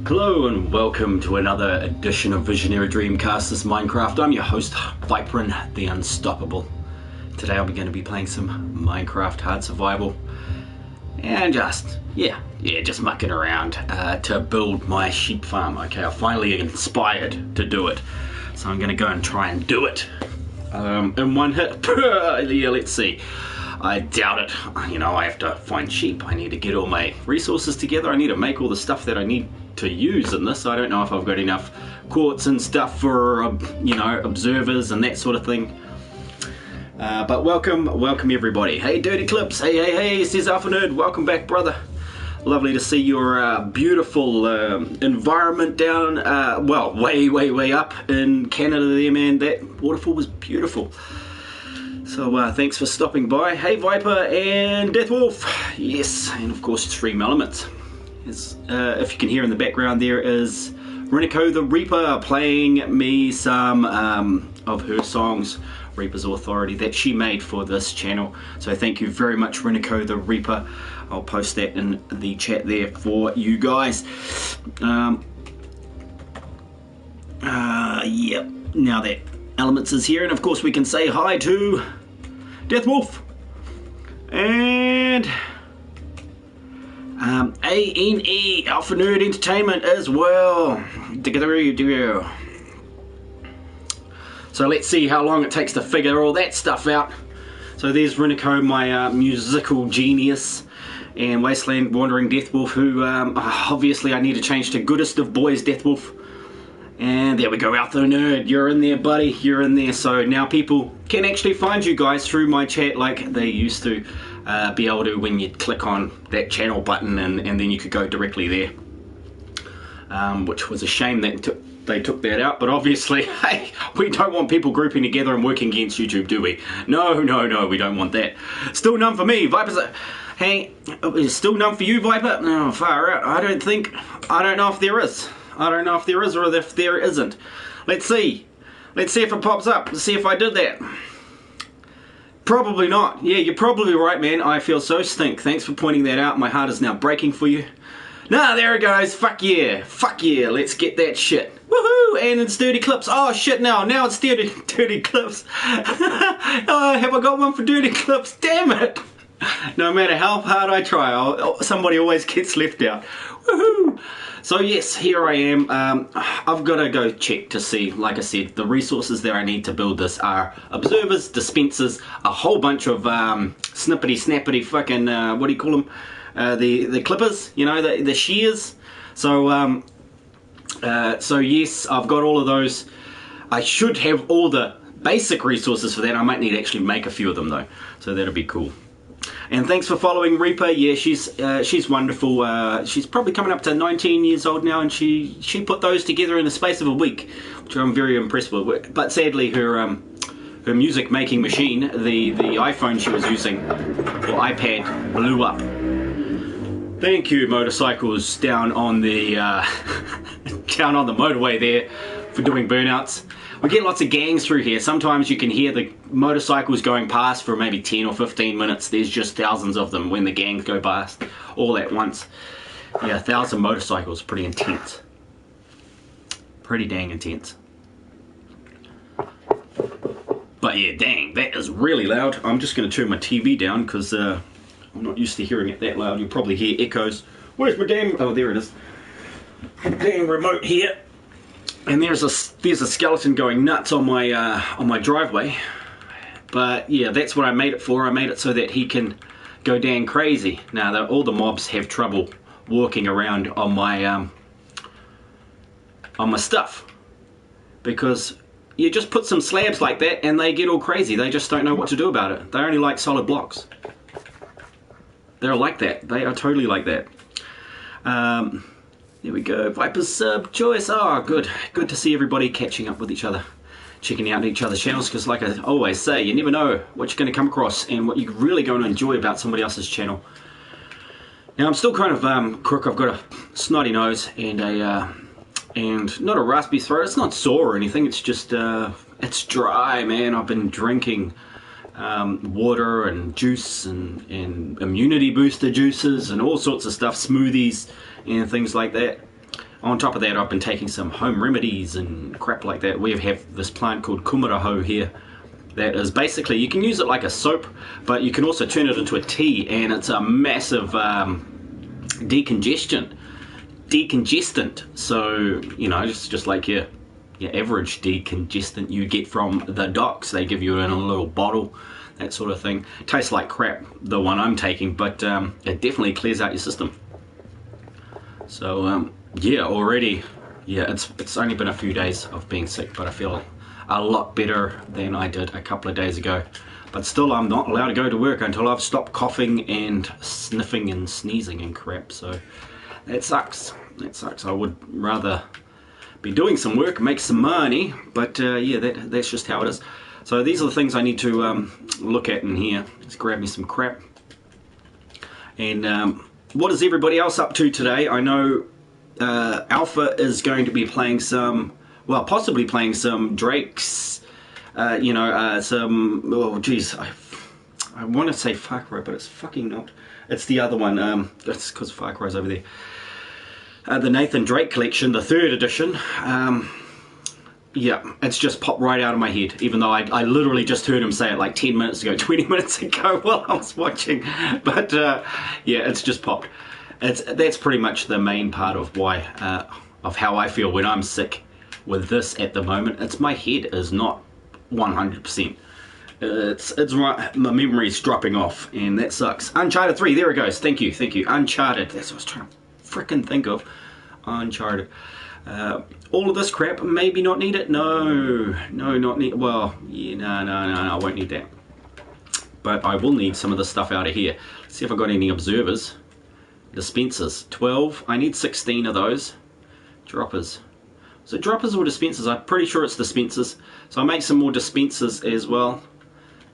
Hello and welcome to another edition of Visionary Dreamcasters Minecraft. I'm your host, Vypran the Unstoppable. Today I'm going to be playing some Minecraft Hard Survival and just mucking around to build my sheep farm. Okay, I'm finally inspired to do it, so I'm going to go and try and do it in one hit. Yeah, let's see. I doubt it. You know, I have to find sheep. I need to get all my resources together. I need to make all the stuff that I need to use in this. I don't know if I've got enough quartz and stuff for, observers and that sort of thing. But welcome everybody. Hey, Dirty Clips. Hey, says Alpha Nerd. Welcome back, brother. Lovely to see your beautiful environment down, way up in Canada there, man. That waterfall was beautiful. So thanks for stopping by. Hey, Viper and Deathwolf. Yes, and of course Stream Elements. If you can hear in the background, there is Reniko the Reaper playing me some of her songs, Reaper's Authority, that she made for this channel. So thank you very much, Reniko the Reaper. I'll post that in the chat there for you guys. Yep, now that Elements is here, and of course we can say hi to Deathwolf and ANE Alpha Nerd Entertainment as well. So let's see how long it takes to figure all that stuff out. So there's Reniko, my musical genius, and Wasteland Wandering Deathwolf, who obviously I need to change to Goodest of Boys Deathwolf. And there we go, Alpha Nerd, you're in there, buddy, you're in there. So now people can actually find you guys through my chat like they used to be able to when you click on that channel button, and then you could go directly there. Which was a shame that they took that out, but obviously, hey, we don't want people grouping together and working against YouTube, do we? No, we don't want that. Still none for me, Viper's. Hey, is still none for you, Viper? No, far out. I don't know if there is. I don't know if there is or if there isn't. Let's see. Let's see if it pops up. Let's see if I did that. Probably not. Yeah, you're probably right, man. I feel so stink. Thanks for pointing that out. My heart is now breaking for you. Nah, there it goes. Fuck yeah. Fuck yeah. Let's get that shit. Woohoo! And it's Dirty Clips. Oh shit, now it's Dirty Clips. Oh, have I got one for Dirty Clips? Damn it. No matter how hard I try, somebody always gets left out. Woohoo! So yes, here I am. I've got to go check to see, like I said, the resources that I need to build this are observers, dispensers, a whole bunch of snippety snappity fucking, what do you call them? The clippers, you know, the shears. So yes, I've got all of those. I should have all the basic resources for that. I might need to actually make a few of them though, so that'll be cool. And thanks for following Reaper. Yeah, she's wonderful. She's probably coming up to 19 years old now, and she put those together in the space of a week, which I'm very impressed with. But sadly, her music making machine, the iPhone she was using, or iPad, blew up. Thank you, motorcycles down on the down on the motorway there for doing burnouts. We get lots of gangs through here. Sometimes you can hear the motorcycles going past for maybe 10 or 15 minutes. There's just thousands of them when the gangs go past all at once. Yeah, 1,000 motorcycles, pretty intense. Pretty dang intense. But yeah, dang, that is really loud. I'm just going to turn my TV down because I'm not used to hearing it that loud. You'll probably hear echoes. Where's my damn... Oh, there it is. Damn remote here. And there's a skeleton going nuts on my driveway, but yeah, that's what I made it for. I made it so that he can go dang crazy. Now all the mobs have trouble walking around on my stuff, because you just put some slabs like that and they get all crazy. They just don't know what to do about it. They only like solid blocks. They're like that. They are totally like that. There we go, Viper's sub choice. Oh, good to see everybody catching up with each other, checking out each other's channels, because like I always say, you never know what you're going to come across and what you're really going to enjoy about somebody else's channel. Now I'm still kind of crook. I've got a snotty nose and and not a raspy throat. It's not sore or anything, it's just it's dry, man. I've been drinking water and juice and immunity booster juices and all sorts of stuff, smoothies and things like that. On top of that, I've been taking some home remedies and crap like that. We have this plant called kumaraho here that is basically, you can use it like a soap, but you can also turn it into a tea, and it's a massive decongestant. So, you know, just like your average decongestant you get from the docks. They give you it in a little bottle, that sort of thing. Tastes like crap, the one I'm taking, but it definitely clears out your system. So yeah, already, it's only been a few days of being sick, but I feel a lot better than I did a couple of days ago. But still, I'm not allowed to go to work until I've stopped coughing and sniffing and sneezing and crap. So that sucks. I would rather be doing some work, make some money, but yeah, that's just how it is. So these are the things I need to look at in here. Let's grab me some crap. And what is everybody else up to today? I know Alpha is going to be playing some, well, possibly playing some Drake's, you know, some, oh geez, I want to say Far Cry, but it's fucking not. It's the other one. That's because Far Cry's over there. The Nathan Drake collection, the 3rd edition. Yeah, it's just popped right out of my head, even though I literally just heard him say it like 10 minutes ago, 20 minutes ago while I was watching. But yeah, it's just popped. That's pretty much the main part of why, of how I feel when I'm sick with this at the moment. It's my head is not 100%. It's right, my memory's dropping off, and that sucks. Uncharted 3, there it goes. Thank you. Uncharted, that's what I was trying to frickin' think of. Uncharted. All of this crap, maybe not need it. No, not need. Well, yeah, no, I won't need that. But I will need some of the stuff out of here. Let's see if I got any observers. Dispensers, 12. I need 16 of those. Droppers. So droppers or dispensers? I'm pretty sure it's dispensers. So I'll make some more dispensers as well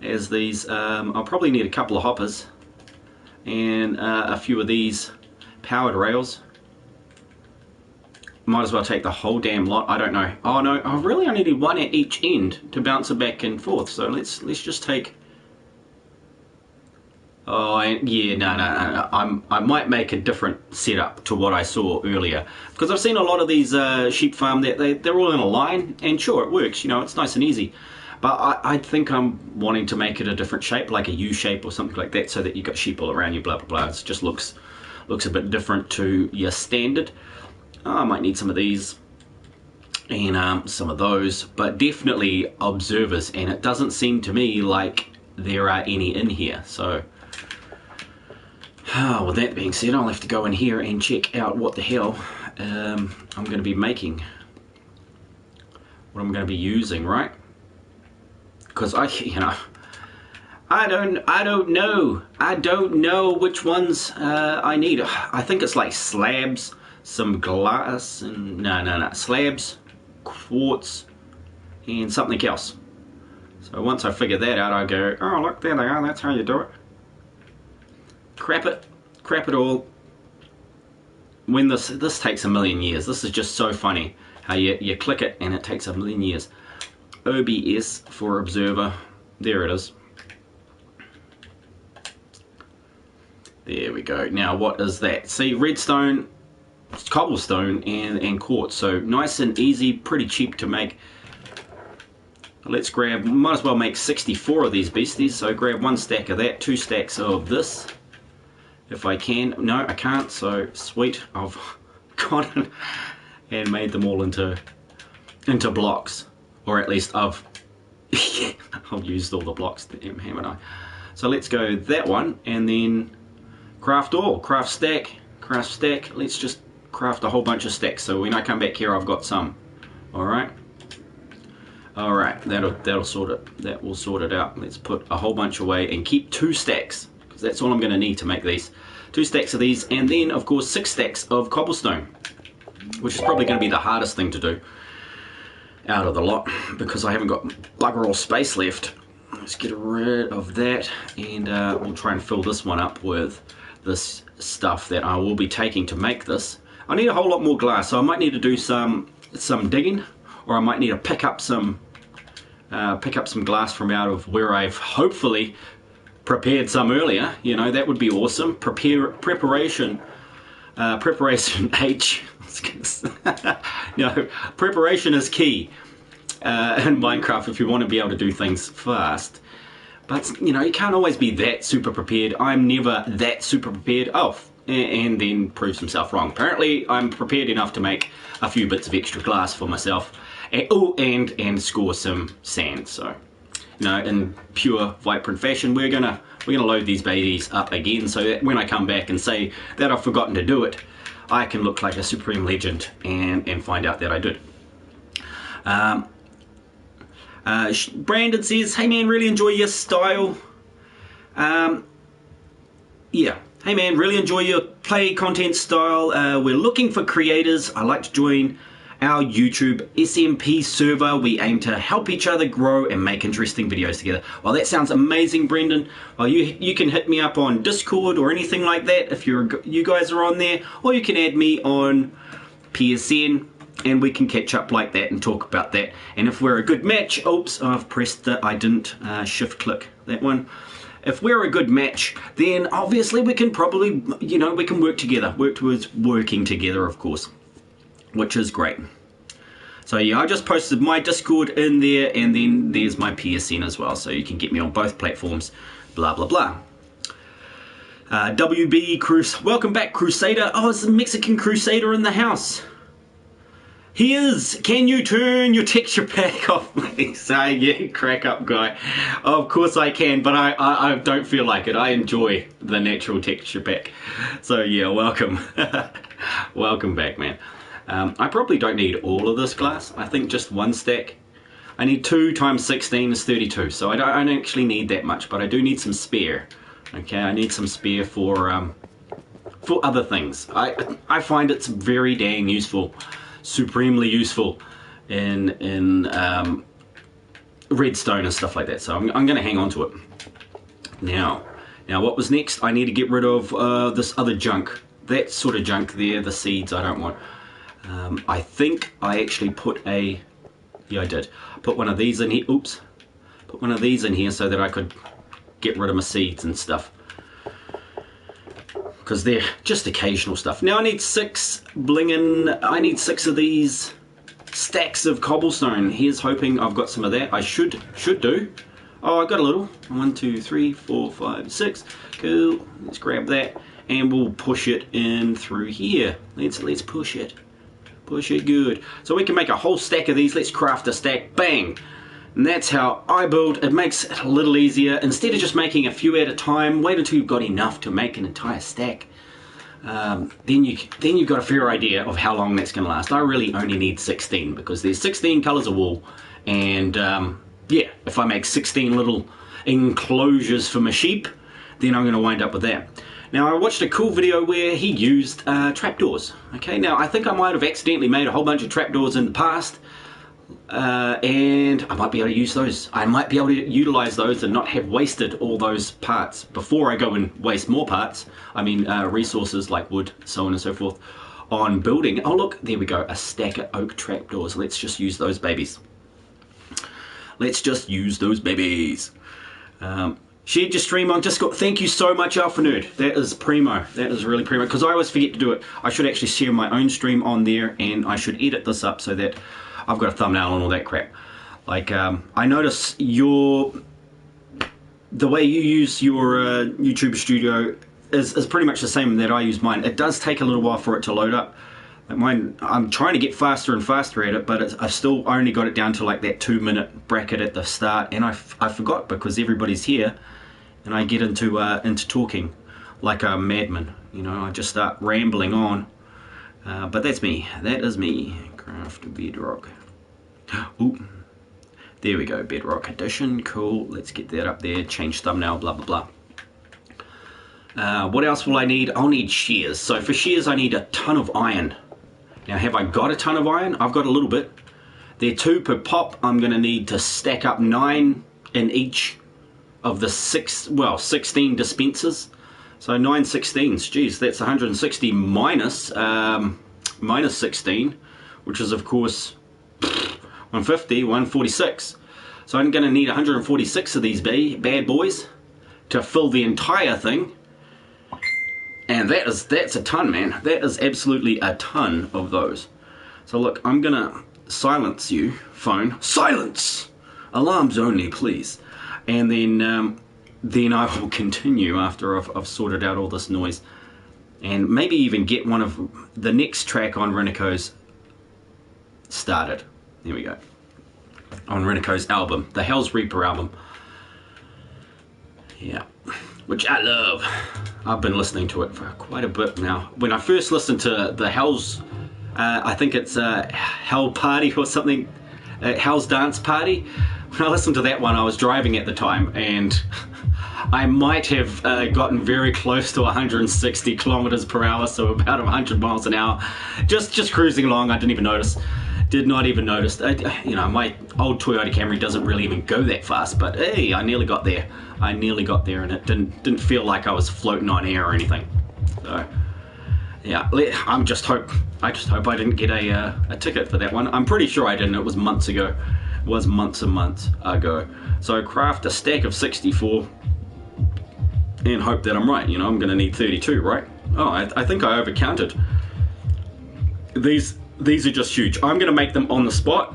as these. I'll probably need a couple of hoppers and a few of these powered rails. Might as well take the whole damn lot. I don't know. Oh no, I really only need one at each end to bounce it back and forth. So let's just take. Oh yeah, no. I might make a different setup to what I saw earlier, because I've seen a lot of these sheep farm that they're all in a line, and sure it works. You know, it's nice and easy. But I think I'm wanting to make it a different shape, like a U shape or something like that, so that you've got sheep all around you. Blah blah blah. It just looks a bit different to your standard. I might need some of these and some of those, but definitely observers, and it doesn't seem to me like there are any in here. So with that being said, I'll have to go in here and check out what the hell I'm going to be making, what I'm going to be using, right? Because I don't know which ones I need. I think it's like slabs, some glass, and no, slabs, quartz, and something else. So once I figure that out, I go, oh look, there they are, that's how you do it. Crap it all. When this takes a million years. This is just so funny how you click it and it takes a million years. OBS for observer, there it is. There we go. Now what is that? See, redstone, cobblestone, and quartz. So nice and easy, pretty cheap to make. Let's grab, might as well make 64 of these beasties. So grab 1 stack of that, 2 stacks of this, if I can. No, I can't, so sweet, I've got it and made them all into blocks, or at least I've used all the blocks, haven't I? So let's go that one, and then craft all, craft stack. Let's just craft a whole bunch of stacks, so when I come back here I've got some. Alright, that'll sort it. That will sort it out. Let's put a whole bunch away and keep 2 stacks, because that's all I'm going to need to make these. 2 stacks of these, and then of course 6 stacks of cobblestone, which is probably going to be the hardest thing to do out of the lot, because I haven't got bugger all space left. Let's get rid of that, and we'll try and fill this one up with this stuff that I will be taking to make this. I need a whole lot more glass, so I might need to do some digging, or I might need to pick up some glass from out of where I've hopefully prepared some earlier. You know, that would be awesome. Preparation Preparation H. No, preparation is key in Minecraft if you want to be able to do things fast. But, you know, you can't always be that super prepared. I'm never that super prepared. Oh, and then proves himself wrong. Apparently, I'm prepared enough to make a few bits of extra glass for myself. And score some sand. So, you know, in pure Vypran fashion, we're gonna load these babies up again, so that when I come back and say that I've forgotten to do it, I can look like a supreme legend and find out that I did. Brandon says, hey man, really enjoy your style. Yeah, hey man, really enjoy your play content style. We're looking for creators. I'd like to join our YouTube SMP server. We aim to help each other grow and make interesting videos together. Well, that sounds amazing, Brendan. Well, you can hit me up on Discord or anything like that if you guys are on there, or you can add me on PSN and we can catch up like that and talk about that. And if we're a good match, oops, I've pressed the, I didn't shift click that one. If we're a good match, then obviously we can probably, you know, we can work together, work towards working together, of course, which is great. So yeah, I just posted my Discord in there, and then there's my PSN as well, so you can get me on both platforms, blah blah blah. WB welcome back, Crusader. Oh, it's the Mexican Crusader in the house. He is. Can you turn your texture pack off, please? So yeah, crack up guy. Of course I can, but I don't feel like it. I enjoy the natural texture pack. So yeah, welcome. Welcome back, man. I probably don't need all of this glass. I think just one stack. I need 2 times 16 is 32, so I don't actually need that much, but I do need some spare. Okay, I need some spare for other things. I find it's very dang useful, supremely useful in redstone and stuff like that. So I'm going to hang on to it. Now what was next? I need to get rid of this other junk. That sort of junk there, the seeds I don't want. I think I actually put a, yeah I did, put one of these in here, oops, put one of these in here so that I could get rid of my seeds and stuff, because they're just occasional stuff. Now I need 6 I need 6 of these stacks of cobblestone. Here's hoping I've got some of that. I should do. Oh, I got a little. 1, 2, 3, 4, 5, 6. Cool. Let's grab that and we'll push it in through here. Let's push it. Push it good. So we can make a whole stack of these. Let's craft a stack. Bang! And that's how I build. It makes it a little easier. Instead of just making a few at a time, wait until you've got enough to make an entire stack. Then you've got a fair idea of how long that's going to last. I really only need 16 because there's 16 colours of wool. And yeah, if I make 16 little enclosures for my sheep, then I'm going to wind up with that. Now I watched a cool video where he used trapdoors. Okay, now I think I might have accidentally made a whole bunch of trapdoors in the past, and I might be able to use those. I might be able to utilize those and not have wasted all those parts before I go and waste more parts. I mean resources like wood, so on and so forth, on building. Oh look, there we go, a stack of oak trapdoors. Let's just use those babies. Let's just use those babies. Shared your stream on Discord. Thank you so much, Alpha Nerd. That is primo. That is really primo. Because I always forget to do it. I should actually share my own stream on there, and I should edit this up so that I've got a thumbnail and all that crap. Like, I notice the way you use your YouTube Studio is pretty much the same that I use mine. It does take a little while for it to load up. Like mine, I'm trying to get faster and faster at it, but I've still only got it down to like that 2-minute bracket at the start, and I forgot because everybody's here. And I get into talking like a madman, you know. I just start rambling on, but that's me. That is me. Craft bedrock. Ooh, there we go. Bedrock edition. Cool. Let's get that up there. Change thumbnail. Blah blah blah. What else will I need? I'll need shears. So for shears, I need a ton of iron. Now, have I got a ton of iron? I've got a little bit. They're 2 per pop. I'm going to need to stack up 9 in each of the 16 dispensers. So 9 16s, geez, that's 160 minus 16, which is of course 150, 146. So I'm going to need 146 of these bad boys to fill the entire thing. And that's a ton, man. That is absolutely a ton of those. So look, I'm gonna silence you, phone. Silence! Alarms only, please. And then I will continue after I've sorted out all this noise. And maybe even get one of the next track on Renico's started. Here we go. On Renico's album, the Hell's Reaper album. Yeah, which I love. I've been listening to it for quite a bit now. When I first listened to the Hell's, I think it's Hell Party or something, Hell's Dance Party. When I listened to that one, I was driving at the time, and I might have gotten very close to 160 kilometers per hour, so about 100 miles an hour, just cruising along. I didn't even notice. Did not even notice. You know, my old Toyota Camry doesn't really even go that fast, but hey, I nearly got there. I nearly got there, and it didn't feel like I was floating on air or anything. So yeah, I just hope I didn't get a ticket for that one. I'm pretty sure I didn't. It was months ago. It was months and months ago. So craft a stack of 64 and hope that I'm right. You know, I'm going to need 32, right? Oh, I think I overcounted. These are just huge. I'm going to make them on the spot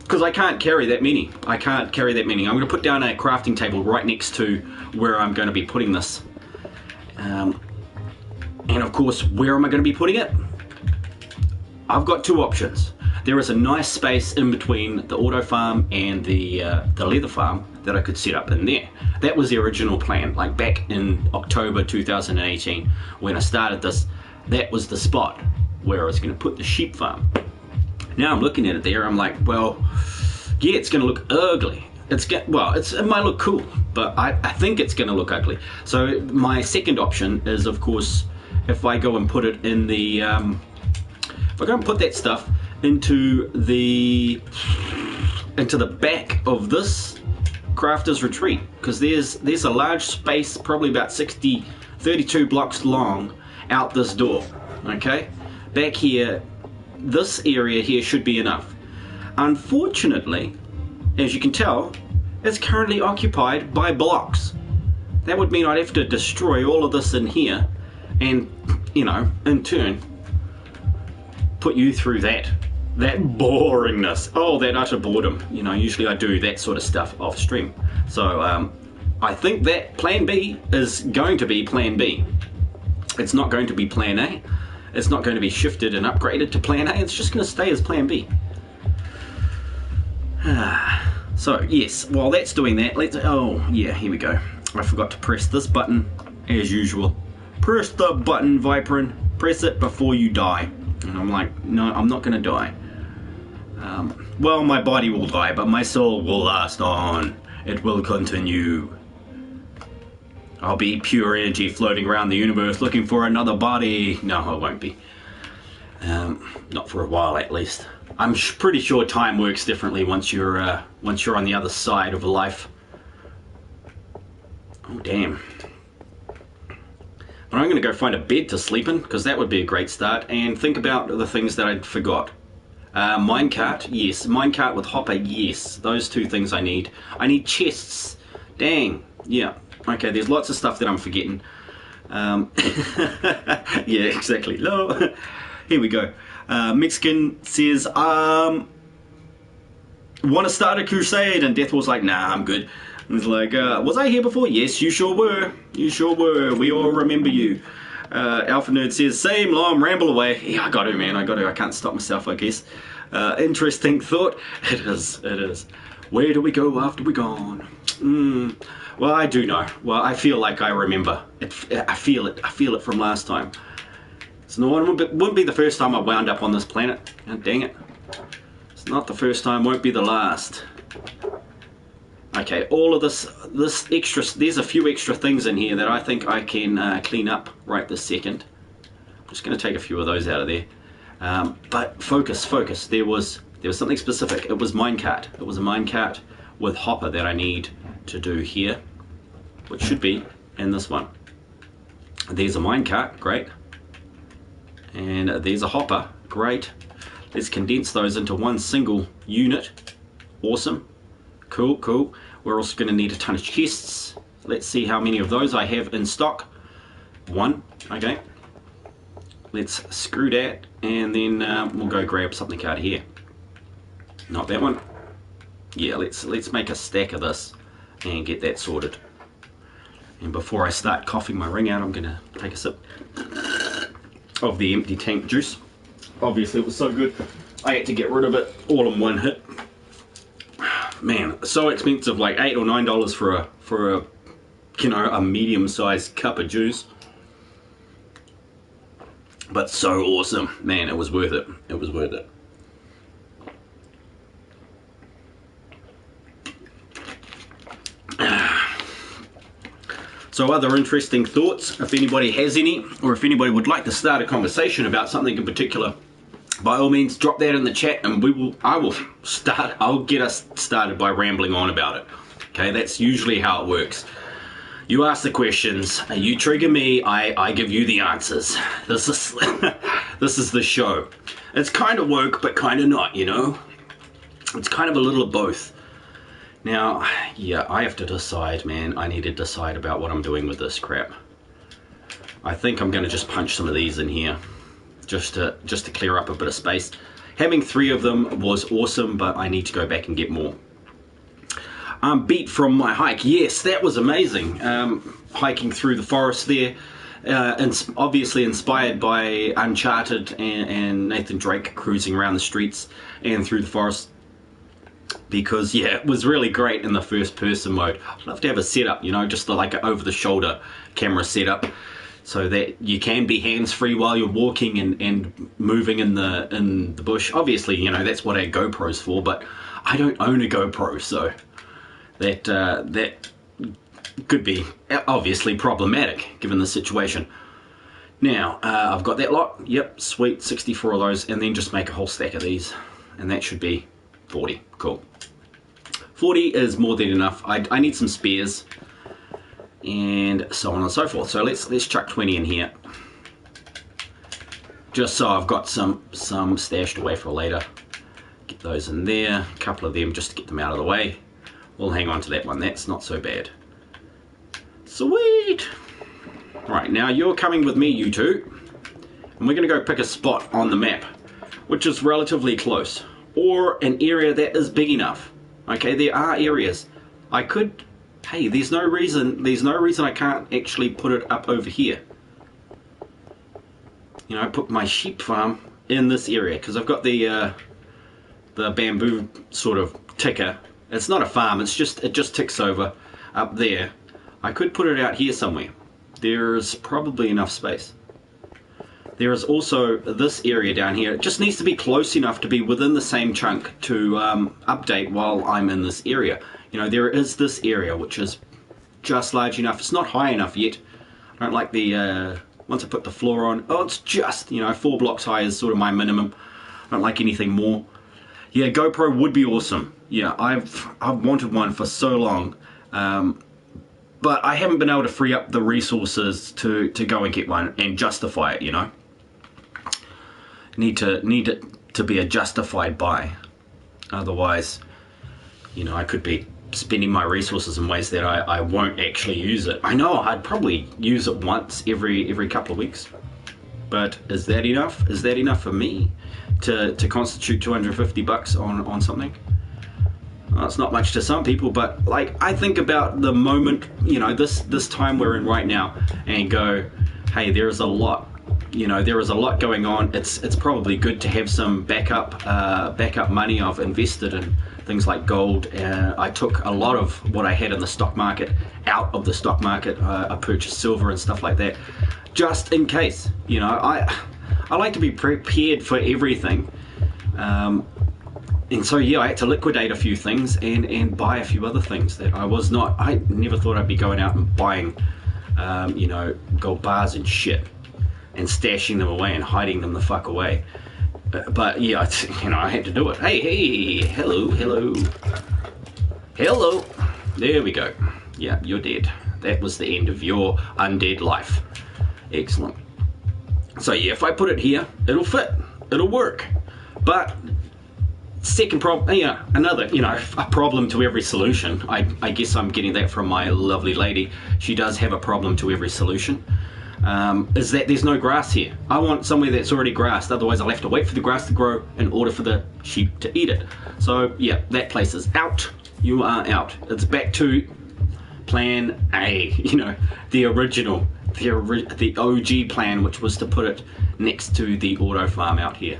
because I can't carry that many. I'm going to put down a crafting table right next to where I'm going to be putting this. And of course, where am I going to be putting it? I've got two options. There is a nice space in between the auto farm and the leather farm that I could set up in there. That was the original plan, like back in October 2018 when I started this. That was the spot where I was going to put the sheep farm. Now I'm looking at it there, I'm like, well, yeah, it's going to look ugly. It might look cool, but I think it's going to look ugly. So my second option is, of course, if I go and put it in the, if I go and put that stuff into the back of this crafter's retreat, because there's a large space, probably about 32 blocks long, out this door. Okay, back here, this area here should be enough. Unfortunately, as you can tell, it's currently occupied by blocks. That would mean I'd have to destroy all of this in here, and you know, in turn, put you through that boringness. Oh, that utter boredom. You know, usually I do that sort of stuff off stream. So I think that plan B is going to be plan B. It's not going to be plan A. It's not going to be shifted and upgraded to plan A. It's just going to stay as plan B. So yes, while that's doing that, oh yeah, here we go. I forgot to press this button as usual. Press the button, Vypran. Press it before you die. And I'm like, no, I'm not going to die. Well, my body will die, but my soul will last on. It will continue. I'll be pure energy floating around the universe looking for another body. No, I won't be. Not for a while, at least. I'm pretty sure time works differently once you're on the other side of life. Oh, damn. But I'm going to go find a bed to sleep in, because that would be a great start, and think about the things that I forgot. Minecart, yes. Minecart with hopper, yes. Those two things I need. I need chests. Dang. Yeah. Okay, there's lots of stuff that I'm forgetting. Yeah, exactly. No. Here we go. Mexican says, want to start a crusade? And Deathwall's like, nah, I'm good. And he's like, was I here before? Yes, you sure were. You sure were. We all remember you. Alpha Nerd says, same, Lom, ramble away. Yeah, I got to, man. I can't stop myself, I guess. Interesting thought. It is. Where do we go after we're gone? Well, I do know. Well, I feel like I remember. I feel it from last time. So it wouldn't be the first time I wound up on this planet. Oh, dang it. It's not the first time, won't be the last. Okay, all of this extra, there's a few extra things in here that I think I can clean up right this second. I'm just going to take a few of those out of there. But focus. There was something specific. It was minecart. It was a minecart with hopper that I need to do here, which should be in this one. There's a minecart, great. And there's a hopper, great. Let's condense those into one single unit. Awesome. Cool. We're also going to need a ton of chests. Let's see how many of those I have in stock. one. Okay, let's screw that, and then we'll go grab something out of here. Not that one. Yeah, let's make a stack of this and get that sorted. And before I start coughing my ring out, I'm gonna take a sip of the empty tank juice. Obviously it was so good I had to get rid of it all in one hit. Man, so expensive, like $8 or $9 for a you know, a medium-sized cup of juice. But so awesome, man, it was worth it. It was worth it. So other interesting thoughts, if anybody has any, or if anybody would like to start a conversation about something in particular, by all means drop that in the chat, and I'll get us started by rambling on about it. Okay, that's usually how it works. You ask the questions, you trigger me, I give you the answers. This is this is the show. It's kind of woke, but kind of not, you know? It's kind of a little of both. Now, yeah, I have to decide, man. I need to decide about what I'm doing with this crap. I think I'm going to just punch some of these in here, just to clear up a bit of space. Having 3 of them was awesome, but I need to go back and get more. Beat from my hike. Yes, that was amazing. Hiking through the forest there, and obviously inspired by Uncharted and Nathan Drake cruising around the streets and through the forest. Because yeah, it was really great in the first person mode. I'd love to have a setup, you know, just like an over the shoulder camera setup, so that you can be hands-free while you're walking and moving in the bush. Obviously, you know, that's what our GoPro's for, but I don't own a GoPro, so that could be obviously problematic given the situation. Now, I've got that lot. Yep, sweet, 64 of those, and then just make a whole stack of these, and that should be 40. Cool. 40 is more than enough. I need some spares, and so on and so forth. So let's chuck 20 in here, just so I've got some stashed away for later. Get those in there, a couple of them just to get them out of the way. We'll hang on to that one. That's not so bad. Sweet. Right, now you're coming with me, you two, and we're gonna go pick a spot on the map which is relatively close, or an area that is big enough. Okay, there are areas. I could, hey, there's no reason I can't actually put it up over here. You know, put my sheep farm in this area, because I've got the bamboo sort of ticker. It's not a farm, it just ticks over up there. I could put it out here somewhere. There's probably enough space. There is also this area down here. It just needs to be close enough to be within the same chunk to update while I'm in this area. You know, there is this area which is just large enough. It's not high enough yet. I don't like the, once I put the floor on, oh, it's just, you know, 4 blocks high is sort of my minimum. I don't like anything more. Yeah, GoPro would be awesome. Yeah, I've wanted one for so long. But I haven't been able to free up the resources to go and get one and justify it, you know. Need it to be a justified buy. Otherwise, you know, I could be spending my resources in ways that I won't actually use it. I know I'd probably use it once every couple of weeks. But is that enough? Is that enough for me to constitute 250 bucks on something? Well, it's not much to some people, but like, I think about the moment, you know, this time we're in right now, and go, hey, there is a lot, you know, there is a lot going on. It's probably good to have some backup money I've invested in things like gold. I took a lot of what I had in the stock market out of the stock market. I purchased silver and stuff like that, just in case. You know, I like to be prepared for everything. And so yeah, I had to liquidate a few things and buy a few other things that I never thought I'd be going out and buying, you know, gold bars and shit, and stashing them away and hiding them the fuck away. But yeah, you know, I had to do it. Hey, hello. There we go. Yeah, you're dead. That was the end of your undead life. Excellent. So yeah, if I put it here, it'll fit. It'll work. But second problem, yeah, another, you know, a problem to every solution. I guess I'm getting that from my lovely lady. She does have a problem to every solution. is that there's no grass here. I want somewhere that's already grassed, otherwise I'll have to wait for the grass to grow in order for the sheep to eat it. So yeah, that place is out. You are out. It's back to plan A, you know, the original, the OG plan, which was to put it next to the auto farm out here.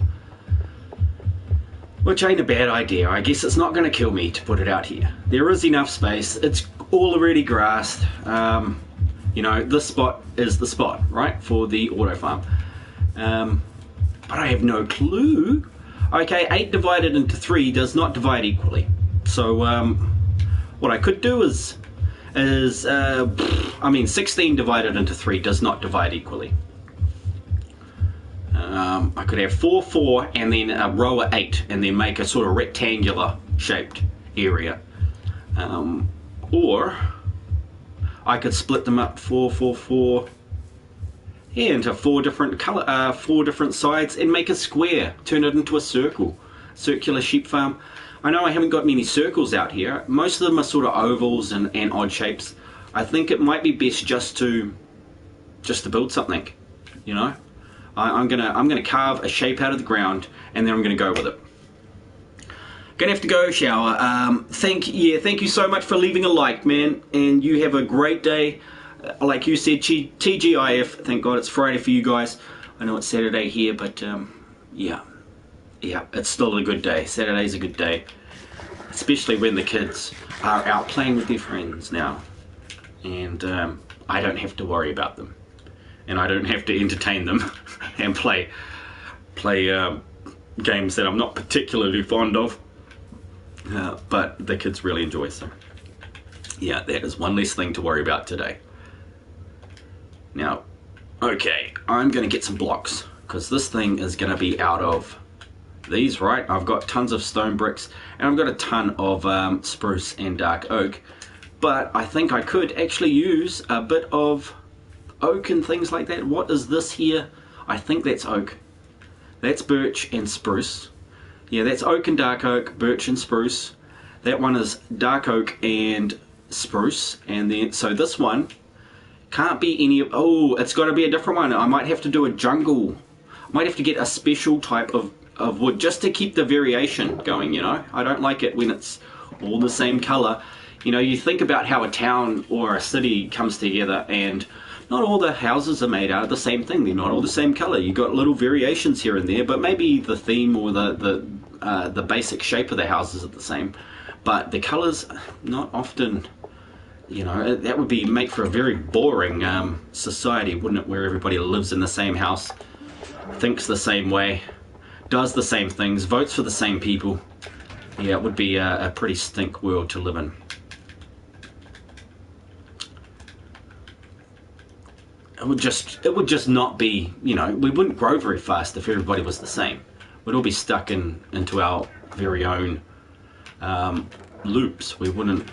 Which ain't a bad idea. I guess it's not going to kill me to put it out here. There is enough space. It's already grassed. You know, this spot is the spot, right, for the auto farm. But I have no clue. Okay, 8 divided into 3 does not divide equally. So what I could do is I mean, 16 divided into 3 does not divide equally. I could have 4, 4, and then a row of 8, and then make a sort of rectangular shaped area. Or I could split them up 4, 4, 4, yeah, into 4 different sides and make a square. Turn it into a circle, circular sheep farm. I know I haven't got many circles out here. Most of them are sort of ovals and odd shapes. I think it might be best just to build something, you know. I'm gonna carve a shape out of the ground, and then I'm gonna go with it. Gonna have to go shower. Thank you so much for leaving a like, man, and you have a great day. Like you said, TGIF. Thank God it's Friday for you guys. I know it's Saturday here, but yeah, it's still a good day. Saturday's a good day, especially when the kids are out playing with their friends now, and I don't have to worry about them, and I don't have to entertain them and play games that I'm not particularly fond of, but the kids really enjoy. So yeah, that is one less thing to worry about today. Now, okay, I'm gonna get some blocks, because this thing is gonna be out of these, right? I've got tons of stone bricks, and I've got a ton of spruce and dark oak, but I think I could actually use a bit of oak and things like that. What is this here? I think that's oak. That's birch and spruce. Yeah, that's oak and dark oak, birch and spruce. That one is dark oak and spruce, and then so this one can't be any of, oh, it's got to be a different one. I might have to do a jungle. I might have to get a special type of wood just to keep the variation going, you know. I don't like it when it's all the same color. You know, you think about how a town or a city comes together, and not all the houses are made out of the same thing. They're not all the same color. You got little variations here and there, but maybe the theme or the basic shape of the houses are the same, but the colors not often. You know, that would make for a very boring society, wouldn't it, where everybody lives in the same house, thinks the same way, does the same things, votes for the same people. Yeah, it would be a pretty stink world to live in. It would just not be, you know, we wouldn't grow very fast if everybody was the same. We'd all be stuck into our very own loops. We wouldn't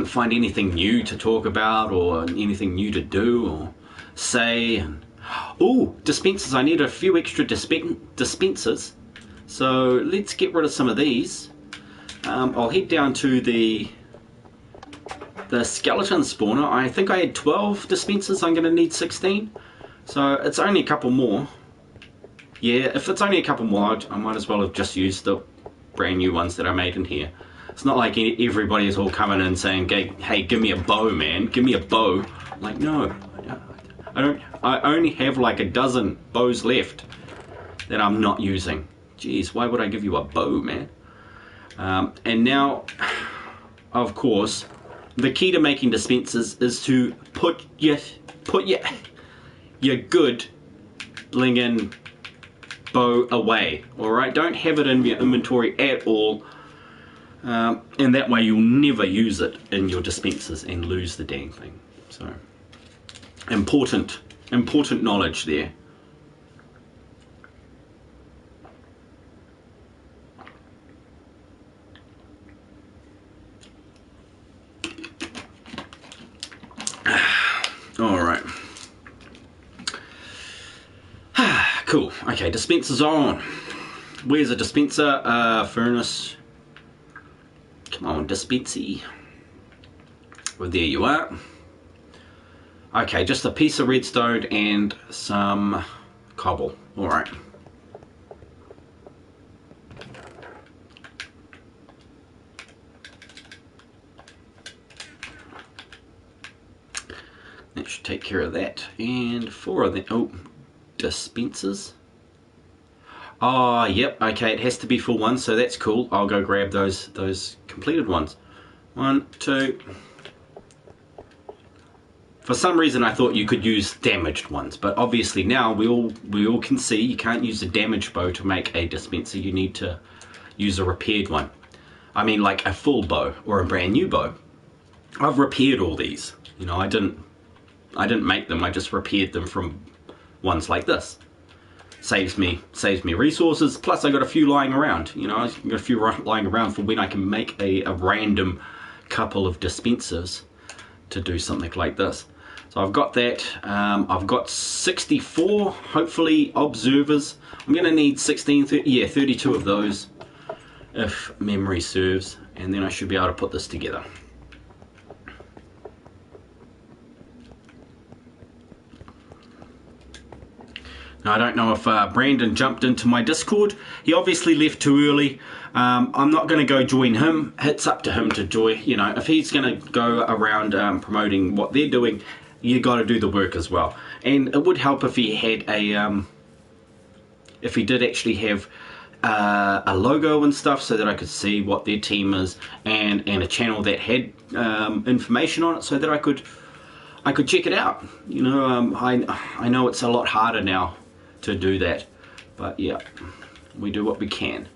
find anything new to talk about or anything new to do or say. And oh, dispensers! I need a few extra dispensers. So let's get rid of some of these. I'll head down to the skeleton spawner. I think I had 12 dispensers. I'm going to need 16. So it's only a couple more. Yeah, if it's only a couple more, I might as well have just used the brand new ones that I made in here. It's not like everybody is all coming in saying, hey, give me a bow, man. Give me a bow. I'm like, no, I don't. I only have like a dozen bows left that I'm not using. Jeez, why would I give you a bow, man? And now, of course, the key to making dispensers is to put your good bling-in bow away. All right, don't have it in your inventory at all. And that way you'll never use it in your dispensers and lose the dang thing. So important knowledge there. All right. Cool. Okay, dispensers on. Where's a dispenser? Furnace. Come on, dispensy. Well, there you are. Okay, just a piece of redstone and some cobble. All right. That should take care of that. And 4 of them. Oh, dispensers. Oh, yep. Okay, it has to be full ones, so that's cool. I'll go grab those completed ones. 1, 2. For some reason, I thought you could use damaged ones, but obviously now we all can see you can't use a damaged bow to make a dispenser. You need to use a repaired one. I mean, like a full bow or a brand new bow. I've repaired all these. You know, I didn't make them. I just repaired them from ones like this. Saves me resources. Plus, I got a few lying around. You know, I got a few lying around for when I can make a random couple of dispensers to do something like this. So I've got that. I've got 64, hopefully, observers. I'm going to need 32 of those, if memory serves, and then I should be able to put this together. Now, I don't know if Brandon jumped into my Discord. He obviously left too early. I'm not going to go join him. It's up to him to join. You know, if he's going to go around promoting what they're doing, you got to do the work as well. And it would help if he had a, if he did actually have a logo and stuff, so that I could see what their team is, and a channel that had information on it, so that I could check it out. You know, I know it's a lot harder now to do that, but yeah, we do what we can.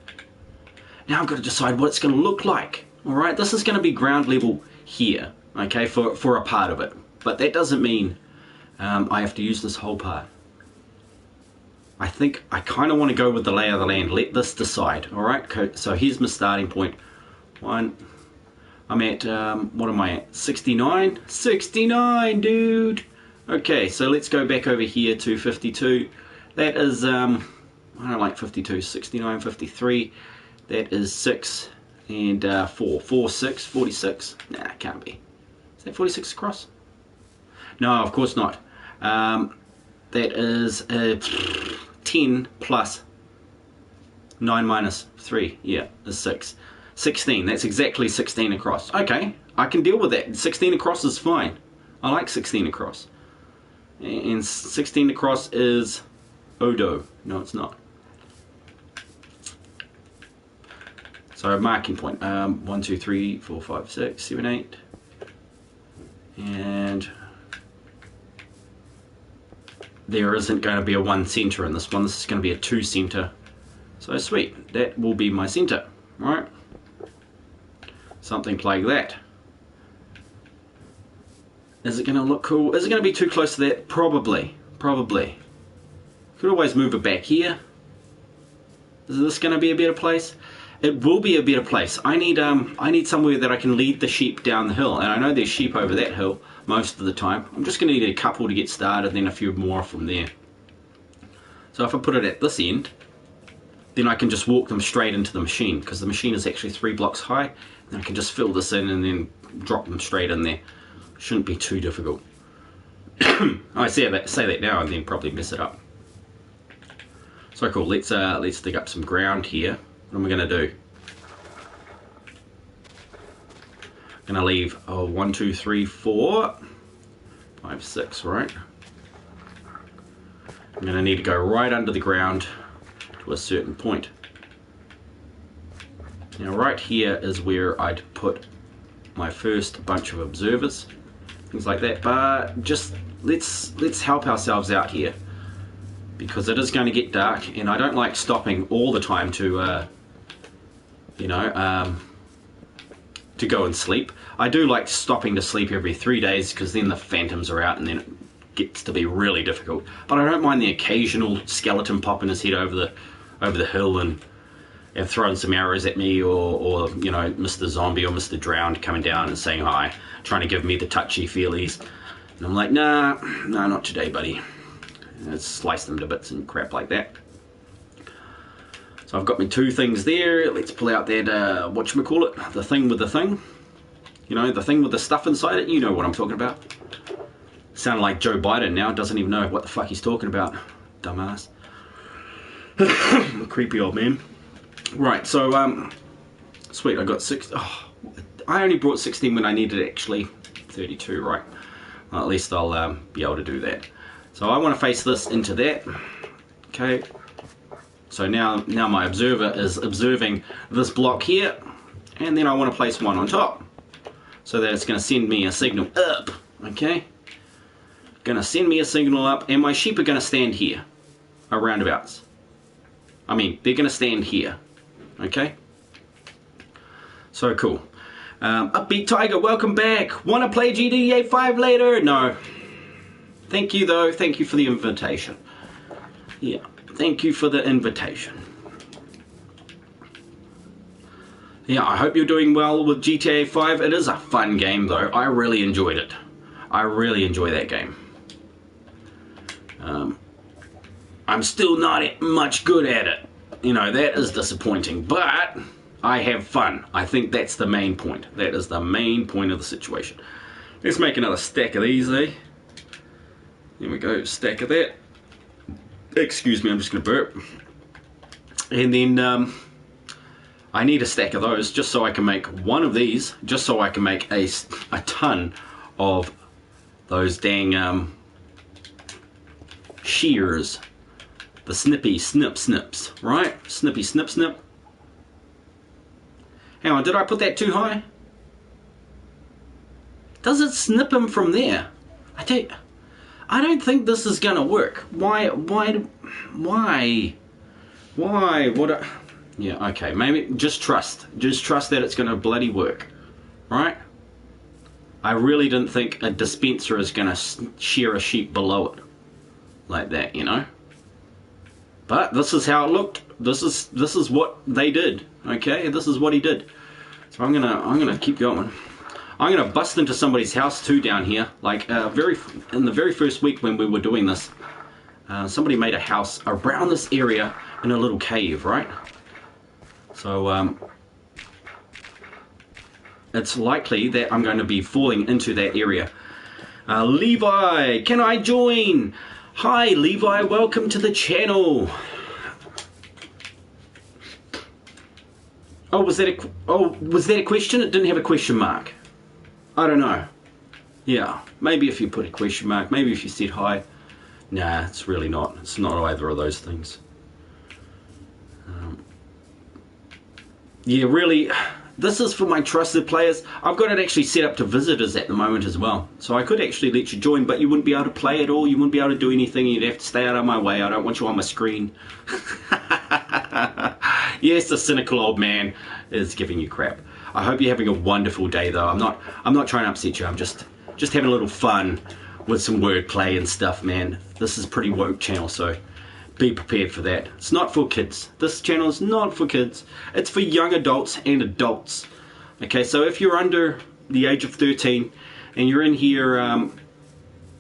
Now I've got to decide what it's going to look like. All right, this is going to be ground level here, okay, for a part of it, but that doesn't mean I have to use this whole part. I think I kind of want to go with the lay of the land. Let this decide. All right, so here's my starting point. I'm at, what am I at? 69? 69, dude! Okay, so let's go back over here to 52. That is, I don't like 52, 69, 53. That is 6 and 4. 4, 6, 46. Nah, it can't be. Is that 46 across? No, of course not. That is 10 plus 9 minus 3. Yeah, is 6. 16, that's exactly 16 across. Okay, I can deal with that. 16 across is fine. I like 16 across. And 16 across is Odo. No, it's not. So marking point. 1, 2, 3, 4, 5, 6, 7, 8. And there isn't going to be a 1 center in this one. This is going to be a 2 center. So sweet. That will be my center. Alright. Something like that. Is it going to look cool? Is it going to be too close to that? Probably. Probably. Could always move it back here. Is this going to be a better place? It will be a better place. I need somewhere that I can lead the sheep down the hill. And I know there's sheep over that hill most of the time. I'm just going to need a couple to get started, then a few more from there. So if I put it at this end, then I can just walk them straight into the machine, because the machine is actually 3 blocks high. And I can just fill this in and then drop them straight in there. Shouldn't be too difficult. I say that now and then probably mess it up. So cool. Let's dig up some ground here. What am I going to do? I'm going to leave 1, 2, 3, 4, 5, 6, right? I'm going to need to go right under the ground to a certain point. Now right here is where I'd put my first bunch of observers, things like that, but just let's help ourselves out here, because it is going to get dark and I don't like stopping all the time to you know, to go and sleep. I do like stopping to sleep every 3 days, because then the phantoms are out and then it gets to be really difficult. But I don't mind the occasional skeleton popping his head over the hill and throwing some arrows at me, or you know, Mr. Zombie or Mr. Drowned coming down and saying hi, trying to give me the touchy feelies. And I'm like, nah, not today, buddy. Let's slice them to bits and crap like that. So I've got my 2 things there. Let's pull out that, whatchamacallit, the thing with the thing. You know, the thing with the stuff inside it. You know what I'm talking about. Sounded like Joe Biden now. Doesn't even know what the fuck he's talking about. Dumbass. Creepy old man. Right, so, sweet, I got 6. Oh, I only brought 16 when I needed actually 32, right? Well, at least I'll be able to do that. So I want to face this into that. Okay. So now my observer is observing this block here, and then I want to place one on top, so that it's going to send me a signal up. Okay. Going to send me a signal up, and my sheep are going to stand here, roundabouts. I mean, they're going to stand here. Okay. So cool. Upbeat Tiger, welcome back. Want to play GTA 5 later? No. Thank you though. Thank you for the invitation. Yeah. Thank you for the invitation. Yeah, I hope you're doing well with GTA 5. It is a fun game though. I really enjoyed it. I really enjoy that game. I'm still not much good at it. You know, that is disappointing, but I have fun. I think that's the main point. That is the main point of the situation. Let's make another stack of these, eh? There we go, stack of that. Excuse me, I'm just going to burp. And then I need a stack of those just so I can make one of these, just so I can make a ton of those dang shears. The snippy snips, right? Snippy snip. Hang on, did I put that too high? Does it snip him from there? I don't think this is gonna work. Why? Yeah, okay, maybe just trust that it's gonna bloody work, right? I really didn't think a dispenser is gonna shear a sheep below it like that, you know. But this is how it looked. This is what they did. Okay, this is what he did. So I'm gonna keep going. I'm gonna bust into somebody's house too down here. Like in the very first week when we were doing this, somebody made a house around this area in a little cave, right? So it's likely that I'm going to be falling into that area. Levi, can I join? Hi Levi, welcome to the channel. Oh, was that a question? It didn't have a question mark. I don't know. Yeah, maybe if you put a question mark, maybe if you said hi. Nah, it's really not. It's not either of those things. Yeah, really, this is for my trusted players. I've got it actually set up to visitors at the moment as well. So I could actually let you join, but you wouldn't be able to play at all. You wouldn't be able to do anything. You'd have to stay out of my way. I don't want you on my screen. Yes, the cynical old man is giving you crap. I hope you're having a wonderful day though. I'm not trying to upset you. I'm just having a little fun with some wordplay and stuff, man. This is a pretty woke channel, so be prepared for that. It's not for kids. This channel is not for kids. It's for young adults and adults. Okay, so if you're under the age of 13 and you're in here,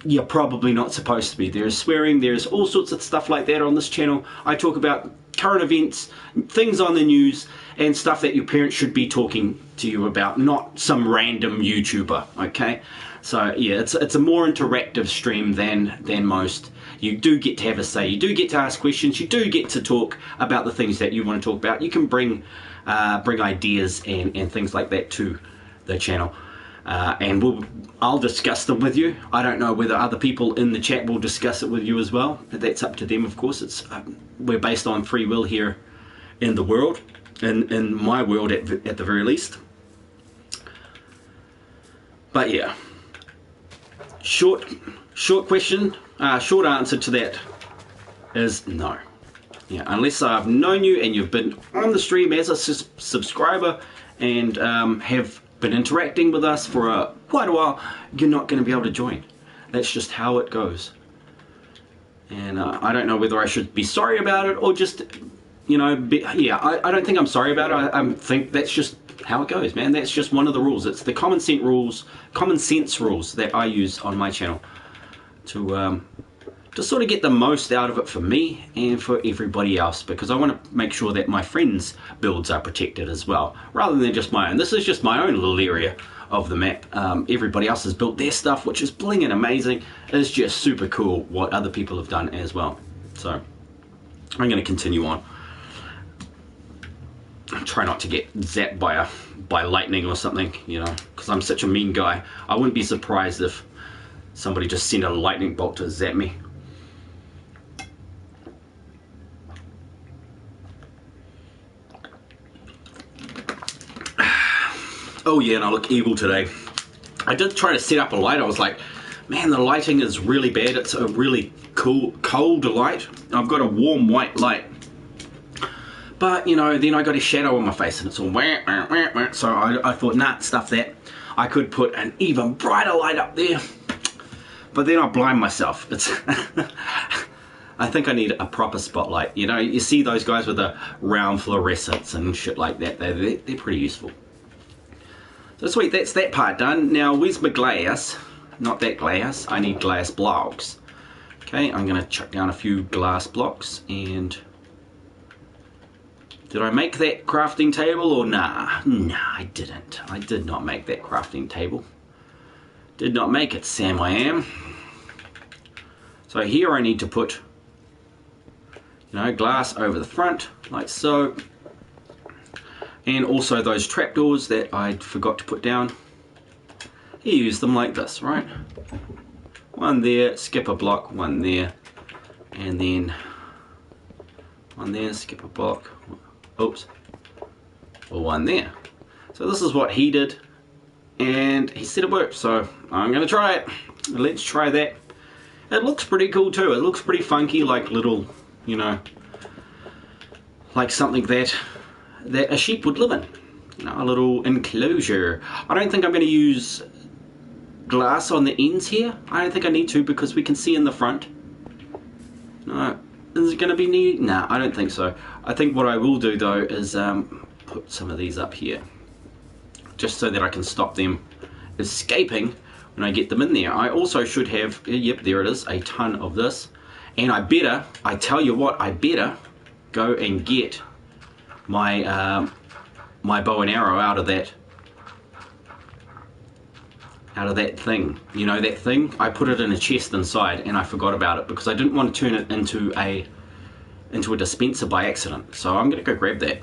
you're probably not supposed to be. There's swearing, there's all sorts of stuff like that on this channel. I talk about current events, things on the news, and stuff that your parents should be talking to you about, not some random YouTuber, okay? So yeah, it's a more interactive stream than most. You do get to have a say, you do get to ask questions, you do get to talk about the things that you want to talk about. You can bring ideas and things like that to the channel. And I'll discuss them with you. I don't know whether other people in the chat will discuss it with you as well, but that's up to them, of course. We're based on free will here in the world, in my world at the very least. But yeah, short question, short answer to that is no. Yeah, unless I've known you and you've been on the stream as a subscriber and have been interacting with us for quite a while, you're not going to be able to join. That's just how it goes. And I don't know whether I should be sorry about it or just, you know, I don't think I'm sorry about it. I think that's just how it goes, man. That's just one of the rules. It's the common sense rules that I use on my channel to sort of get the most out of it for me and for everybody else, because I want to make sure that my friends' builds are protected as well, rather than just my own. This is just my own little area of the map. Everybody else has built their stuff, which is bling and amazing. It's just super cool what other people have done as well. So I'm going to continue on. Try not to get zapped by lightning or something, you know, because I'm such a mean guy. I wouldn't be surprised if somebody just sent a lightning bolt to zap me. Oh yeah, and I look evil today. I did try to set up a light. I was like, man, the lighting is really bad. It's a really cold light. I've got a warm white light. But, you know, then I got a shadow on my face and it's all wah, wah, wah, wah. So I thought, nah, stuff that. I could put an even brighter light up there. But then I blind myself. It's I think I need a proper spotlight. You know, you see those guys with the round fluorescents and shit like that. They're pretty useful. So sweet, that's that part done. Now, where's my glass? Not that glass. I need glass blocks. Okay, I'm going to chuck down a few glass blocks and... Did I make that crafting table or nah? Nah, I didn't. I did not make that crafting table. Did not make it, Sam I am. So here I need to put, you know, glass over the front, like so. And also those trapdoors that I forgot to put down. You use them like this, right? One there, skip a block, one there, and then one there, skip a block. Oops, or one there. So this is what he did, and he said it worked, so I'm gonna try it. Let's try that. It looks pretty cool too. It looks pretty funky, like little, you know, like something that a sheep would live in. You know, a little enclosure. I don't think I'm gonna use glass on the ends here. I don't think I need to because we can see in the front. No. Is it going to be neat? Nah, I don't think so. I think what I will do though is put some of these up here. Just so that I can stop them escaping when I get them in there. I also should have, yep, there it is, a ton of this. And I tell you what, I better go and get my, my bow and arrow out of that thing. You know that thing? I put it in a chest inside and I forgot about it because I didn't want to turn it into a dispenser by accident. So I'm gonna go grab that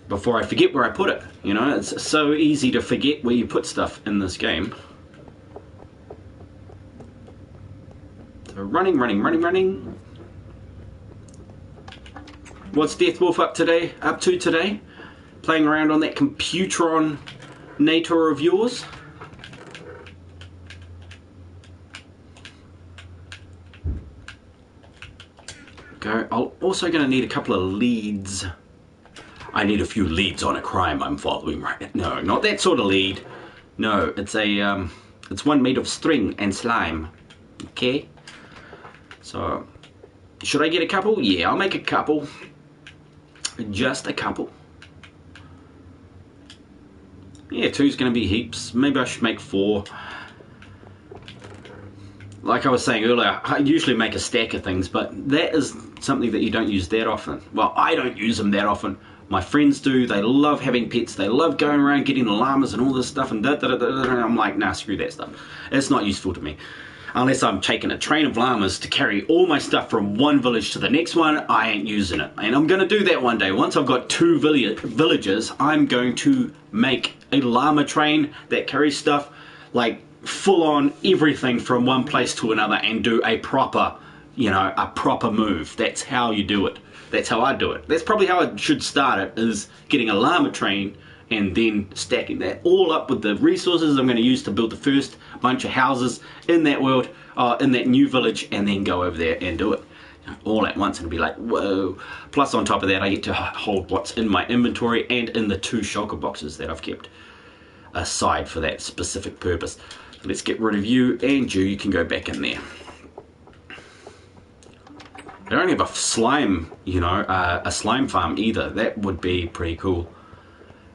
before I forget where I put it. You know, it's so easy to forget where you put stuff in this game. So running. What's Deathwolf up to today? Playing around on that Computron Nator of yours? I'm also going to need a couple of leads. I need a few leads on a crime I'm following right now. No, not that sort of lead. No, it's a it's one made of string and slime. Okay. So, should I get a couple? Yeah, I'll make a couple. Just a couple. Yeah, 2's going to be heaps. Maybe I should make 4. Like I was saying earlier, I usually make a stack of things, but that is something that you don't use that often. Well, I don't use them that often. My friends do. They love having pets. They love going around getting the llamas and all this stuff and I'm like, nah, screw that stuff. It's not useful to me. Unless I'm taking a train of llamas to carry all my stuff from one village to the next one, I ain't using it. And I'm going to do that one day. Once I've got 2 villages, I'm going to make a llama train that carries stuff like full on everything from one place to another and do a proper, you know, a proper move. That's how you do it. That's how I do it. That's probably how I should start it, is getting a llama train and then stacking that all up with the resources I'm going to use to build the first bunch of houses in that world, in that new village, and then go over there and do it all at once and be like, whoa. Plus on top of that, I get to hold what's in my inventory and in the 2 shulker boxes that I've kept aside for that specific purpose. So let's get rid of you, and you can go back in there. I don't have a slime, you know, a slime farm either. That would be pretty cool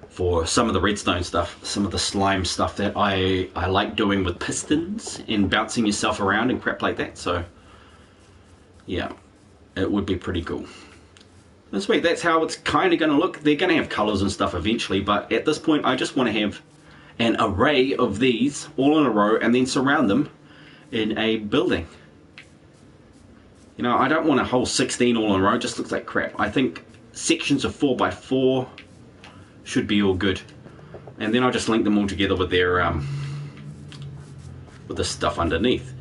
for some of the redstone stuff, some of the slime stuff that I like doing with pistons and bouncing yourself around and crap like that. So yeah, it would be pretty cool. This week, that's how it's kind of going to look. They're going to have colors and stuff eventually, but at this point I just want to have an array of these all in a row and then surround them in a building. You know, I don't want a whole 16 all in a row, it just looks like crap. I think sections of 4x4 should be all good. And then I'll just link them all together with their with the stuff underneath.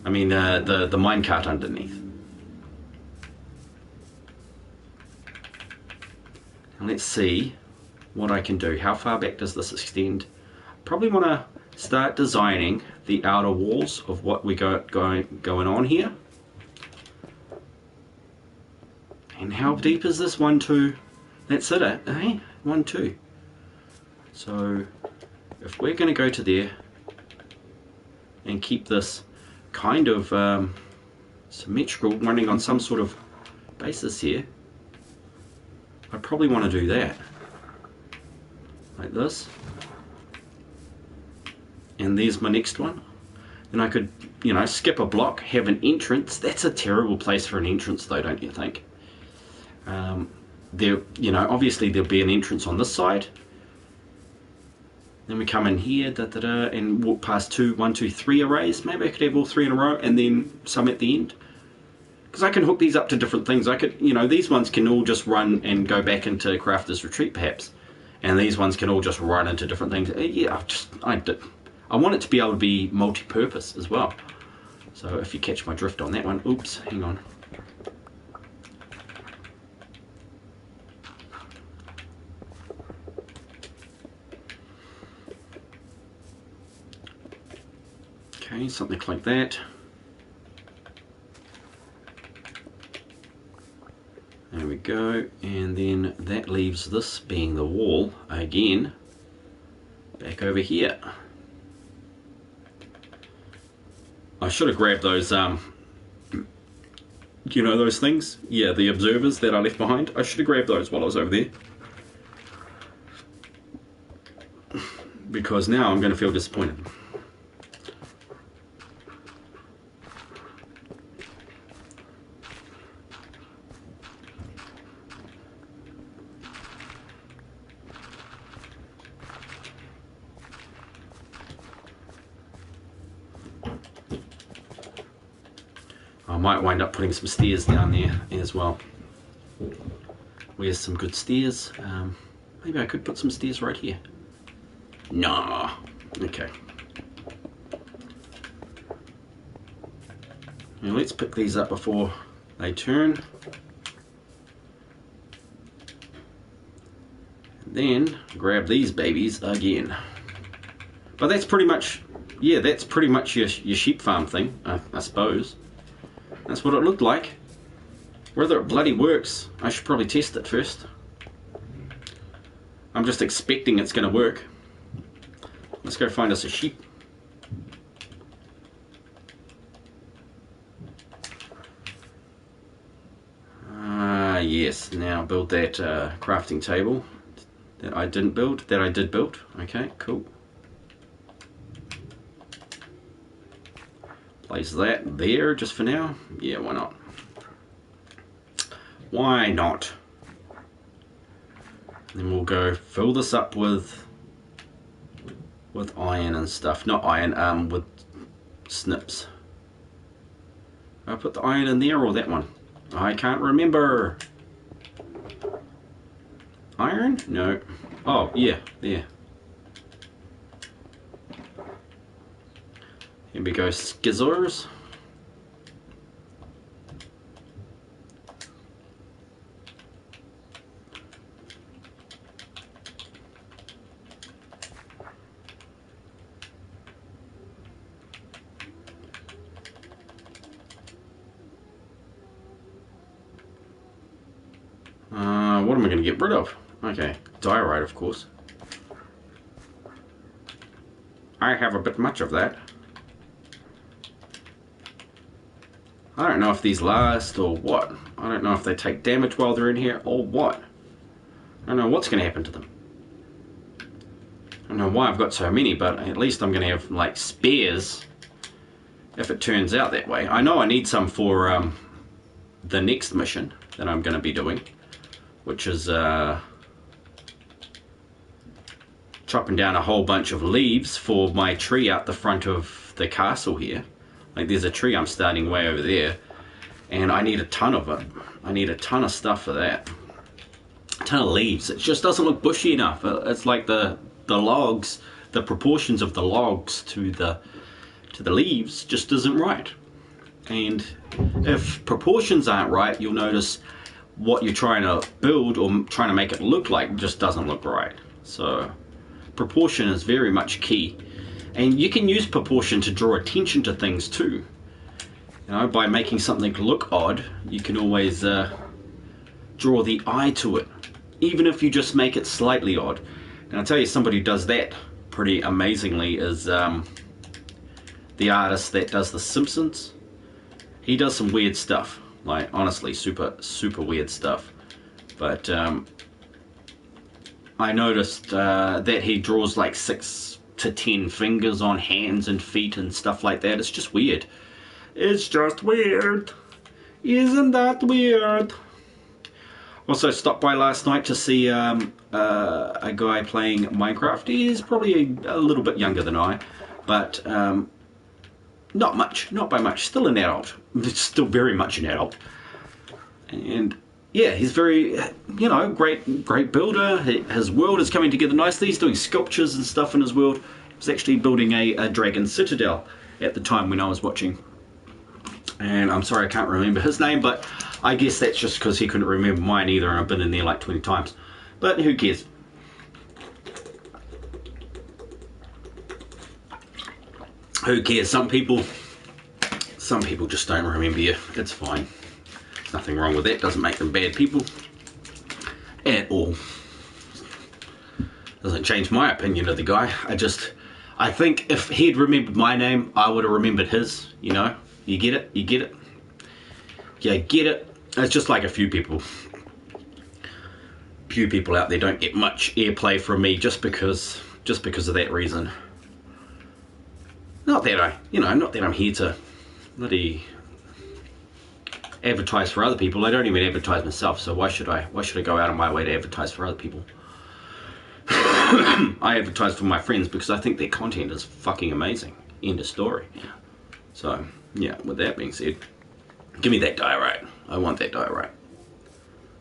I mean the minecart underneath. And let's see what I can do. How far back does this extend? Probably want to start designing the outer walls of what we got going on here. And how deep is this? 1, 2. That's it, eh? 1, 2. So if we're going to go to there and keep this kind of symmetrical, running on some sort of basis here, I probably want to do that like this. And there's my next one. And I could, you know, skip a block, have an entrance. That's a terrible place for an entrance though, don't you think? There, you know, obviously there'll be an entrance on this side. Then we come in here, and walk past 1, 2, 3 arrays. Maybe I could have all 3 in a row and then some at the end. Because I can hook these up to different things. I could, you know, these ones can all just run and go back into Crafter's Retreat perhaps. And these ones can all just run into different things. Yeah, I want it to be able to be multi-purpose as well. So if you catch my drift on that one, oops, hang on. Okay, something like that. There we go, and then that leaves this being the wall again, back over here. I should have grabbed those, you know those things? Yeah, the observers that I left behind. I should have grabbed those while I was over there. Because now I'm going to feel disappointed. I might wind up putting some stairs down there as well. Where's some good stairs? Maybe I could put some stairs right here. No. Okay. Now let's pick these up before they turn. And then grab these babies again. But that's pretty much, yeah, that's pretty much your sheep farm thing, I suppose. That's what it looked like. Whether it bloody works, I should probably test it first. I'm just expecting it's going to work. Let's go find us a sheep. Yes, now build that crafting table that I didn't build, that I did build. Okay, cool. Place that there just for now. Yeah, why not? Why not? Then we'll go fill this up with iron and stuff. Not iron, with snips. I put the iron in there or that one? I can't remember. Iron? No. Oh, yeah, there. Here we go, skizzers. What am I going to get rid of? Okay, diorite, of course. I have a bit much of that. I don't know if these last or what. I don't know if they take damage while they're in here or what. I don't know what's going to happen to them. I don't know why I've got so many, but at least I'm going to have like spares if it turns out that way. I know I need some for the next mission that I'm going to be doing, which is chopping down a whole bunch of leaves for my tree out the front of the castle here. Like there's a tree I'm starting way over there, and I need a ton of it. I need a ton of stuff for that. A ton of leaves. It just doesn't look bushy enough. It's like the logs, the proportions of the logs to the leaves just isn't right. And if proportions aren't right, you'll notice what you're trying to build or trying to make it look like just doesn't look right. So proportion is very much key. And you can use proportion to draw attention to things too. You know, by making something look odd, you can always draw the eye to it, even if you just make it slightly odd. And I'll tell you, somebody who does that pretty amazingly is the artist that does The Simpsons. He does some weird stuff, like honestly super weird stuff. But I noticed that he draws like 6 to 10 fingers on hands and feet and stuff like that. It's just weird. It's just weird. Isn't that weird? Also stopped by last night to see a guy playing Minecraft. He is probably a little bit younger than I, but not by much. Still an adult. Still very much an adult. And yeah, he's very, you know, great builder. His world is coming together nicely. He's doing sculptures and stuff in his world. He was actually building a dragon citadel at the time when I was watching. And I'm sorry I can't remember his name, but I guess that's just because he couldn't remember mine either, and I've been in there like 20 times. But who cares? Who cares? Some people just don't remember you. It's fine. There's nothing wrong with that. Doesn't make them bad people at all. Doesn't change my opinion of the guy. I think if he'd remembered my name, I would have remembered his, you know. You get it? You get it? Yeah, get it? It's just like a few people out there don't get much airplay from me just because of that reason. Not that I'm here to bloody advertise for other people. I don't even advertise myself, so why should I go out of my way to advertise for other people? I advertise for my friends because I think their content is fucking amazing. End of story. So yeah, with that being said, give me that diorite. I want that diorite.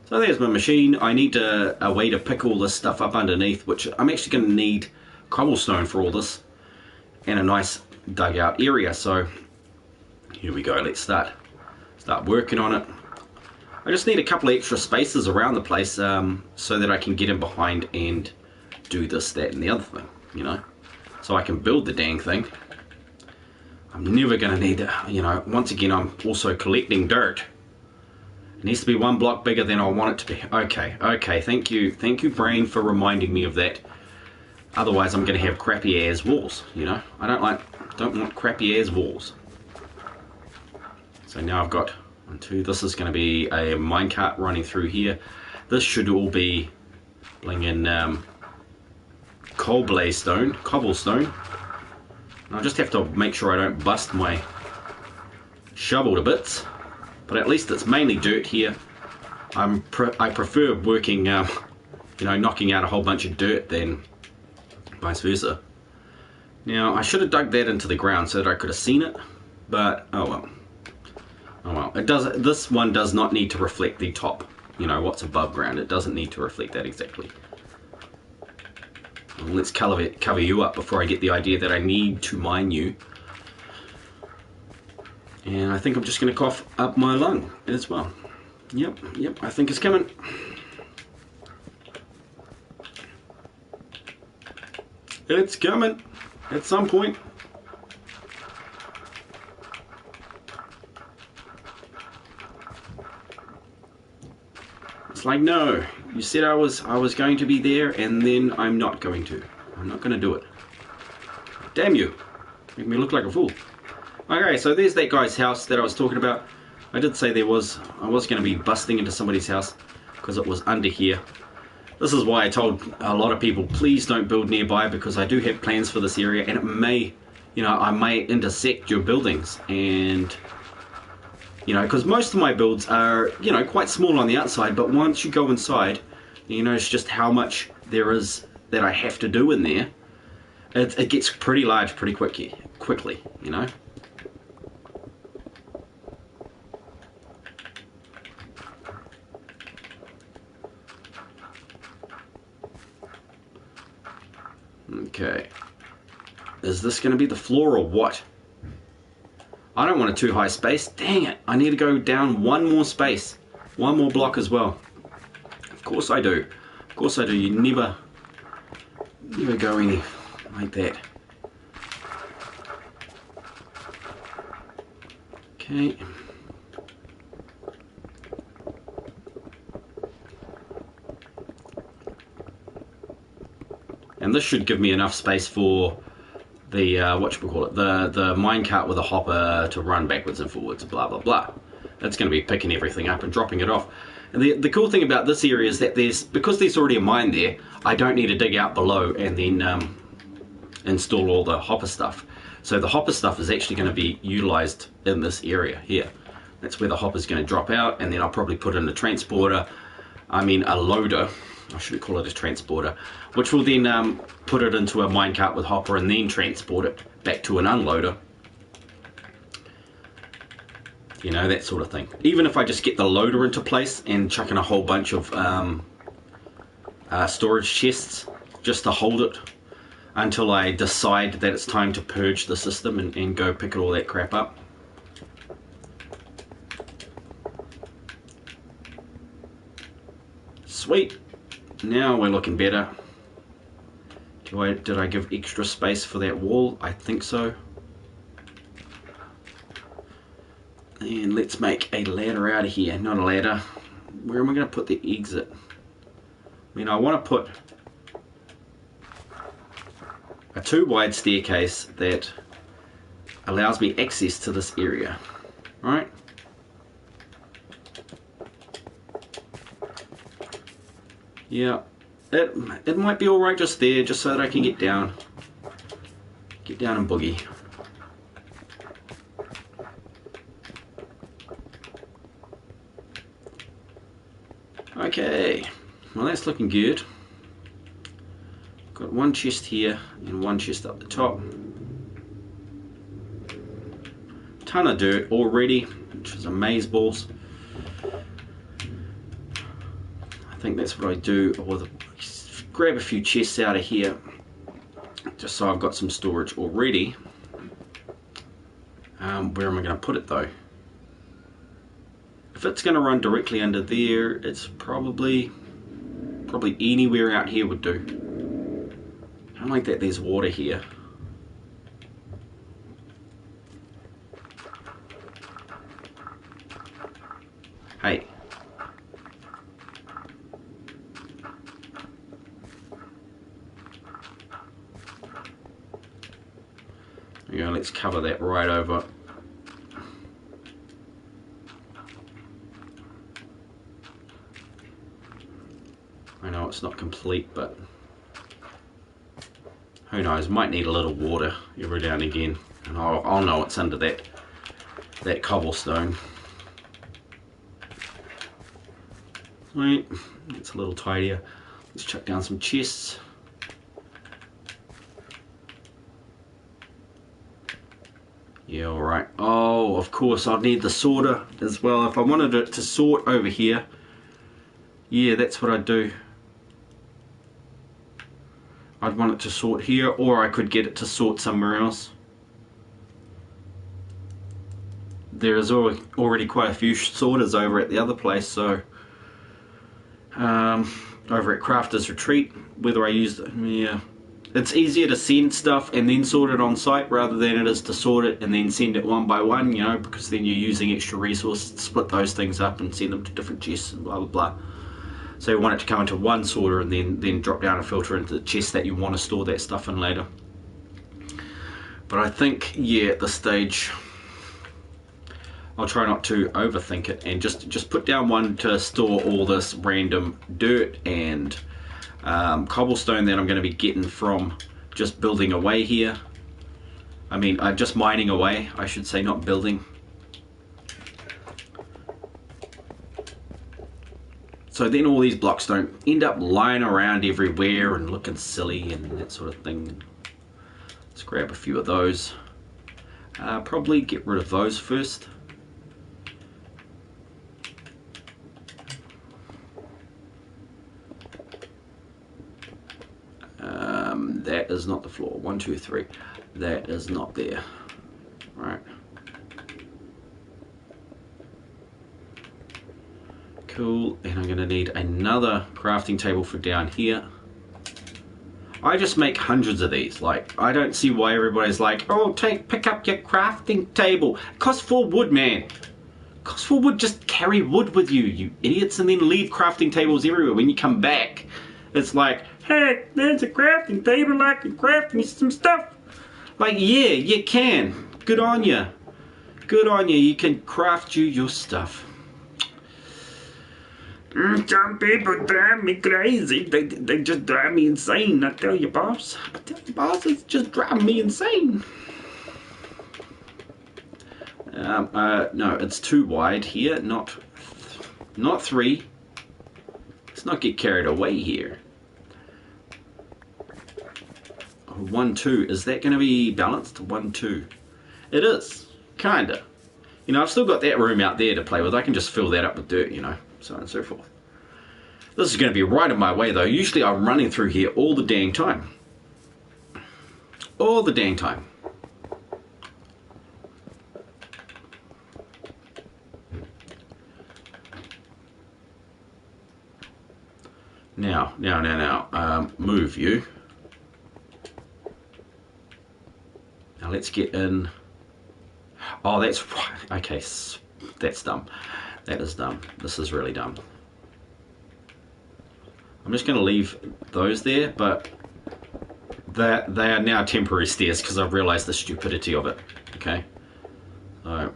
So there's my machine. I need a way to pick all this stuff up underneath, which I'm actually going to need cobblestone for all this, and a nice dugout area. So here we go. Let's start working on it. I just need a couple of extra spaces around the place so that I can get in behind and do this, that, and the other thing, you know, so I can build the dang thing. I'm never going to need that, you know. Once again, I'm also collecting dirt. It needs to be 1 block bigger than I want it to be. Okay, thank you brain for reminding me of that. Otherwise I'm going to have crappy ass walls, you know. I don't want crappy ass walls. So now I've got 1, 2, this is going to be a minecart running through here. This should all be blingin' cobblestone. I'll just have to make sure I don't bust my shovel to bits, but at least it's mainly dirt here. I prefer working, you know, knocking out a whole bunch of dirt than vice versa. Now I should have dug that into the ground so that I could have seen it, but oh well. Oh well. It does. This one does not need to reflect the top. You know what's above ground. It doesn't need to reflect that exactly. Let's cover you up before I get the idea that I need to mine you. And I think I'm just going to cough up my lung as well. Yep, I think it's coming. It's coming at some point. It's like, no, you said I was going to be there, and then I'm not going to. I'm not going to do it. Damn you. Make me look like a fool. Okay, so there's that guy's house that I was talking about. I did say I was going to be busting into somebody's house because it was under here. This is why I told a lot of people, please don't build nearby, because I do have plans for this area, and it may, you know, I may intersect your buildings. And you know, because most of my builds are, you know, quite small on the outside, but once you go inside, you notice just how much there is that I have to do in there, it gets pretty large pretty quickly, you know. Okay, is this going to be the floor or what? I don't want a too high space. Dang it, I need to go down one more space, one more block as well. Of course I do. Of course I do. You never go any like that. Okay. And this should give me enough space for the the minecart with a hopper to run backwards and forwards, blah blah blah. That's going to be picking everything up and dropping it off. And the cool thing about this area is that because there's already a mine there, I don't need to dig out below and then install all the hopper stuff. So the hopper stuff is actually going to be utilized in this area here. That's where the hopper's going to drop out, and then I'll probably put in a transporter, a loader, I shouldn't call it a transporter, which will then put it into a minecart with hopper and then transport it back to an unloader. You know, that sort of thing. Even if I just get the loader into place and chuck in a whole bunch of storage chests just to hold it until I decide that it's time to purge the system and go pick all that crap up. Sweet. Now we're looking better. Did I give extra space for that wall? I think so. And let's make a ladder out of here. Not a ladder. Where am I going to put the exit? I want to put a 2-wide staircase that allows me access to this area. Right? Yeah. It might be alright just there, just so that I can get down. Get down and boogie. Okay, well that's looking good. Got one chest here and one chest up the top. Ton of dirt already, which is amazeballs. I think that's what I do. Grab a few chests out of here, just so I've got some storage already. Where am I going to put it though? If it's going to run directly under there, it's probably anywhere out here would do. I don't like that there's water here. Hey. There you go, let's cover that right over. I know it's not complete, but who knows, might need a little water every now and again, and I'll know it's under that cobblestone. Right, it's a little tidier. Let's chuck down some chests. Yeah, alright. Oh, of course, I'd need the sorter as well. If I wanted it to sort over here, yeah, that's what I'd do. I'd want it to sort here, or I could get it to sort somewhere else. There is already quite a few sorters over at the other place, so over at Crafter's Retreat, whether I use it, yeah. It's easier to send stuff and then sort it on site rather than it is to sort it and then send it one by one, you know, because then you're using extra resources to split those things up and send them to different chests and blah blah blah. So you want it to come into one sorter and then drop down a filter into the chest that you want to store that stuff in later. But I think, yeah, at this stage, I'll try not to overthink it and just put down one to store all this random dirt and cobblestone that I'm going to be getting from just building away here. I mean, just mining away, I should say, not building. It's So then all these blocks don't end up lying around everywhere and looking silly and that sort of thing. Let's grab a few of those. Probably get rid of those first. That is not the floor. 1, 2, 3. That is not there. Right. Cool. And I'm going to need another crafting table for down here. I just make hundreds of these. Like, I don't see why everybody's like, oh, pick up your crafting table. It costs 4 wood, man. It costs 4 wood. Just carry wood with you, you idiots, and then leave crafting tables everywhere when you come back. It's like, hey, there's a crafting table. I can craft me some stuff. Like, yeah, you can. Good on you. Good on you. You can craft you your stuff. Some people drive me crazy. They just drive me insane. I tell you, boss. I tell you, boss, it's just driving me insane. No, it's too wide here. Not 3. Let's not get carried away here. 1, 2. Is that going to be balanced? 1, 2. It is. Kinda. You know, I've still got that room out there to play with. I can just fill that up with dirt, you know, so on and so forth. This is going to be right in my way, though. Usually I'm running through here all the dang time. All the dang time. Now, move you. Now let's get in. Oh, that's right. Okay, that's dumb. That is dumb. This is really dumb. I'm just going to leave those there, but they are now temporary stairs because I've realized the stupidity of it. Okay, so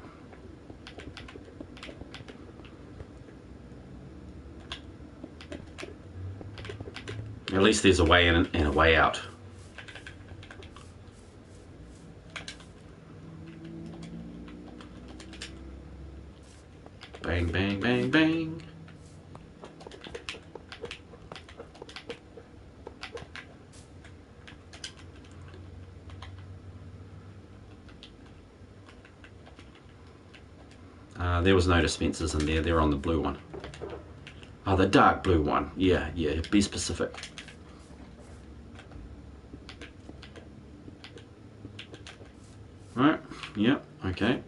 at least there's a way in and a way out. Bang, bang, bang, bang. There was no dispensers in there. They're on the blue one. Oh, the dark blue one. Yeah, be specific. Right, yeah, okay.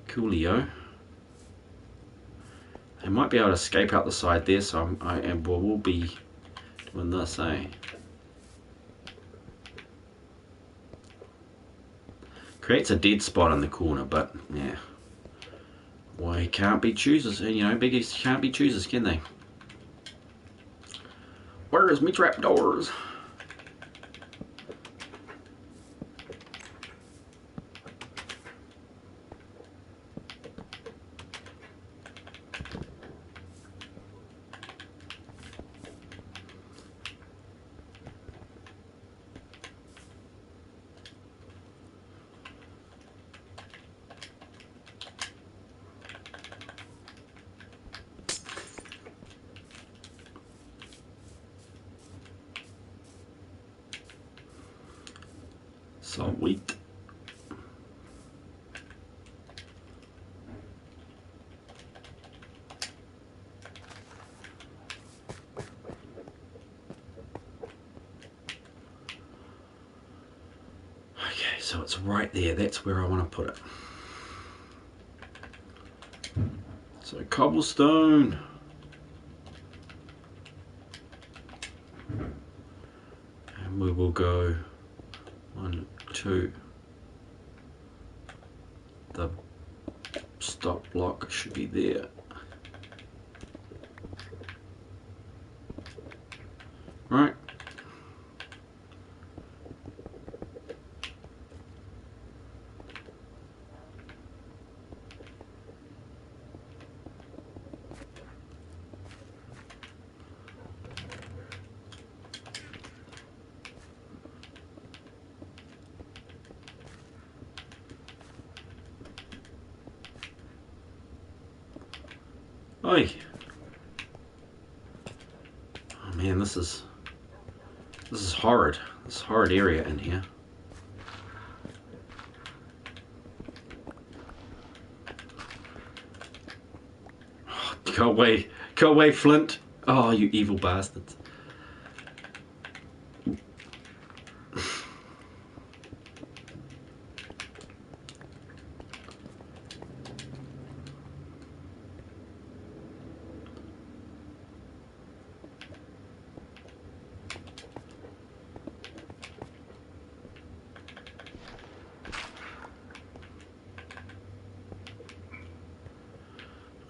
Coolio. I might be able to escape out the side there, so we'll be doing this, eh? Creates a dead spot in the corner, but yeah. Why can't be choosers? You know, biggies can't be choosers, can they? Where's me trapdoors? Sweet. Okay, so it's right there. That's where I want to put it. So cobblestone. And we will go 1, 2. The stop block should be there. Right. Oi. Oh man, this is horrid. This is a horrid area in here. Oh, go away, Flint. Oh, you evil bastards.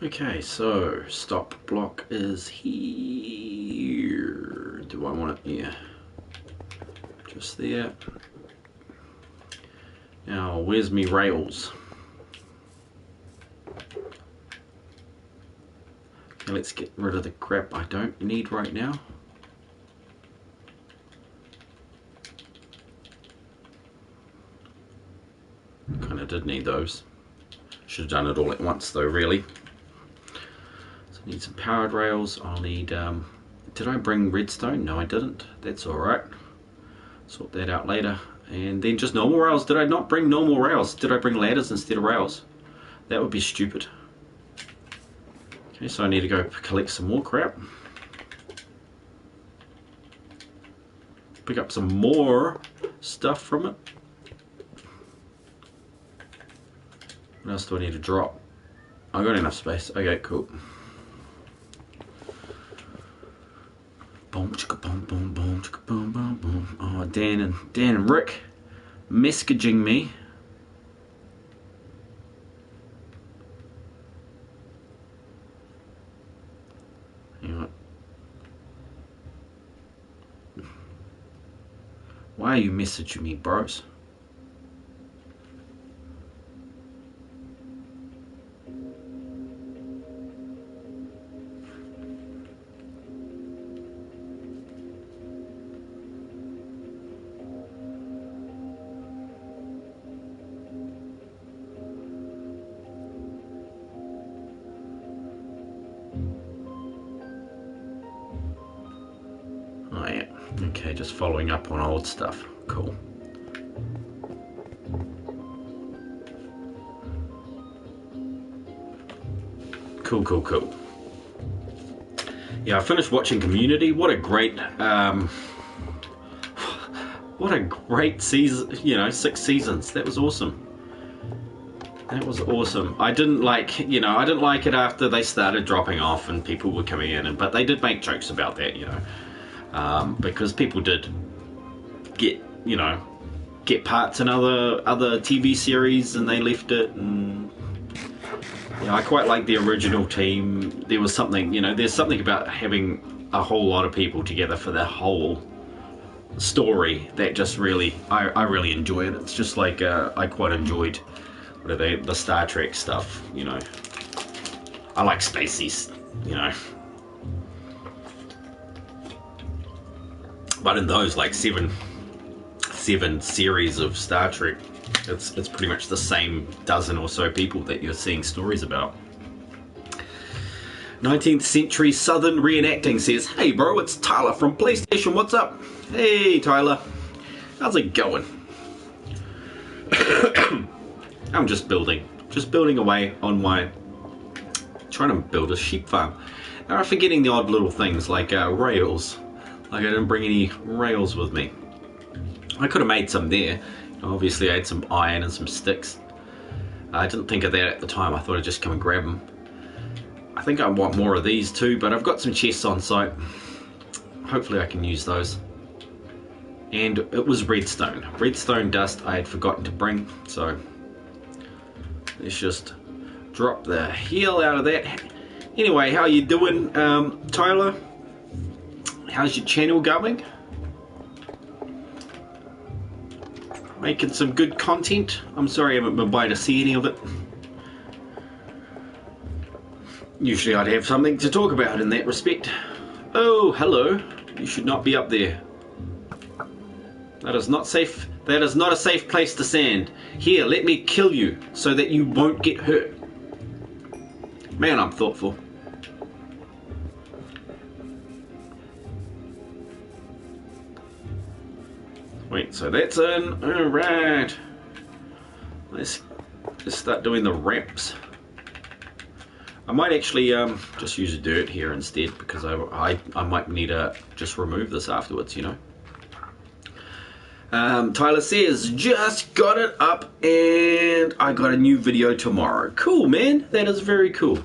Okay, so stop block is here. Do I want it? Yeah, just there. Now, where's me rails? Okay, let's get rid of the crap I don't need right now. Kind of did need those. Should have done it all at once though, really. Need some powered rails. I'll need, did I bring redstone? No, I didn't. That's alright. Sort that out later. And then just normal rails. Did I not bring normal rails? Did I bring ladders instead of rails? That would be stupid. Okay, so I need to go collect some more crap. Pick up some more stuff from it. What else do I need to drop? I got enough space. Okay, cool. Boom, chicka, boom, boom, boom, chicka, boom, boom, boom. Oh, Dan and Rick messaging me. Hang on. Why are you messaging me, bros? Oh yeah, okay, just following up on old stuff. Cool. Cool. Yeah, I finished watching Community. What a great season, you know, 6 seasons. That was awesome. That was awesome. I didn't like it after they started dropping off and people were coming in, but they did make jokes about that, you know. Because people did get parts in other TV series and they left it, and I quite like the original team. There was something, there's something about having a whole lot of people together for the whole story that just really, I really enjoy it. It's just like I quite enjoyed the Star Trek stuff, I like spacies, But in those like seven series of Star Trek, it's pretty much the same dozen or so people that you're seeing stories about. 19th Century Southern Reenacting says, "Hey bro, it's Tyler from PlayStation. What's up?" Hey Tyler, how's it going? I'm just building away on trying to build a sheep farm. Now I'm forgetting the odd little things like rails. Like I didn't bring any rails with me. I could have made some there. Obviously I had some iron and some sticks. I didn't think of that at the time. I thought I'd just come and grab them. I think I want more of these too, but I've got some chests on site. Hopefully I can use those. And it was redstone. Redstone dust I had forgotten to bring, so let's just drop the hell out of that. Anyway, how you doing, Tyler? How's your channel going? Making some good content? I'm sorry I haven't been by to see any of it. Usually I'd have something to talk about in that respect. Oh, hello. You should not be up there. That is not safe. That is not a safe place to stand. Here, let me kill you so that you won't get hurt. Man, I'm thoughtful. Wait, so that's in. Alright. Let's start doing the ramps. I might actually just use dirt here instead, because I might need to just remove this afterwards, you know. Tyler says, just got it up and I got a new video tomorrow. Cool, man. That is very cool.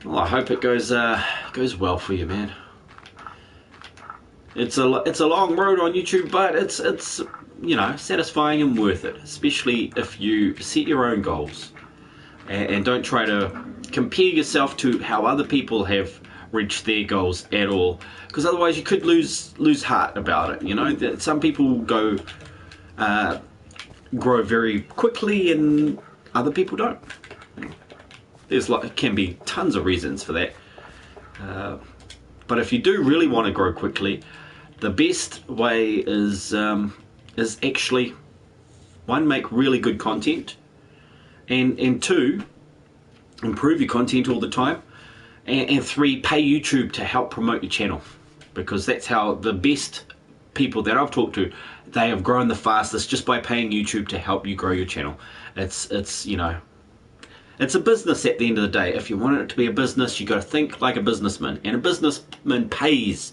Well, I hope it goes well for you, man. It's a long road on YouTube, but it's you know, satisfying and worth it, especially if you set your own goals and don't try to compare yourself to how other people have reached their goals at all, because otherwise you could lose heart about it. You know, that some people grow very quickly and other people don't. Can be tons of reasons for that, but if you do really want to grow quickly, the best way is actually, one, make really good content, and two, improve your content all the time, and three, pay YouTube to help promote your channel, because that's how the best people that I've talked to, they have grown the fastest, just by paying YouTube to help you grow your channel. It's you know, it's a business at the end of the day. If you want it to be a business, you got to think like a businessman, and a businessman pays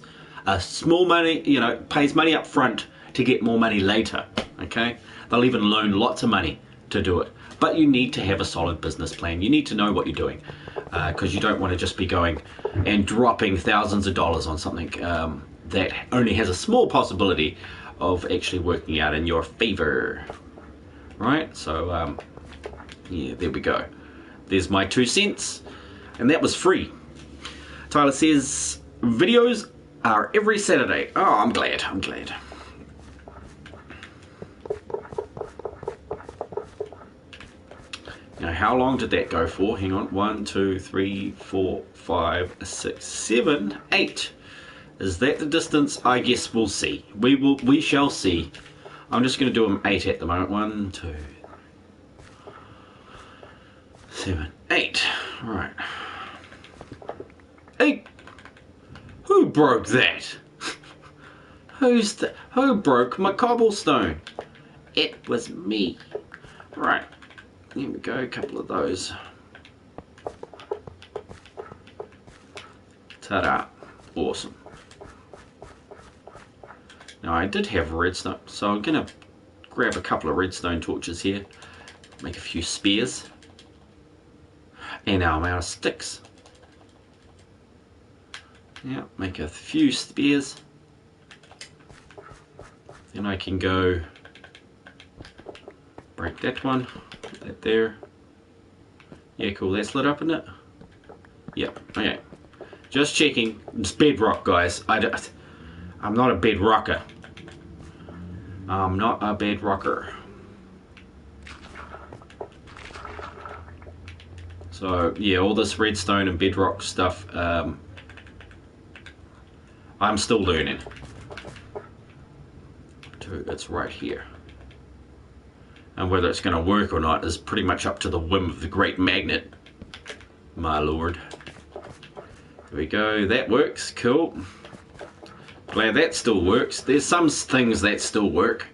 small money, you know, pays money up front to get more money later. Okay, they'll even loan lots of money to do it, but you need to have a solid business plan. You need to know what you're doing, because you don't want to just be going and dropping thousands of dollars on something that only has a small possibility of actually working out in your favor, right? So yeah, there we go. There's my 2 cents, and that was free. Tyler says, videos are every Saturday. Oh, I'm glad. Now, how long did that go for? Hang on. 1, 2, 3, 4, 5, 6, 7, 8. Is that the distance? I guess we'll see. We shall see. I'm just going to do them 8 at the moment. 1, 2, 7, 8. All right. 8. Who broke that? Who broke my cobblestone? It was me. Right. Here we go, a couple of those. Ta-da. Awesome. Now, I did have redstone, so I'm going to grab a couple of redstone torches here, make a few spears, and now I'm out of sticks. Yeah, make a few spears. Then I can go break that one, put that there. Yeah, cool, that's lit up, isn't it? Yep, okay. Just checking. It's bedrock, guys. I'm not a bedrocker. I'm not a bedrocker. So, yeah, all this redstone and bedrock stuff, I'm still learning. It's right here. And whether it's going to work or not is pretty much up to the whim of the great magnet, my lord. There we go, that works, cool. Glad that still works. There's some things that still work.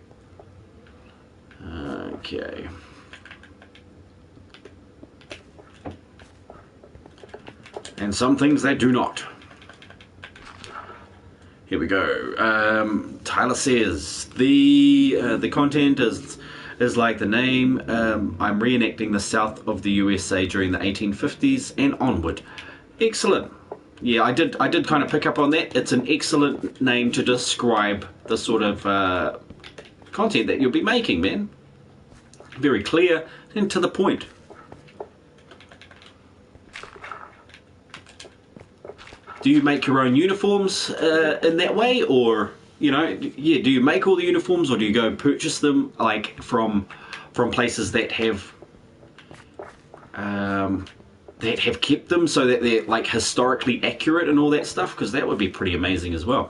Okay. And some things that do not. Here we go. Tyler says the content is like the name. I'm reenacting the south of the USA during the 1850s and onward. Excellent. Yeah, I did kind of pick up on that. It's an excellent name to describe the sort of content that you'll be making, man. Very clear and to the point. Do you make your own uniforms in that way, or, you know, yeah, do you make all the uniforms, or do you go purchase them like from places that have kept them so that they're like historically accurate and all that stuff? Because that would be pretty amazing as well.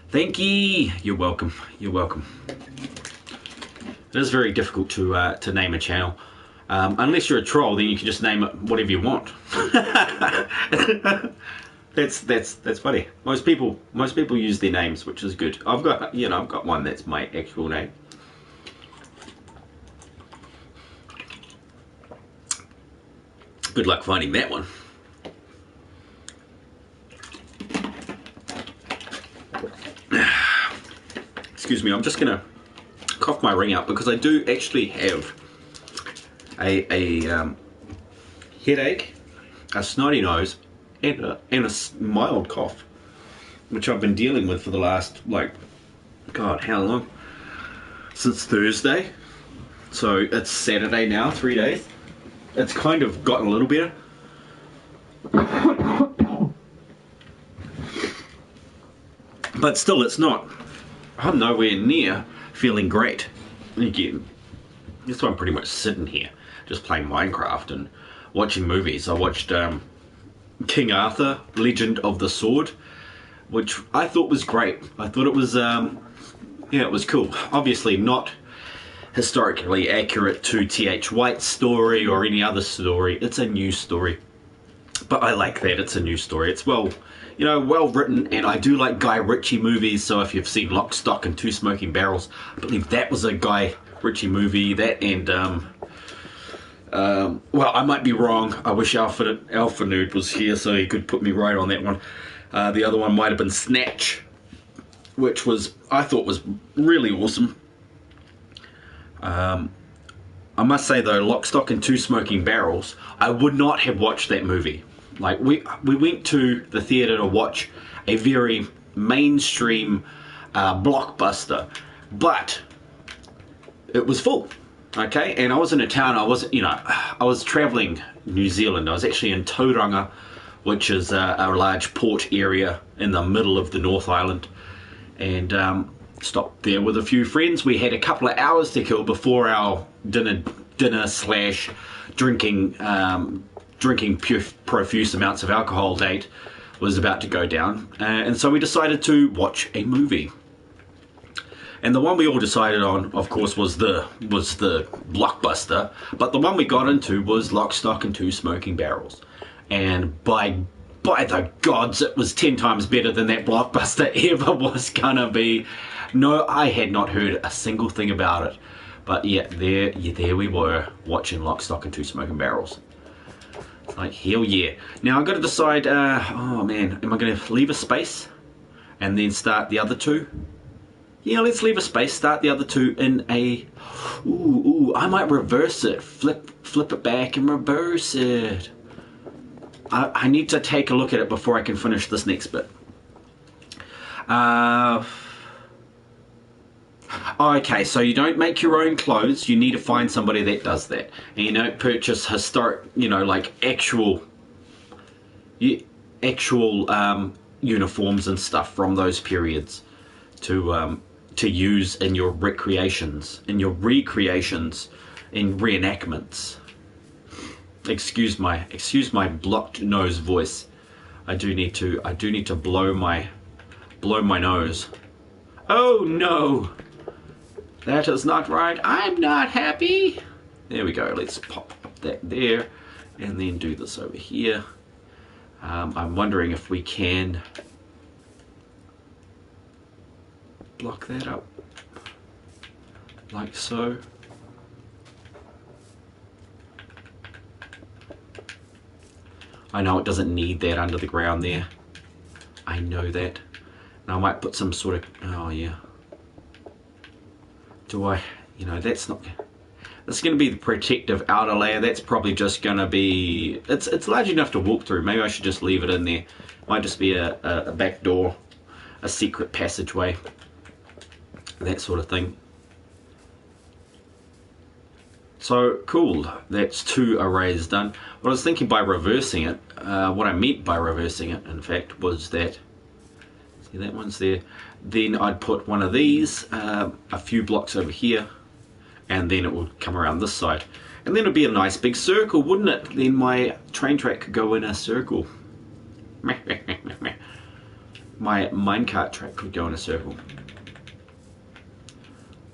Thank you. You're welcome. You're welcome. It is very difficult to name a channel. Unless you're a troll, then you can just name it whatever you want. That's funny. Most people use their names, which is good. I've got one that's my actual name. Good luck finding that one. Excuse me, I'm just gonna cough my ring out because I do actually have a headache, a snotty nose, and a mild cough, which I've been dealing with for the last, like, God, how long? Since Thursday. So it's Saturday now, 3 days. It's kind of gotten a little better. But still, it's not. I'm nowhere near feeling great again. That's why I'm pretty much sitting here, just playing Minecraft and watching movies. I watched King Arthur, Legend of the Sword, which I thought was great. I thought it was, yeah, it was cool. Obviously not historically accurate to T.H. White's story or any other story. It's a new story. But I like that it's a new story. It's well written, and I do like Guy Ritchie movies, so if you've seen Lock, Stock and Two Smoking Barrels, I believe that was a Guy Ritchie movie. That and, well, I might be wrong. I wish Alpha Nude was here so he could put me right on that one. The other one might have been Snatch, which I thought was really awesome. I must say though, Lock, Stock and Two Smoking Barrels, I would not have watched that movie. Like, we went to the theatre to watch a very mainstream blockbuster, but it was full, okay? And I was in a town, I was travelling New Zealand. I was actually in Tauranga, which is a large port area in the middle of the North Island, and stopped there with a few friends. We had a couple of hours to kill before our dinner slash drinking profuse amounts of alcohol date was about to go down, and so we decided to watch a movie. And the one we all decided on, of course, was the blockbuster, but the one we got into was Lock, Stock and Two Smoking Barrels, and by the gods, it was 10 times better than that blockbuster ever was gonna be. No, I had not heard a single thing about it, but yeah, there we were watching Lock, Stock and Two Smoking Barrels. It's like, hell yeah. Now I've got to decide, oh man, am I going to leave a space and then start the other two? Yeah, let's leave a space, start the other two in a, ooh, I might reverse it, flip it back and reverse it. I need to take a look at it before I can finish this next bit. Okay, so you don't make your own clothes, you need to find somebody that does that. And you don't purchase historic, like actual uniforms and stuff from those periods to use in your recreations, in your recreations, in reenactments. Excuse my blocked nose voice. I do need to blow my nose. Oh no! That is not right. I'm not happy. There we go. Let's pop up that there and then do this over here. I'm wondering if we can block that up like so. I know it doesn't need that under the ground there. I know that. Now I might put some sort of, oh yeah. That's going to be the protective outer layer. That's probably just going to be, it's large enough to walk through. Maybe I should just leave it in there. Might just be a back door, a secret passageway, that sort of thing. So cool, that's 2 arrays done. What I was thinking by reversing it, what I meant by reversing it, in fact, was that, see that one's there, then I'd put one of these a few blocks over here, and then it would come around this side. And then it'd be a nice big circle, wouldn't it? Then my train track could go in a circle. My minecart track could go in a circle.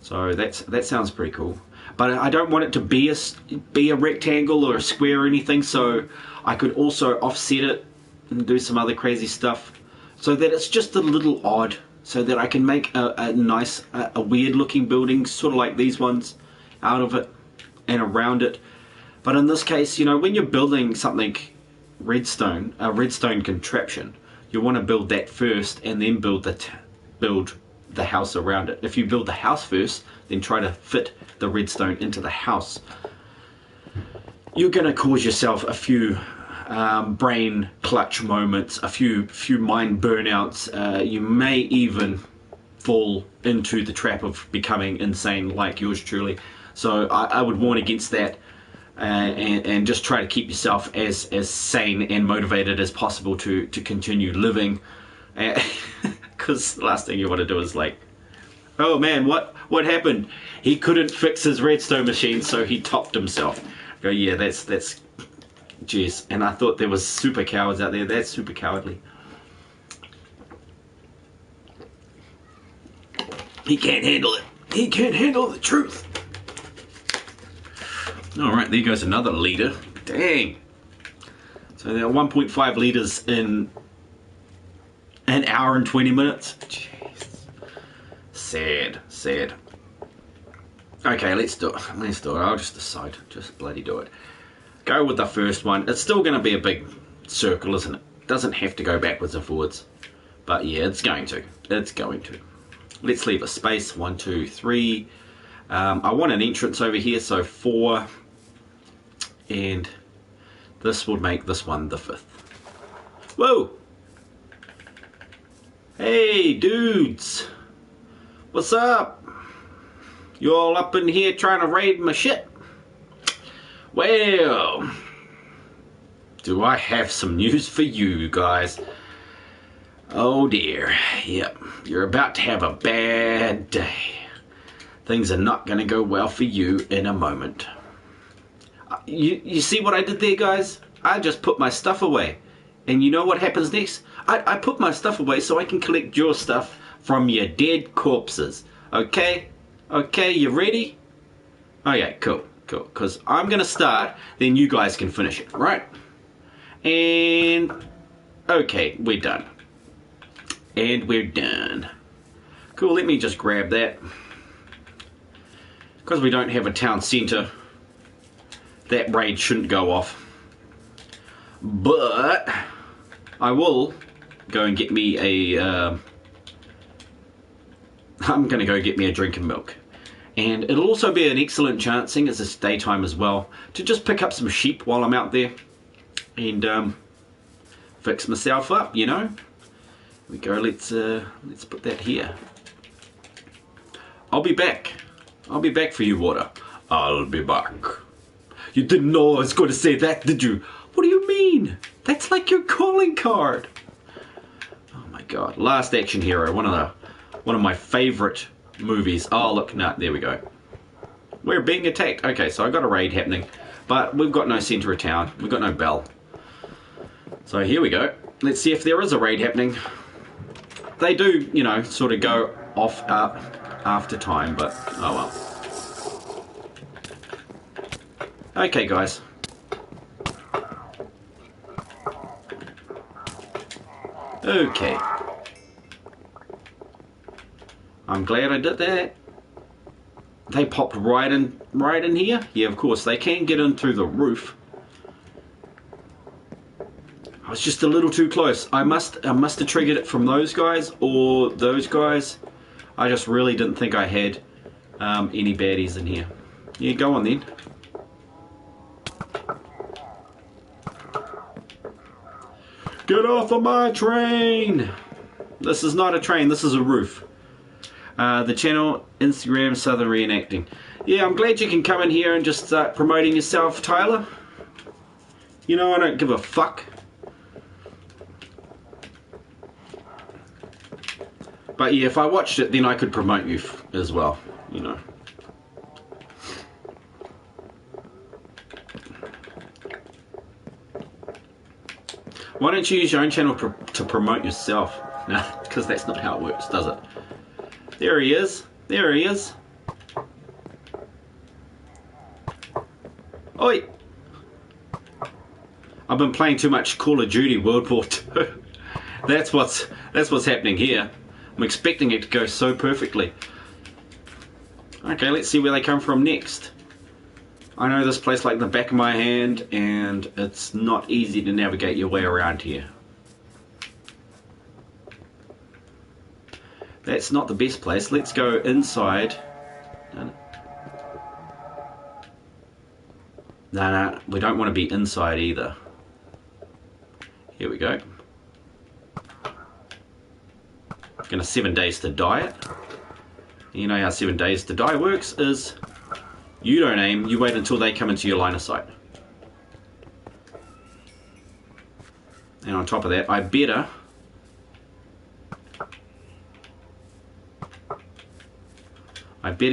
So that sounds pretty cool. But I don't want it to be a rectangle or a square or anything, so I could also offset it and do some other crazy stuff so that it's just a little odd, so that I can make a nice, a weird looking building, sort of like these ones, out of it and around it. But in this case, you know, when you're building something redstone, a redstone contraption, you want to build that first and then build the house around it. If you build the house first, then try to fit the redstone into the house, you're going to cause yourself a few brain clutch moments, a few mind burnouts. You may even fall into the trap of becoming insane like yours truly. So I would warn against that, and just try to keep yourself as sane and motivated as possible to continue living. Because the last thing you want to do is like, oh man, what happened? He couldn't fix his redstone machine, so he topped himself. Go, yeah, that's jeez. And I thought there was super cowards out there. That's super cowardly. He can't handle it. He can't handle the truth. Alright, there goes another liter. Dang. So there are 1.5 liters in an hour and 20 minutes. Jeez. Sad. Okay, let's do it. I'll just decide. Just bloody do it. Go with the first one. It's still going to be a big circle, isn't it? Doesn't have to go backwards and forwards. But yeah, it's going to. Let's leave a space. 1, 2, 3. I want an entrance over here, so 4. And this would make this one the 5th. Whoa! Hey, dudes! What's up? You all up in here trying to raid my shit? Well, do I have some news for you guys? Oh dear, yep, you're about to have a bad day. Things are not going to go well for you in a moment. You see what I did there, guys? I just put my stuff away. And you know what happens next? I put my stuff away so I can collect your stuff from your dead corpses. Okay? Okay, you ready? Okay, cool. Because I'm going to start, then you guys can finish it, right? And... okay, we're done. And we're done. Cool, let me just grab that. Because we don't have a town centre, that raid shouldn't go off. But I will go and get me a... I'm going to go get me a drink of milk. And it'll also be an excellent chance, seeing as it's daytime as well, to just pick up some sheep while I'm out there. And fix myself up, you know. Here we go, let's put that here. I'll be back. I'll be back for you, water. I'll be back. You didn't know I was going to say that, did you? What do you mean? That's like your calling card. Oh my god. Last Action Hero, one of my favourite movies. Oh look, no, there we go. We're being attacked. Okay, so I got a raid happening, but we've got no centre of town. We've got no bell. So here we go. Let's see if there is a raid happening. They do, you know, sort of go off after time, but oh well. Okay, guys. Okay. I'm glad I did that. They popped right in here. Yeah, of course they can get in through the roof. I was just a little too close. I must have triggered it from those guys or those guys. I just really didn't think I had any baddies in here. Yeah, go on then. Get off of my train! This is not a train, this is a roof. The channel, Instagram, Southern Reenacting. Yeah, I'm glad you can come in here and just start promoting yourself, Tyler. You know, I don't give a fuck. But yeah, if I watched it, then I could promote you as well, you know. Why don't you use your own channel to promote yourself? No, because that's not how it works, does it? There he is. There he is. Oi! I've been playing too much Call of Duty World War II. That's what's happening here. I'm expecting it to go so perfectly. Okay, let's see where they come from next. I know this place like the back of my hand, and it's not easy to navigate your way around here. That's not the best place. Let's go inside. No, we don't want to be inside either. Here we go. Gonna 7 days to die it. You know how 7 days to die works is you don't aim, you wait until they come into your line of sight. And on top of that, I better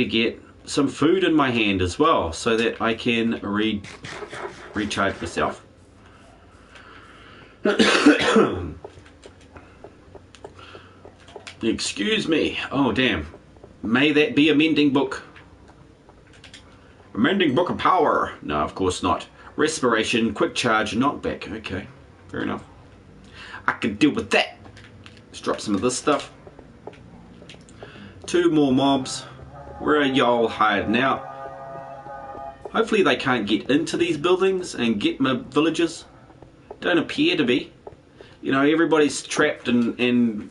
get some food in my hand as well, so that I can recharge myself. Excuse me. Oh damn. May that be a mending book. A mending book of power. No, of course not. Respiration, quick charge, knockback. Okay, fair enough. I can deal with that. Let's drop some of this stuff. 2 more mobs. Where are y'all hiding out? Hopefully they can't get into these buildings and get my villagers. Don't appear to be. You know, everybody's trapped and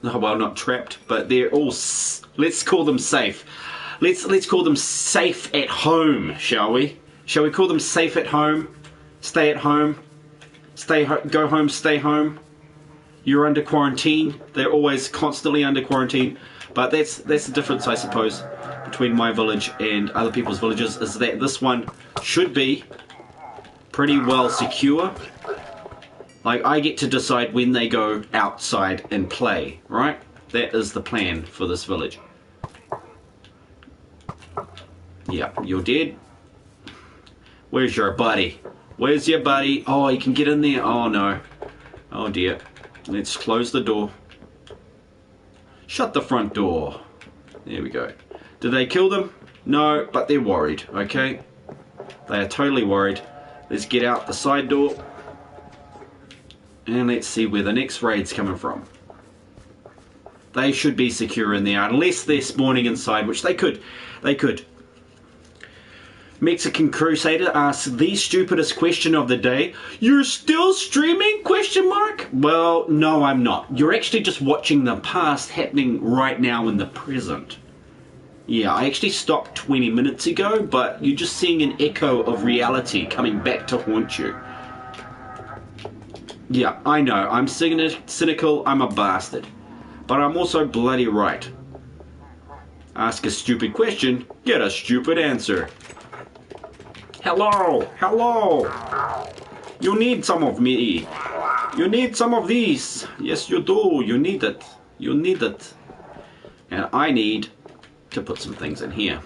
well, not trapped, but they're all, let's call them safe. Let's call them safe at home, shall we? Shall we call them safe at home? Stay at home. Go home, stay home. You're under quarantine. They're always constantly under quarantine. But that's the difference, I suppose, between my village and other people's villages, is that this one should be pretty well secure. Like, I get to decide when they go outside and play, right? That is the plan for this village. Yeah, you're dead. Where's your buddy? Where's your buddy? Oh, you can get in there. Oh, no. Oh, dear. Let's close the door. Shut the front door. There we go. Did they kill them? No, but they're worried, okay? They are totally worried. Let's get out the side door. And let's see where the next raid's coming from. They should be secure in there, unless they're spawning inside, which they could. They could. Mexican Crusader asks the stupidest question of the day. You're still streaming? Question mark? Well, no, I'm not. You're actually just watching the past happening right now in the present. Yeah, I actually stopped 20 minutes ago, but you're just seeing an echo of reality coming back to haunt you. Yeah, I know, I'm cynical, I'm a bastard. But I'm also bloody right. Ask a stupid question, get a stupid answer. Hello, hello. You need some of me. You need some of these. Yes, you do. You need it. You need it. And I need to put some things in here.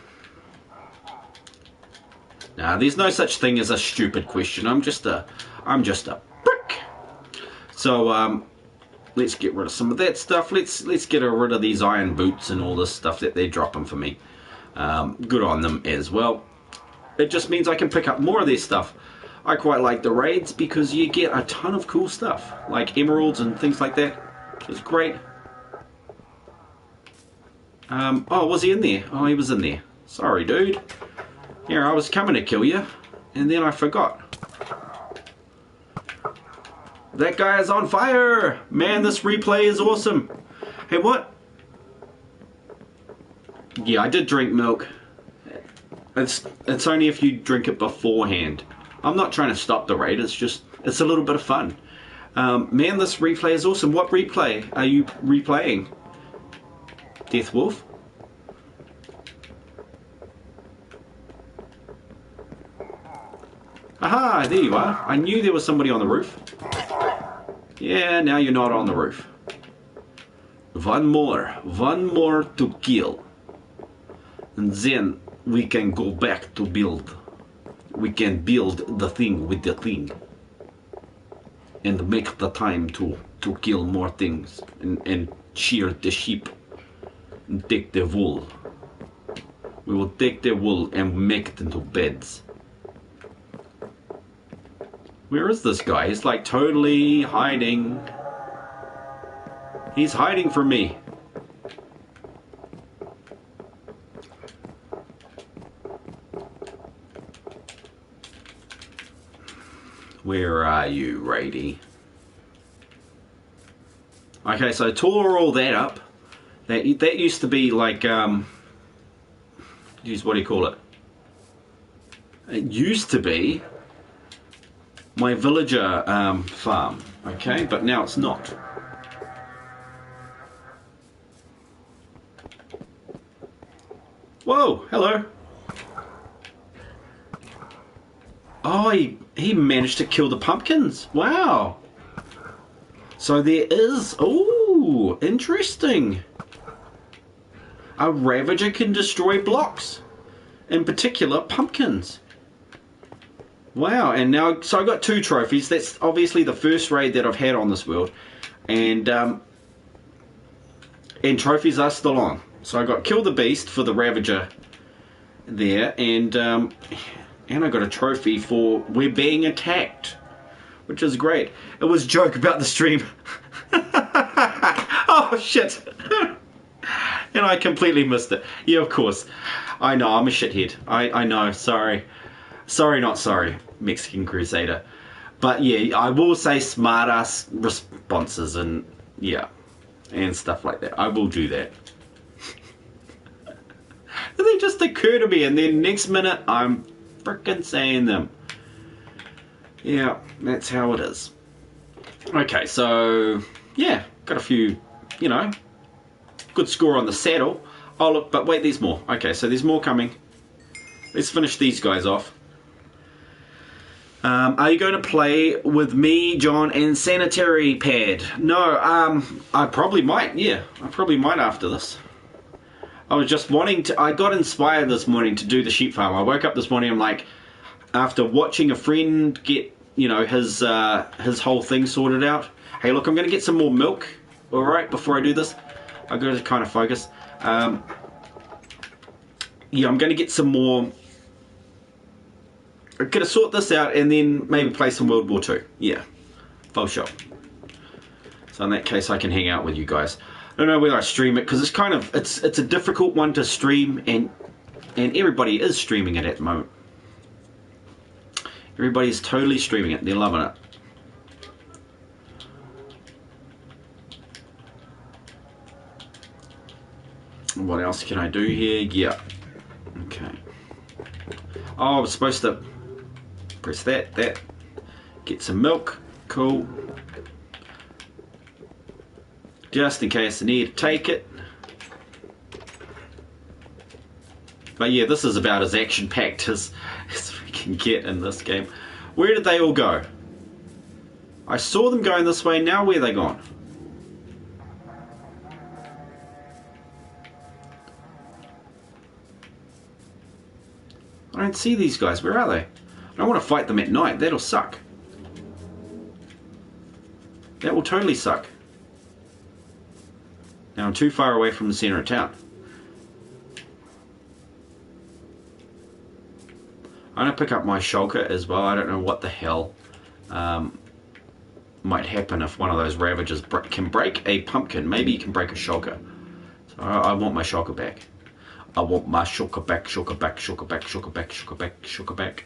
Now, there's no such thing as a stupid question. I'm just a prick. So, let's get rid of some of that stuff. Let's get rid of these iron boots and all this stuff that they're dropping for me. Good on them as well. It just means I can pick up more of their stuff. I quite like the raids because you get a ton of cool stuff, like emeralds and things like that. It's great. Oh, was he in there? Oh, he was in there. Sorry, dude. Here, I was coming to kill you, and then I forgot. That guy is on fire! Man, this replay is awesome. Hey, what? Yeah, I did drink milk. It's only if you drink it beforehand. I'm not trying to stop the raid, it's a little bit of fun. Man, this replay is awesome. What replay are you replaying? Death Wolf? Aha, there you are. I knew there was somebody on the roof. Yeah, now you're not on the roof. One more to kill. And then we can go back to build. We can build the thing with the thing. And make the time to kill more things. And shear the sheep. And take the wool. We will take the wool and make it into beds. Where is this guy? He's like totally hiding. He's hiding from me. Where are you, Rady? Okay, so tore all that up. That used to be like, geez, what do you call it? It used to be my villager farm, okay, but now it's not. Whoa, hello. Oh, he managed to kill the pumpkins. Wow. So there is, ooh, interesting. A Ravager can destroy blocks, in particular pumpkins. Wow, and now, so I got 2 trophies. That's obviously the first raid that I've had on this world. And trophies are still on. So I got Kill the Beast for the Ravager there, and I got a trophy for We're Being Attacked, which is great. It was a joke about the stream. Oh, shit. And I completely missed it. Yeah, of course. I know, I'm a shithead. I know, sorry. Sorry, not sorry, Mexican Crusader. But yeah, I will say smart ass responses and yeah, and stuff like that. I will do that. And they just occur to me, and then next minute I'm frickin' saying them. Yeah, that's how it is. Okay, so yeah, got a few, you know, good score on the saddle. Oh look, but wait, there's more. Okay, so there's more coming. Let's finish these guys off. Are you going to play with me, John, and Sanitary Pad? No, I probably might, yeah. I probably might after this. I was just wanting to, I got inspired this morning to do the sheep farm. I woke up this morning, I'm like, after watching a friend get, you know, his whole thing sorted out. Hey, look, I'm going to get some more milk, alright, before I do this. I've got to kind of focus. Yeah, I'm going to get some more. I'm going to sort this out and then maybe play some World War II. Yeah, full shot. So in that case, I can hang out with you guys. I don't know whether I stream it because it's kind of, it's a difficult one to stream, and everybody is streaming it at the moment. Everybody's totally streaming it. They're loving it. What else can I do here? Yeah. Okay. Oh, I was supposed to press that. Get some milk. Cool. Just in case I need to take it. But yeah, this is about as action-packed as we can get in this game. Where did they all go? I saw them going this way. Now where are they gone? I don't see these guys. Where are they? I don't want to fight them at night. That'll suck. That will totally suck. Now I'm too far away from the center of town. I'm going to pick up my shulker as well. I don't know what the hell might happen if one of those Ravagers can break a pumpkin. Maybe you can break a shulker. So I want my shulker back. I want my shulker back, shulker back, shulker back, shulker back, shulker back, shulker back.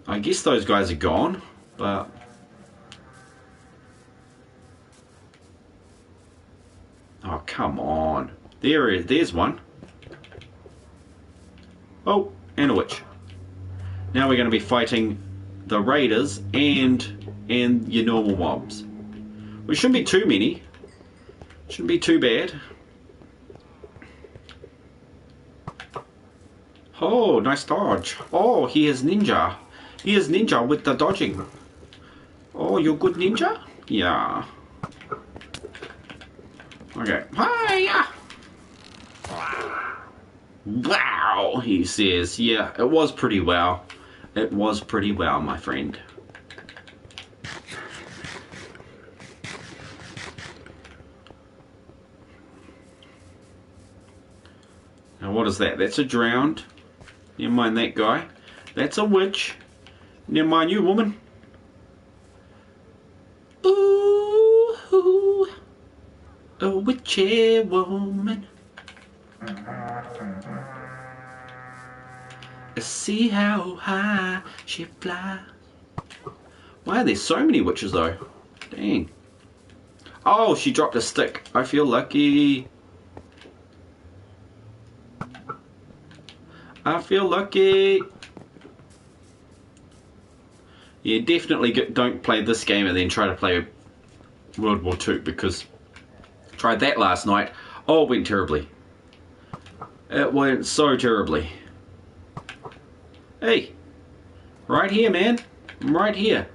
I guess those guys are gone, but... Oh, come on. There's one. Oh, and a witch. Now we're going to be fighting the raiders and your normal mobs. Which shouldn't be too many. Shouldn't be too bad. Oh, nice dodge. Oh, he is ninja. He is ninja with the dodging. Oh, you're good ninja? Yeah. Okay. Hiya! Wow, he says. Yeah, it was pretty wow. It was pretty wow, my friend. Now what is that? That's a drowned. Never mind that guy. That's a witch. Never mind you, woman. Ooh, a witchy woman. See how high she flies. Why are there so many witches though? Dang. Oh, she dropped a stick. I feel lucky. I feel lucky. Yeah, definitely don't play this game and then try to play World War II, because I tried that last night. Oh, it went terribly. It went so terribly. Hey, right here, man. I'm right here.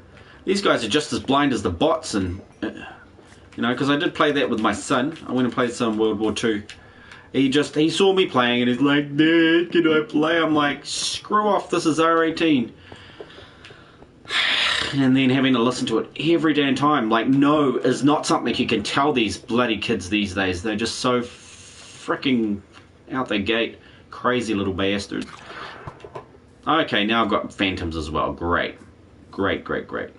These guys are just as blind as the bots, and you know, because I did play that with my son. I went and played some World War II. He saw me playing and he's like, Dad, can I play? I'm like, screw off, this is R18. And then having to listen to it every damn time. Like, no is not something you can tell these bloody kids these days. They're just so freaking out the gate. Crazy little bastards. Okay, now I've got phantoms as well. Great. Great, great, great.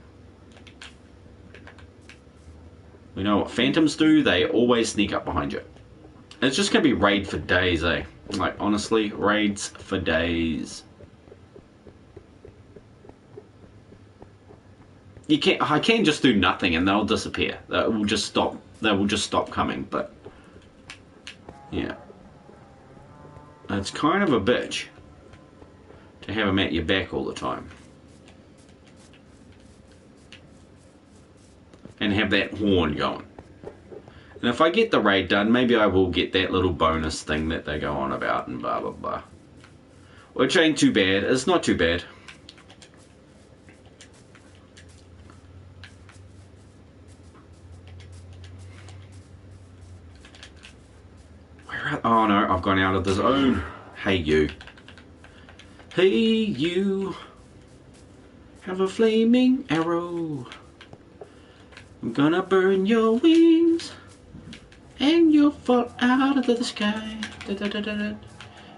We know what phantoms do. They always sneak up behind you. It's just going to be raid for days, eh? Like, honestly, raids for days. I can just do nothing and they'll disappear. They will just stop coming, but yeah. It's kind of a bitch to have them at your back all the time. And have that horn going. And if I get the raid done, maybe I will get that little bonus thing that they go on about and blah blah blah. Which ain't too bad. It's not too bad. Oh no, I've gone out of the zone. Hey you. Hey you. Have a flaming arrow. I'm gonna burn your wings. And you'll fall out of the sky. Da, da, da, da, da.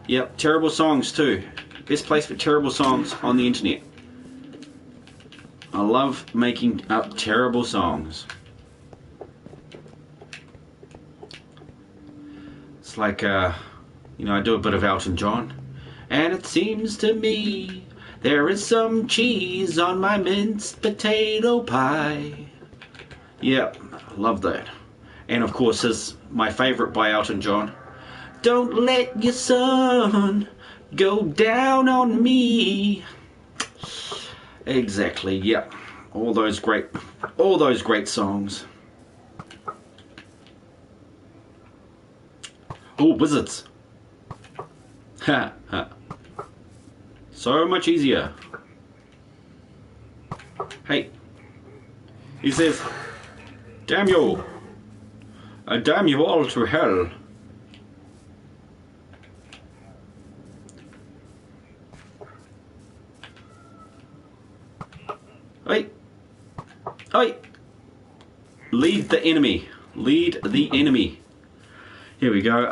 Yep, terrible songs too. Best place for terrible songs on the internet. I love making up terrible songs. It's like, you know, I do a bit of Elton John. And it seems to me there is some cheese on my minced potato pie. Yep, love that. And of course, my favourite by Elton John. Don't let your sun go down on me. Exactly, yep. All those great songs. Oh, wizards. Ha, ha. So much easier. Hey. He says, damn you. I damn you all to hell. Hey. Hey. Lead the enemy. Lead the enemy. Here we go.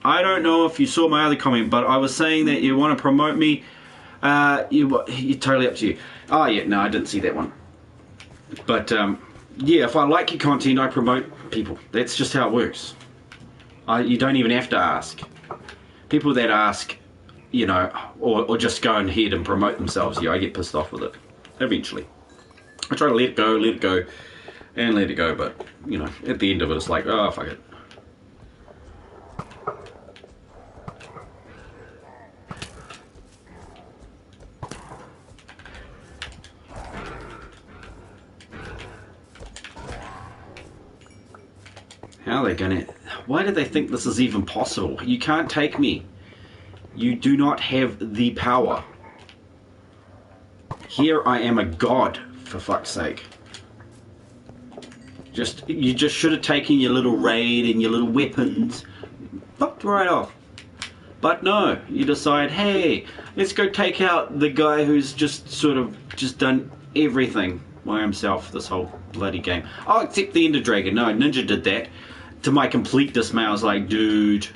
I don't know if you saw my other comment, but I was saying that you want to promote me. You're totally up to you. Oh yeah, no, I didn't see that one. But yeah, if I like your content, I promote people. That's just how it works. You don't even have to ask. People that ask, you know, or just go ahead and promote themselves, yeah, I get pissed off with it. Eventually. I try to let it go, and let it go, but, you know, at the end of it, it's like, oh, fuck it. How are they gonna... Why do they think this is even possible? You can't take me. You do not have the power. Here I am a god, for fuck's sake. You just should have taken your little raid and your little weapons. Fucked right off. But no, you decide, hey, let's go take out the guy who's just sort of just done everything by himself this whole bloody game. Oh, except the Ender Dragon. No, Ninja did that. To my complete dismay, I was like, dude,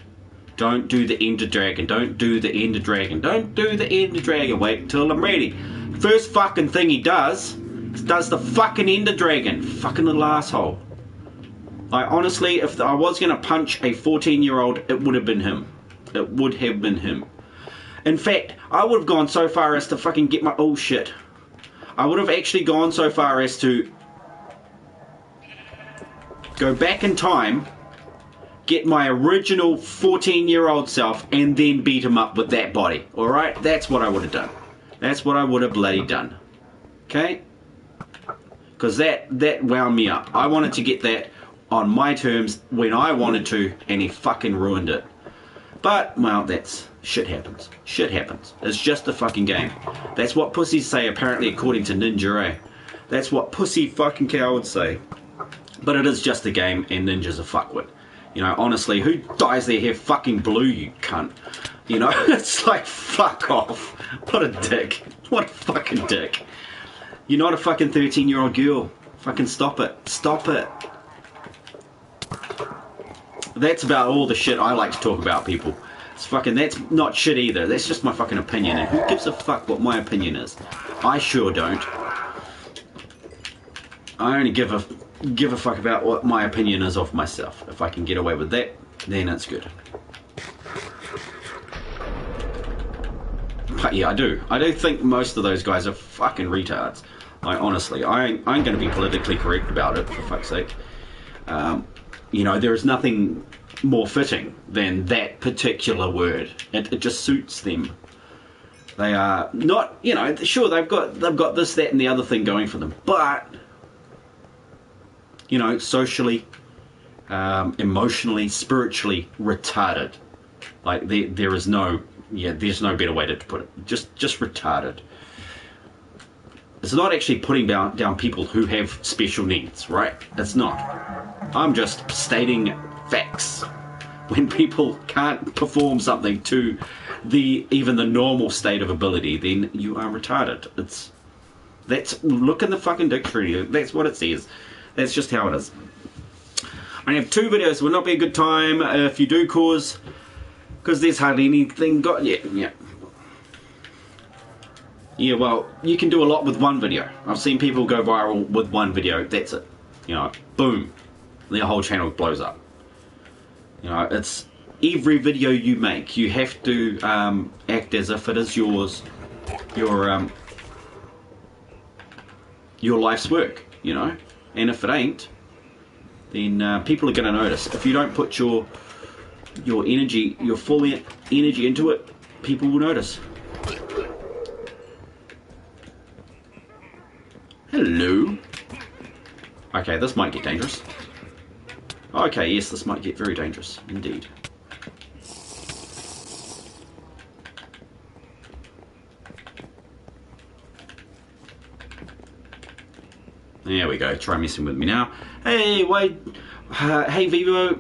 don't do the Ender Dragon. Don't do the Ender Dragon. Don't do the Ender Dragon. Wait till I'm ready. First fucking thing he does the fucking Ender Dragon. Fucking little asshole. Like, honestly, if I was going to punch a 14-year-old, it would have been him. It would have been him. In fact, I would have gone so far as to fucking get my... Oh, shit. I would have actually gone so far as to go back in time, get my original 14-year-old self, and then beat him up with that body. Alright? That's what I would have done. That's what I would have bloody done. Okay? Because that wound me up. I wanted to get that on my terms when I wanted to, and he fucking ruined it. But, well, that's... Shit happens. Shit happens. It's just a fucking game. That's what pussies say, apparently, according to Ninja, eh? That's what pussy fucking cowards say. But it is just a game, and Ninja's a fuckwit. You know, honestly, who dyes their hair fucking blue, you cunt? You know, it's like, fuck off. What a dick. What a fucking dick. You're not a fucking 13-year-old girl. Fucking stop it. Stop it. That's about all the shit I like to talk about, people. It's fucking, that's not shit either. That's just my fucking opinion. And who gives a fuck what my opinion is? I sure don't. I only give a fuck about what my opinion is of myself. If I can get away with that, then it's good. But yeah, I do think most of those guys are fucking retards. Like, honestly, I'm going to be politically correct about it, for fuck's sake. You know, there is nothing more fitting than that particular word. It just suits them. They are not, you know, sure, they've got this, that, and the other thing going for them, but, you know, socially, emotionally, spiritually retarded. Like, there is no, there's no better way to put it. Just retarded. It's not actually putting down people who have special needs, right? It's not. I'm just stating facts. When people can't perform something to even the normal state of ability, then you are retarded. Look in the fucking dictionary. That's what it says. That's just how it is. I have 2 videos. It would not be a good time if you do because there's hardly anything got yet. Yeah, well, you can do a lot with one video. I've seen people go viral with one video. That's it. You know, boom. The whole channel blows up. You know, it's every video you make, you have to act as if it is your life's work, you know. And if it ain't, then people are going to notice. If you don't put your energy, your full energy into it, people will notice. Hello. Okay, this might get dangerous. Okay, yes, this might get very dangerous, indeed. There we go, try messing with me now. Hey, wait, hey Vivo.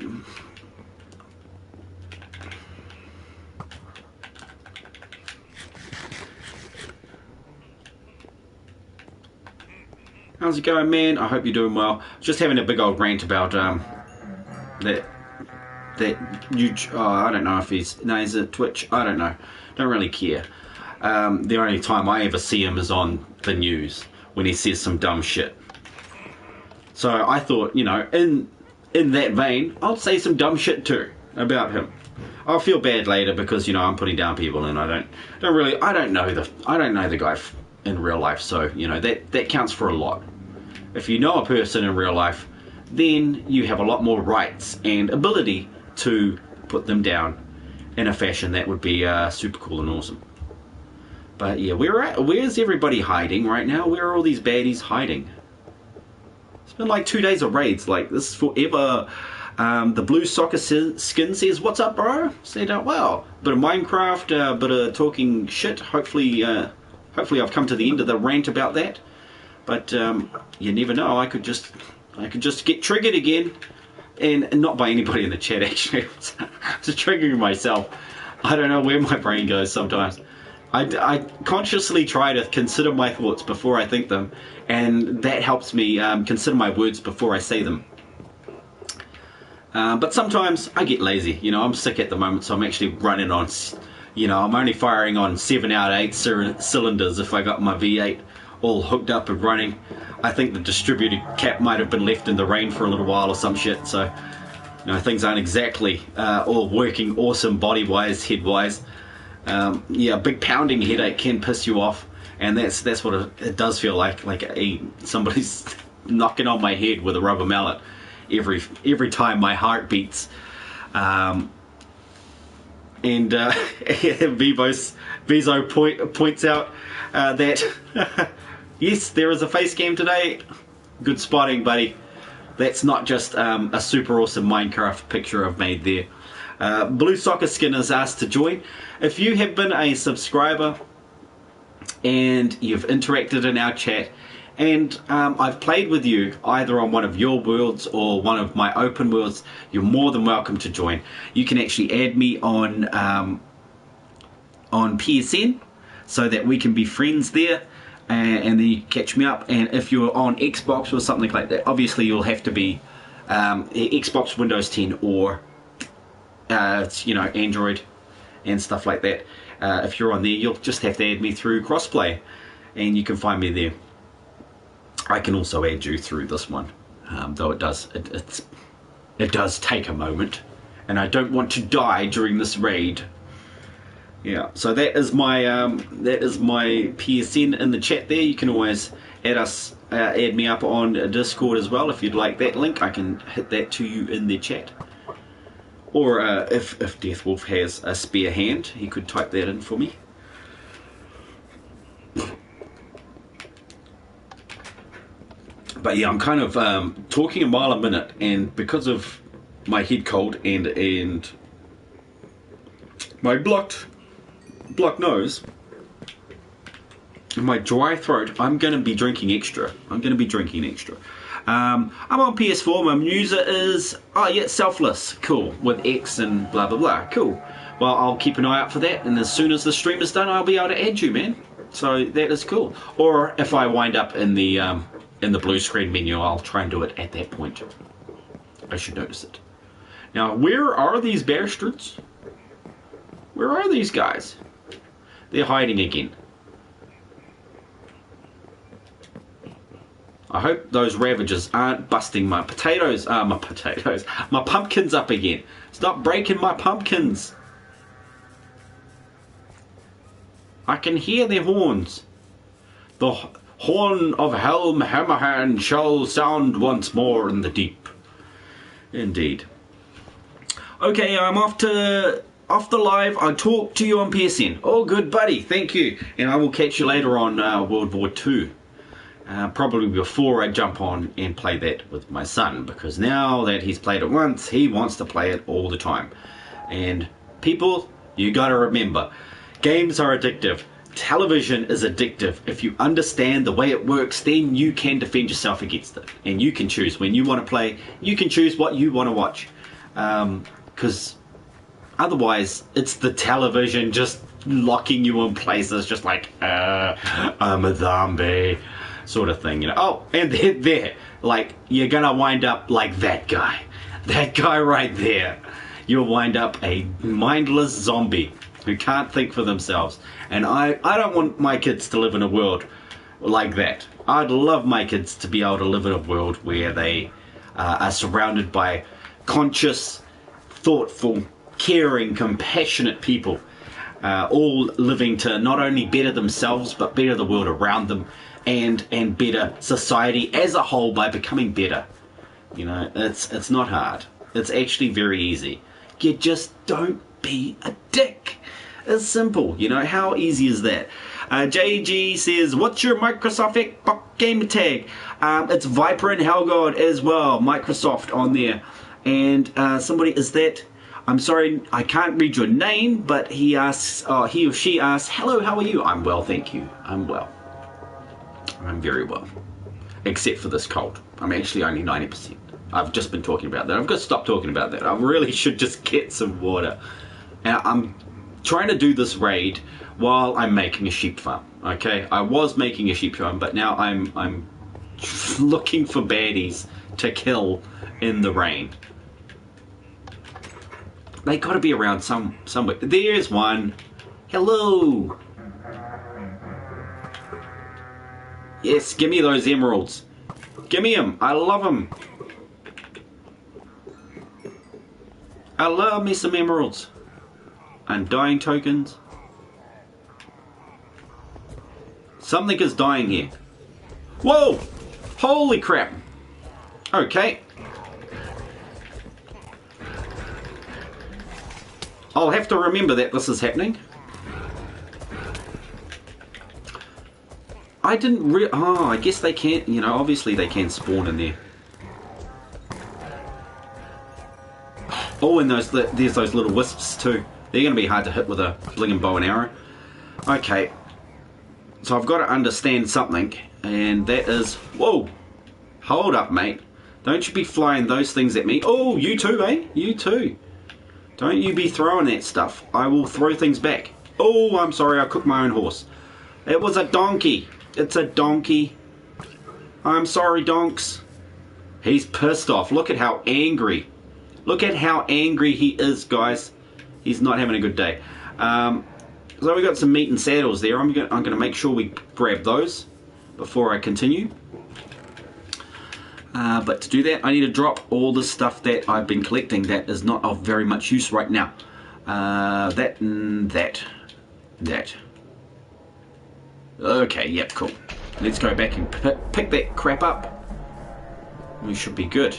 How's it going, man? I hope you're doing well. Just having a big old rant about that YouTube. Oh, I don't know if is it Twitch? I don't know. Don't really care. The only time I ever see him is on the news when he says some dumb shit. So I thought, you know, in that vein, I'll say some dumb shit too about him. I'll feel bad later because, you know, I'm putting down people and I don't know the guy in real life, so, you know, that counts for a lot. If you know a person in real life, then you have a lot more rights and ability to put them down in a fashion that would be super cool and awesome. But yeah, where's everybody hiding right now? Where are all these baddies hiding? It's been like 2 days of raids, like this is forever. The blue soccer skin says, "What's up, bro?" Said, "Wow, bit of Minecraft, bit of talking shit. Hopefully I've come to the end of the rant about that. But you never know. I could just get triggered again, and not by anybody in the chat actually. Just triggering myself. I don't know where my brain goes sometimes. I consciously try to consider my thoughts before I think them, and that helps me consider my words before I say them. But sometimes I get lazy. You know, I'm sick at the moment, so I'm actually running on, you know, I'm only firing on 7 out of 8 cylinders if I got my V8 all hooked up and running. I think the distributor cap might have been left in the rain for a little while or some shit, so you know, things aren't exactly all working awesome body-wise, head-wise. Yeah, a big pounding headache can piss you off, and that's what it does feel like somebody's knocking on my head with a rubber mallet every time my heart beats. And Vizo points out that yes, there is a face cam today. Good spotting, buddy. That's not just a super awesome Minecraft picture I've made there. Blue Soccer Skin has asked to join. If you have been a subscriber and you've interacted in our chat, and I've played with you either on one of your worlds or one of my open worlds, you're more than welcome to join. You can actually add me on PSN so that we can be friends there, and then you can catch me up. And if you're on Xbox or something like that, obviously you'll have to be Xbox, Windows 10, or you know, Android and stuff like that. If you're on there, you'll just have to add me through crossplay, and you can find me there. I can also add you through this one, though it does take a moment, and I don't want to die during this raid. Yeah, so that is my PSN in the chat there. You can always add me up on Discord as well if you'd like that link. I can hit that to you in the chat. Or if Deathwolf has a spare hand, he could type that in for me. But yeah, I'm kind of talking a mile a minute, and because of my head cold and my blocked nose and my dry throat, I'm going to be drinking extra. I'm on PS4. My user is, oh yeah, Selfless. Cool. With X and blah blah blah. Cool. Well, I'll keep an eye out for that, and as soon as the stream is done, I'll be able to add you, man. So that is cool. Or if I wind up in the blue screen menu, I'll try and do it at that point. I should notice it. Now, where are these bastards? Where are these guys? They're hiding again. I hope those Ravagers aren't busting my my pumpkins up again. Stop breaking my pumpkins. I can hear their horns. The horn of Helm Hammerhand shall sound once more in the deep. Indeed. Okay, I'm off the live. I'll talk to you on PSN. Oh, good buddy, thank you. And I will catch you later on World War II. Probably before I jump on and play that with my son, because now that he's played it once, he wants to play it all the time. And people, you gotta remember, games are addictive. Television is addictive. If you understand the way it works, then you can defend yourself against it. And you can choose when you want to play, you can choose what you want to watch. Because otherwise, it's the television just locking you in places, just like, I'm a zombie, sort of thing, you know. Oh, and there, like, you're gonna wind up like that guy right there. You'll wind up a mindless zombie who can't think for themselves. And I don't want my kids to live in a world like that. I'd love my kids to be able to live in a world where they are surrounded by conscious, thoughtful, caring, compassionate people, all living to not only better themselves but better the world around them, and better society as a whole by becoming better. You know, it's not hard. It's actually very easy. You just don't be a dick. It's simple, you know. How easy is that? JG says, what's your Microsoft Xbox game tag? It's Vypran-Hellgod as well, Microsoft on there. And somebody, is that, I'm sorry, I can't read your name, but he asks, he or she asks, hello, how are you? I'm well, thank you. I'm well. I'm very well. Except for this cold. I'm actually only 90%. I've just been talking about that. I've got to stop talking about that. I really should just get some water. And I'm trying to do this raid while I'm making a sheep farm. Okay, I was making a sheep farm, but now I'm looking for baddies to kill in the rain. They got to be around somewhere. There's one. Hello. Yes, give me those emeralds. Give me them. I love them. I love me some emeralds. And dying tokens. Something is dying here. Whoa! Holy crap. Okay. I'll have to remember that this is happening. I didn't oh, I guess they can't, you know, obviously they can spawn in there. Oh, and there's those little wisps too. They're going to be hard to hit with a blingin' bow and arrow. Okay. So I've got to understand something, and that is... Whoa! Hold up, mate. Don't you be flying those things at me. Oh, you too, eh? You too. Don't you be throwing that stuff. I will throw things back. Oh, I'm sorry, I cooked my own horse. It was a donkey. It's a donkey. I'm sorry, donks. He's pissed off. Look at how angry. Look at how angry he is, guys. He's not having a good day. So we got some meat and saddles there. I'm gonna make sure we grab those before I continue. But to do that, I need to drop all the stuff that I've been collecting that is not of very much use right now. That and that. Okay, yep, cool. Let's go back and pick that crap up. We should be good.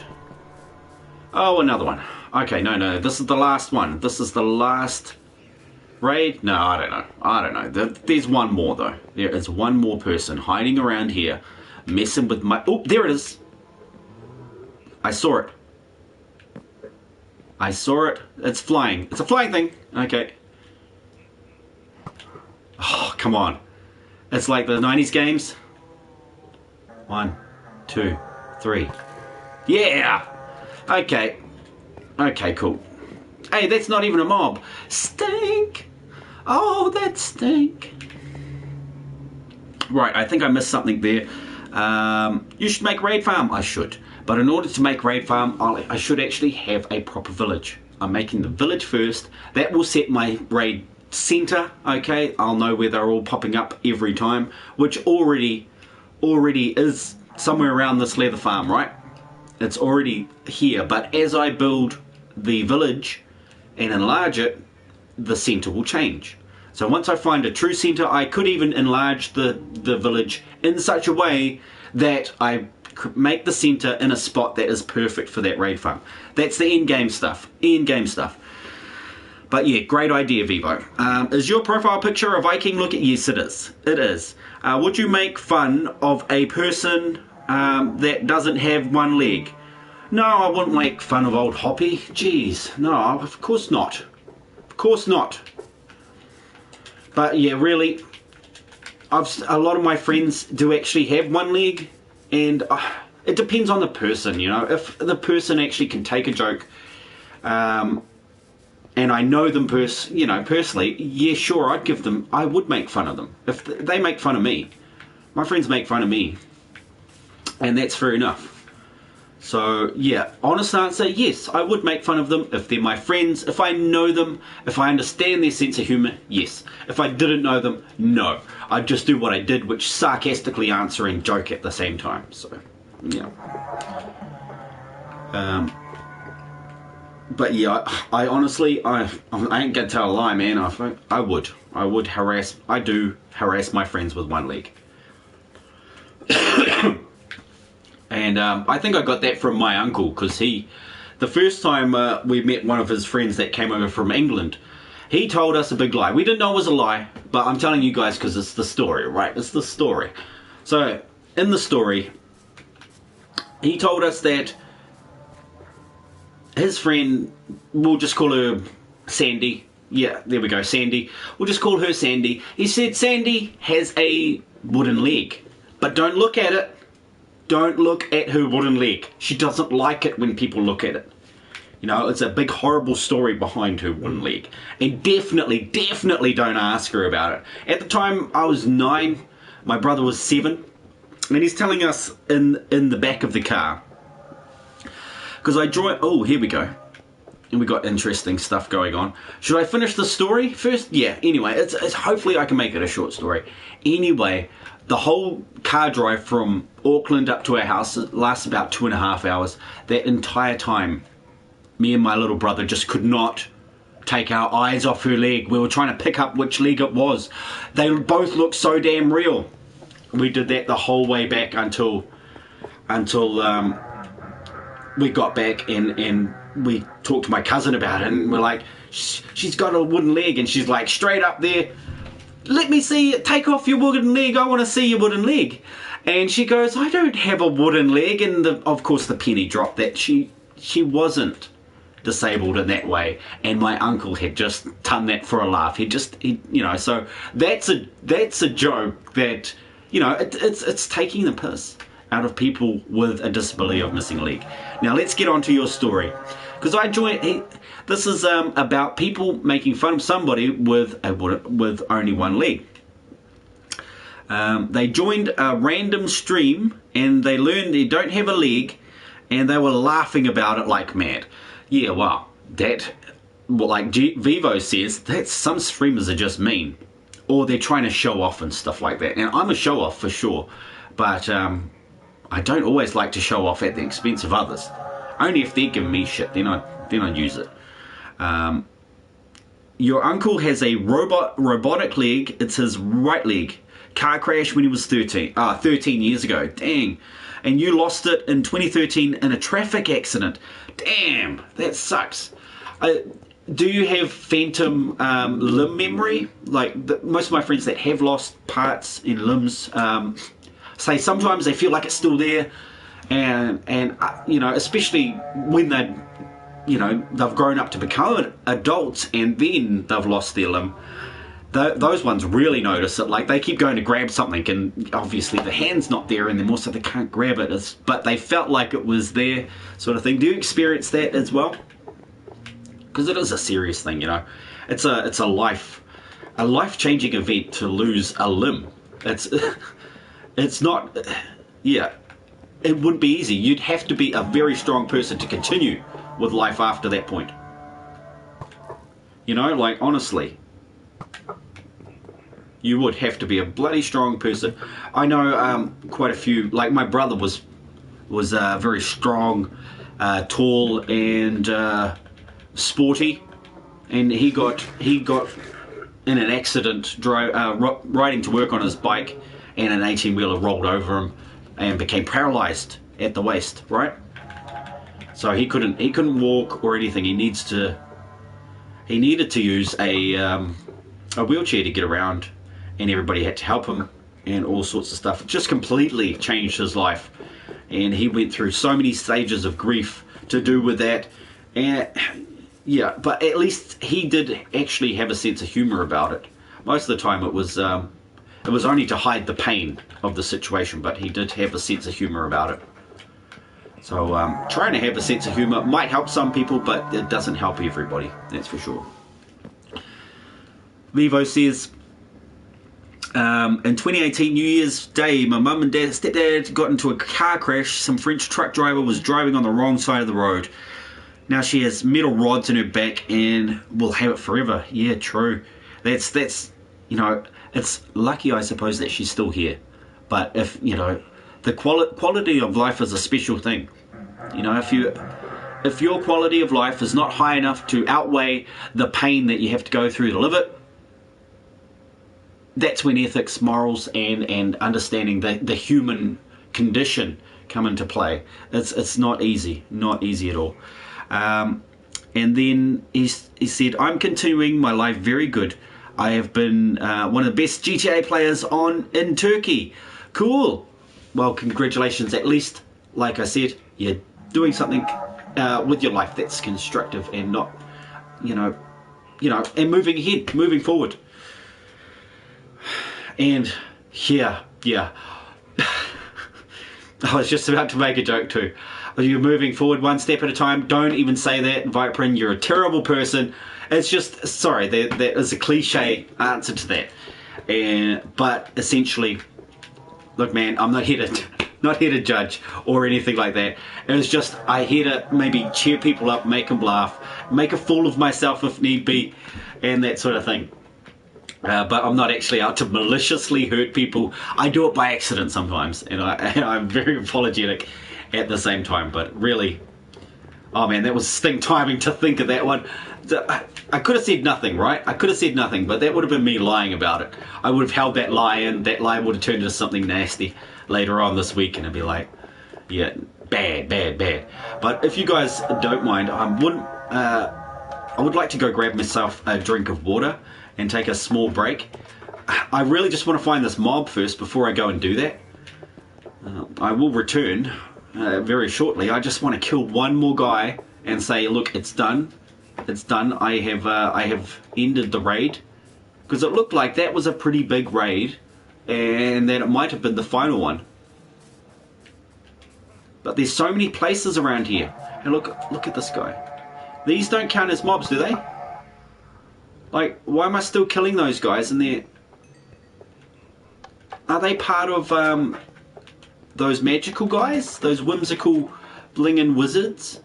Oh, another one. Okay, no, this is the last one. This is the last raid? No, I don't know. There's one more, though. There is one more person hiding around here, messing with my... Oh, there it is. I saw it. I saw it. It's flying. It's a flying thing. Okay. Oh, come on. It's like the 90s games. 1, 2, 3. Yeah! Okay. Okay, cool. Hey, that's not even a mob. Stink! Oh, that stink. Right, I think I missed something there. You should make raid farm. I should. But in order to make raid farm, I should actually have a proper village. I'm making the village first. That will set my raid center. Okay, I'll know where they're all popping up every time, which already is somewhere around this leather farm, right? It's already here. But as I build the village and enlarge it, the center will change. So once I find a true center, I could even enlarge the village in such a way that I make the center in a spot that is perfect for that raid farm. That's the end game stuff. But yeah, great idea, Vivo. Is your profile picture a Viking looking? Yes, it is. It is. Would you make fun of a person that doesn't have one leg? No, I wouldn't make fun of old Hoppy. Jeez, no, of course not. Of course not. But yeah, really, a lot of my friends do actually have one leg, and it depends on the person, you know. If the person actually can take a joke, and I know them personally, yeah, sure, I would make fun of them. If they make fun of me, my friends make fun of me, and that's fair enough. So yeah, honest answer, yes, I would make fun of them if they're my friends, if I know them, if I understand their sense of humour, yes. If I didn't know them, no. I'd just do what I did, which sarcastically answer and joke at the same time. So, yeah. But yeah, I honestly, I ain't gonna tell a lie, man. I do harass my friends with one leg. And I think I got that from my uncle, because the first time we met one of his friends that came over from England, he told us a big lie. We didn't know it was a lie, but I'm telling you guys because it's the story, right? It's the story. So, in the story, he told us that his friend, we'll just call her Sandy. Yeah, there we go, Sandy. We'll just call her Sandy. He said Sandy has a wooden leg, but don't look at it. Don't look at her wooden leg. She doesn't like it when people look at it. You know, it's a big horrible story behind her wooden leg. And definitely don't ask her about it. At the time I was 9, my brother was 7, and he's telling us in the back of the car. Because I draw, oh, here we go. we got interesting stuff going on. Should I finish the story first? Yeah, anyway, it's hopefully I can make it a short story. Anyway, the whole car drive from Auckland up to our house lasts about 2.5 hours. That entire time, me and my little brother just could not take our eyes off her leg. We were trying to pick up which leg it was. They both looked so damn real. We did that the whole way back until we got back and we talked to my cousin about it, and we're like, she's got a wooden leg, and she's like straight up there, let me see it, take off your wooden leg, I want to see your wooden leg. And she goes, I don't have a wooden leg. And of course the penny dropped that she wasn't disabled in that way, and my uncle had just done that for a laugh. He you know, so that's a joke that, you know, it's taking the piss out of people with a disability of missing a leg. Now let's get on to your story, because this is about people making fun of somebody with only one leg. They joined a random stream and they learned they don't have a leg, and they were laughing about it like mad. Yeah, well, like Vivo says, that some streamers are just mean, or they're trying to show off and stuff like that. And I'm a show off for sure, but I don't always like to show off at the expense of others. Only if they're giving me shit, then I use it. Your uncle has a robotic leg. It's his right leg. Car crash when he was 13 years ago. Dang. And you lost it in 2013 in a traffic accident. Damn, that sucks. Do you have phantom limb memory? Like most of my friends that have lost parts in limbs say sometimes they feel like it's still there, and you know, especially when they've grown up to become adults and then they've lost their limb. Those ones really notice it. Like they keep going to grab something, and obviously the hand's not there anymore, so they can't grab it. But they felt like it was there, sort of thing. Do you experience that as well? Because it is a serious thing, you know. It's a life-changing event to lose a limb. It's not, yeah. It wouldn't be easy. You'd have to be a very strong person to continue with life after that point. You know, like honestly. You would have to be a bloody strong person. I know quite a few. Like my brother was very strong, tall, and sporty, and he got in an accident riding to work on his bike, and an 18-wheeler rolled over him and became paralyzed at the waist. Right. So he couldn't walk or anything. He needed to use a wheelchair to get around, and everybody had to help him and all sorts of stuff. It just completely changed his life, and he went through so many stages of grief to do with that. And yeah, but at least he did actually have a sense of humor about it. Most of the time it was only to hide the pain of the situation, but he did have a sense of humor about it. So trying to have a sense of humor might help some people, but it doesn't help everybody, that's for sure. Vivo says, in 2018 New Year's Day, my mum and stepdad got into a car crash. Some French truck driver was driving on the wrong side of the road. Now she has metal rods in her back and will have it forever. Yeah, true. That's you know, it's lucky, I suppose, that she's still here. But if, you know, the quality of life is a special thing. You know, if your quality of life is not high enough to outweigh the pain that you have to go through to live it, that's when ethics, morals, and understanding the human condition come into play. It's not easy at all. And then he said, I'm continuing my life very good. I have been one of the best GTA players in Turkey. Cool. Well, congratulations. At least, like I said, you're doing something with your life that's constructive and not, you know, and moving ahead, moving forward. And yeah. I was just about to make a joke too. You're moving forward one step at a time. Don't even say that, Vypran. You're a terrible person. It's just, sorry, that is a cliche answer to that. But essentially, look, man, I'm not here to not here to judge or anything like that. It was just, I here to maybe cheer people up, make them laugh, make a fool of myself if need be, and that sort of thing. But I'm not actually out to maliciously hurt people. I do it by accident sometimes, and I'm very apologetic at the same time. But really, oh man, that was stink timing to think of that one. I could have said nothing, right? I could have said nothing, but that would have been me lying about it. I would have held that lie in. That lie would have turned into something nasty later on this week, and it'd be like, yeah, bad, bad, bad. But if you guys don't mind, I would like to go grab myself a drink of water and take a small break. I really just want to find this mob first before I go and do that. I will return very shortly. I just want to kill one more guy and say, look, it's done. It's done. I have ended the raid, because it looked like that was a pretty big raid, and that it might have been the final one. But there's so many places around here. And look at this guy. These don't count as mobs, do they? Like, why am I still killing those guys? And are they part of those magical guys? Those whimsical blingin' wizards?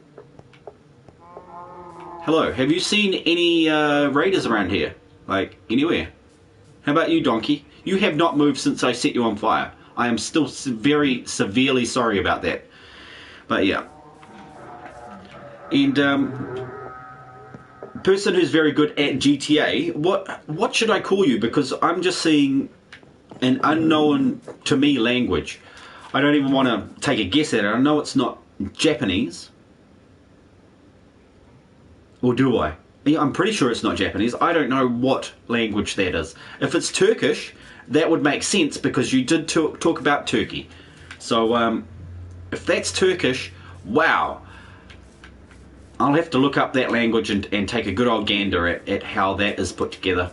Hello, have you seen any raiders around here? Like, anywhere? How about you, donkey? You have not moved since I set you on fire. I am still very severely sorry about that. But yeah. And person who's very good at GTA, what should I call you? Because I'm just seeing an unknown to me language. I don't even want to take a guess at it. I know it's not Japanese. Or do I? Yeah, I'm pretty sure it's not Japanese. I don't know what language that is. If it's Turkish, that would make sense, because you did talk about Turkey. So if that's Turkish, wow. I'll have to look up that language and take a good old gander at how that is put together.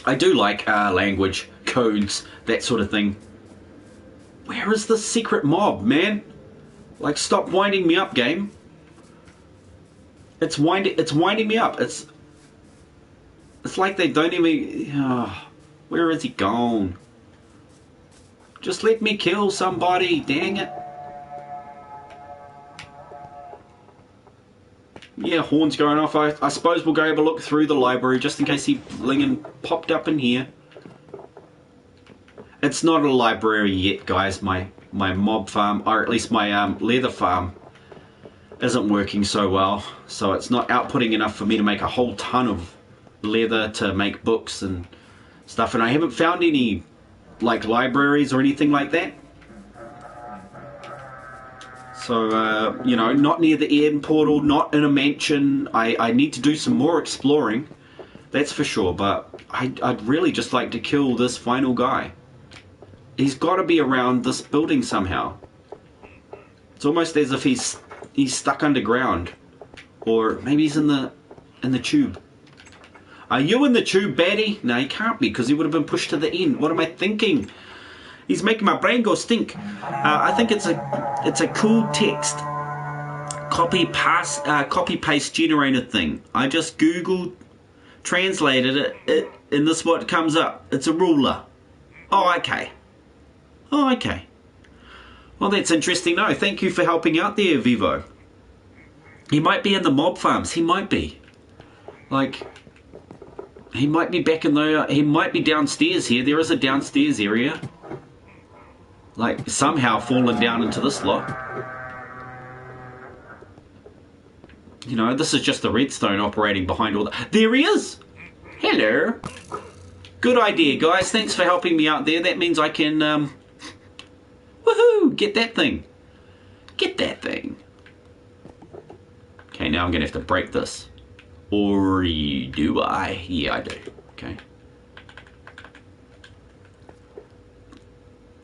I do like language, codes, that sort of thing. Where is the secret mob, man? Like, stop winding me up, game. It's winding me up. It's like they don't even... where is he gone? Just let me kill somebody, dang it. Yeah, horns going off. I suppose we'll go have a look through the library just in case he blingin' popped up in here. It's not a library yet, guys. My mob farm, or at least my leather farm, isn't working so well. So it's not outputting enough for me to make a whole ton of leather to make books and stuff. And I haven't found any, like, libraries or anything like that. So, you know, not near the end portal, not in a mansion. I need to do some more exploring, that's for sure, but I'd really just like to kill this final guy. He's got to be around this building somehow. It's almost as if he's stuck underground. Or maybe he's in the tube. Are you in the tube, baddie? No, he can't be, because he would have been pushed to the end. What am I thinking? He's making my brain go stink. I think it's a cool text copy paste generated thing. I just Googled, translated it, and this is what comes up. It's a ruler. Oh, okay. Oh, okay. Well, that's interesting. No, thank you for helping out there, Vivo. He might be in the mob farms. He might be. Like, he might be back in the... he might be downstairs here. There is a downstairs area. Like, somehow fallen down into this lot. You know, this is just the redstone operating behind all that. There he is! Hello! Good idea, guys. Thanks for helping me out there. That means I can, woohoo! Get that thing. Get that thing. Okay, now I'm going to have to break this. Or do I? Yeah, I do. Okay.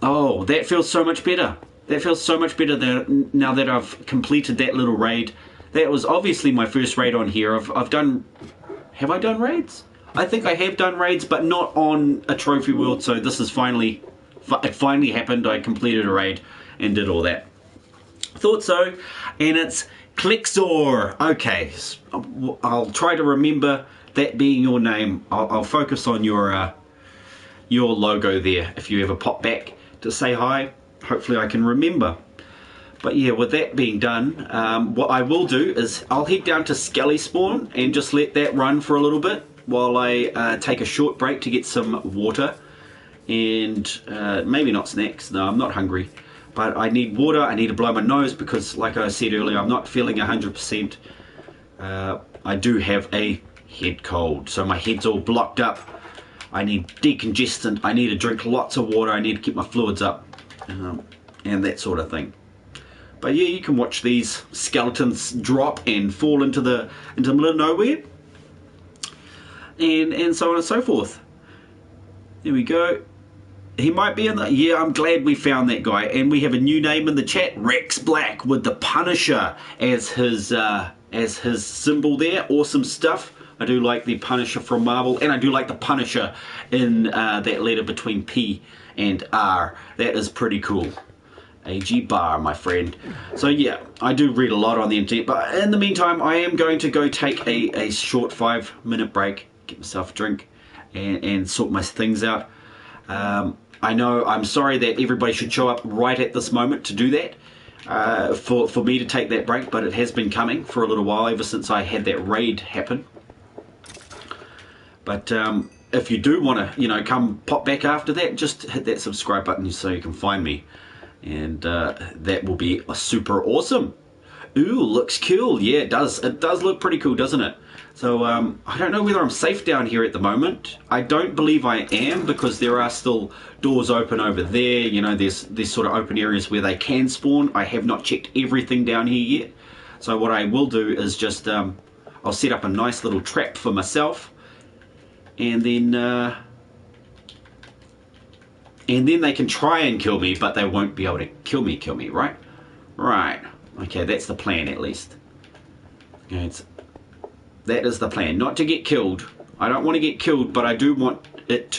Oh, that feels so much better. That feels so much better now that I've completed that little raid. That was obviously my first raid on here. I've done... have I done raids? I think I have done raids, but not on a trophy world, so this is finally... it finally happened. I completed a raid and did all that. Thought so. And it's Clixor. Okay. I'll try to remember that being your name. I'll focus on your logo there if you ever pop back to say hi. hopefully I can remember. But yeah, with that being done, what I will do is I'll head down to Skelly Spawn and just let that run for a little bit while I take a short break to get some water and maybe not snacks. No, I'm not hungry, but I need water. I need to blow my nose because, like I said earlier, I'm not feeling 100%. I do have a head cold, so my head's all blocked up. I need decongestant. I need to drink lots of water. I need to keep my fluids up, and that sort of thing. But yeah, you can watch these skeletons drop and fall into the middle of nowhere, and so on and so forth. There we go. He might be in the... Yeah, I'm glad we found that guy. And we have a new name in the chat, Rex Black, with the Punisher as his symbol there. Awesome stuff. I do like the Punisher from Marvel, and I do like the Punisher in that letter between P and R. That is pretty cool. AG Bar, my friend. So yeah, I do read a lot on the internet, but in the meantime, I am going to go take a short 5-minute break, get myself a drink, and sort my things out. I know I'm sorry that everybody should show up right at this moment to do that, for me to take that break, but it has been coming for a little while, ever since I had that raid happen. But if you do want to, come pop back after that, just hit that subscribe button so you can find me. And that will be super awesome. Ooh, looks cool. Yeah, it does. It does look pretty cool, doesn't it? So I don't know whether I'm safe down here at the moment. I don't believe I am, because there are still doors open over there. There's sort of open areas where they can spawn. I have not checked everything down here yet. So what I will do is just I'll set up a nice little trap for myself, and then they can try and kill me, but they won't be able to kill me, right? Right. Okay, that's the plan, at least. Okay, that is the plan. Not to get killed. I don't want to get killed, but I do want it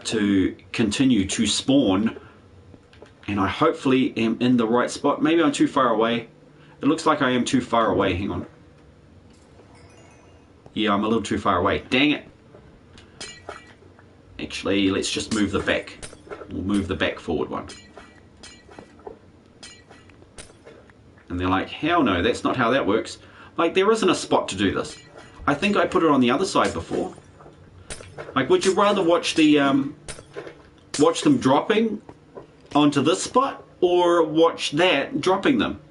to continue to spawn, and I hopefully am in the right spot. Maybe I'm too far away. It looks like I am too far away. Hang on. Yeah, I'm a little too far away. Dang it. Actually, let's just move the back. We'll move the back forward one. And they're like, hell no, that's not how that works. Like, there isn't a spot to do this. I think I put it on the other side before. Like, would you rather watch them dropping onto this spot, or watch that dropping them?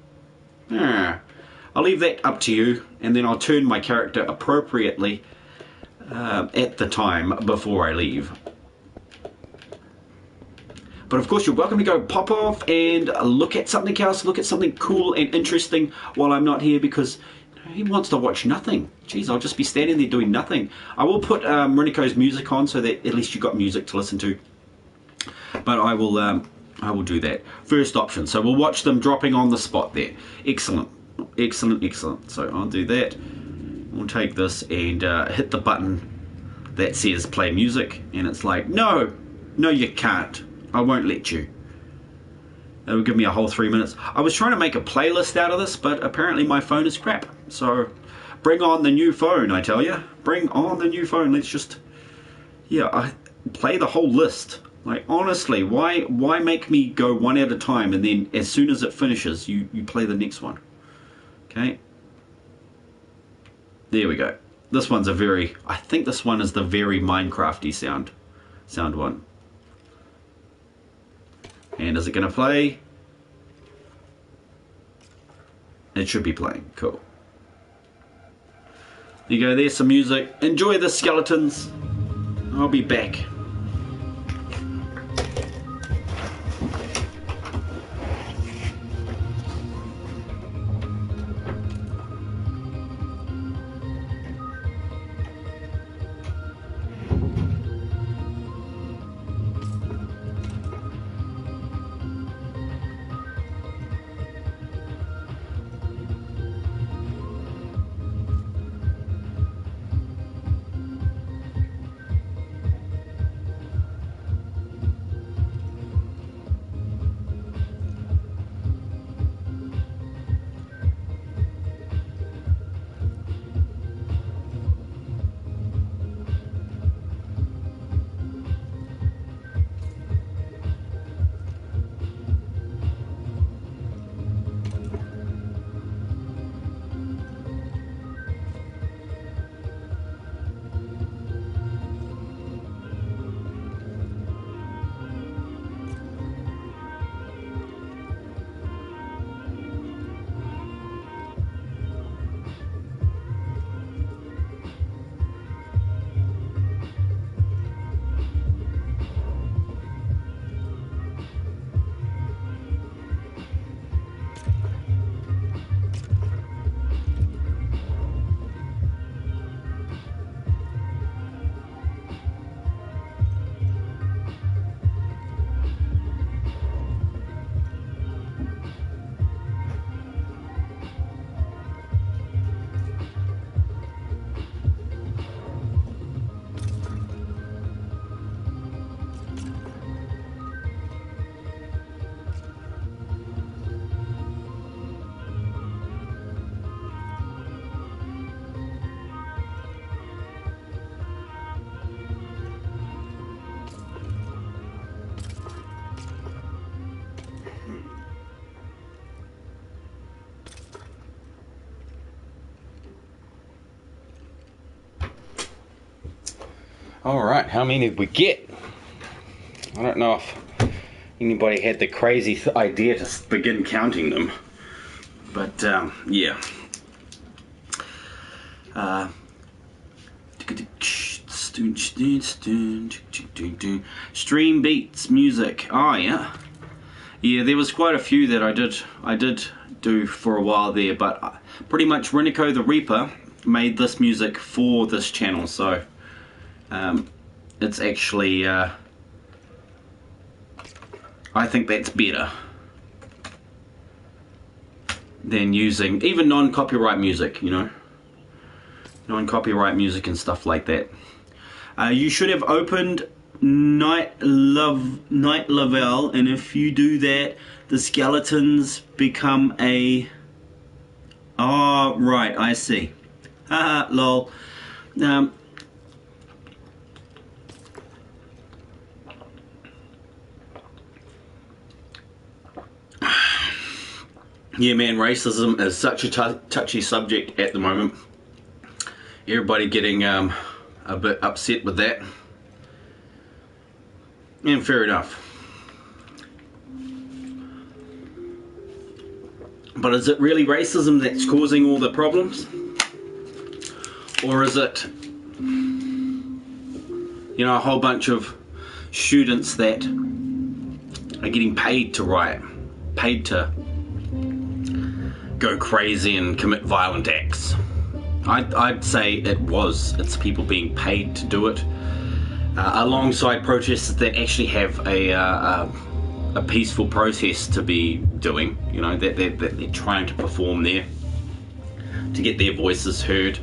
I'll leave that up to you, and then I'll turn my character appropriately at the time before I leave. But of course, you're welcome to go pop off and look at something else, look at something cool and interesting while I'm not here, because he wants to watch nothing. Jeez, I'll just be standing there doing nothing. I will put Riniko's music on so that at least you got music to listen to. But I will do that. First option. So we'll watch them dropping on the spot there. Excellent. Excellent, excellent. So I'll do that. We'll take this and hit the button that says play music, and it's like, no, you can't. I won't let you. That will give me a whole 3 minutes. I was trying to make a playlist out of this, but apparently my phone is crap. So bring on the new phone, I tell you. Bring on the new phone. Let's just, I play the whole list. Like, honestly, why make me go one at a time, and then as soon as it finishes, you play the next one? Okay. There we go. This one's I think this one is the very Minecrafty sound one. And is it going to play? It should be playing. Cool. There you go. There's some music. Enjoy the skeletons. I'll be back. Alright, how many did we get? I don't know if anybody had the crazy idea to begin counting them. But, yeah. Stream beats music. Oh yeah. Yeah, there was quite a few that I did do for a while there, but pretty much Renico the Reaper made this music for this channel, so it's actually I think that's better than using even non-copyright music, you know, non-copyright music and stuff like that. You should have opened Night Level, and if you do that, the skeletons become a... Oh, right, I see. Haha, lol. Yeah, man, racism is such a touchy subject at the moment. Everybody getting a bit upset with that. And fair enough. But is it really racism that's causing all the problems? Or is it, you know, a whole bunch of students that are getting paid to riot, paid to go crazy and commit violent acts? I'd say it's people being paid to do it, alongside protests that actually have a peaceful process to be doing, you know, that they're trying to perform there to get their voices heard,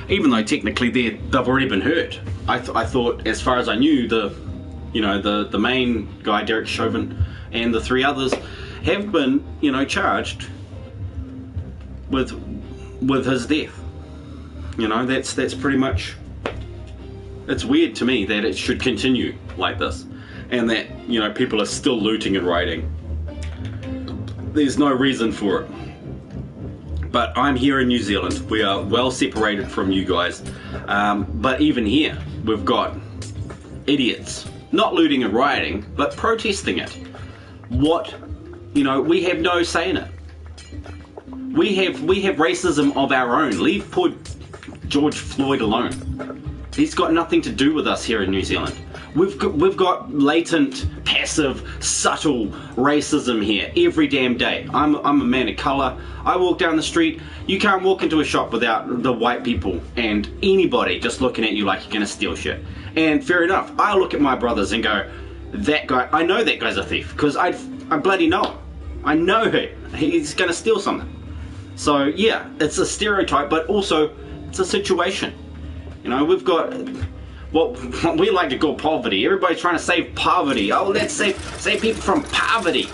even though technically they've already been heard. I thought, as far as I knew, the main guy, Derek Chauvin, and the three others have been, you know, charged with his death. You know, that's pretty much. It's weird to me that it should continue like this, and that, you know, people are still looting and rioting. There's no reason for it. But I'm here in New Zealand. We are well separated from you guys. But even here, we've got idiots not looting and rioting, but protesting it. What, you know, we have no say in it. We have racism of our own. Leave poor George Floyd alone. He's got nothing to do with us here in New Zealand. We've got latent, passive, subtle racism here every damn day. I'm a man of colour. I walk down the street. You can't walk into a shop without the white people and anybody just looking at you like you're gonna steal shit. And fair enough, I look at my brothers and go, that guy, I know that guy's a thief, because I bloody know him. I know he's gonna steal something. So yeah, it's a stereotype, but also it's a situation. You know, we've got what we like to call poverty. Everybody's trying to save poverty. Oh, let's save people from poverty.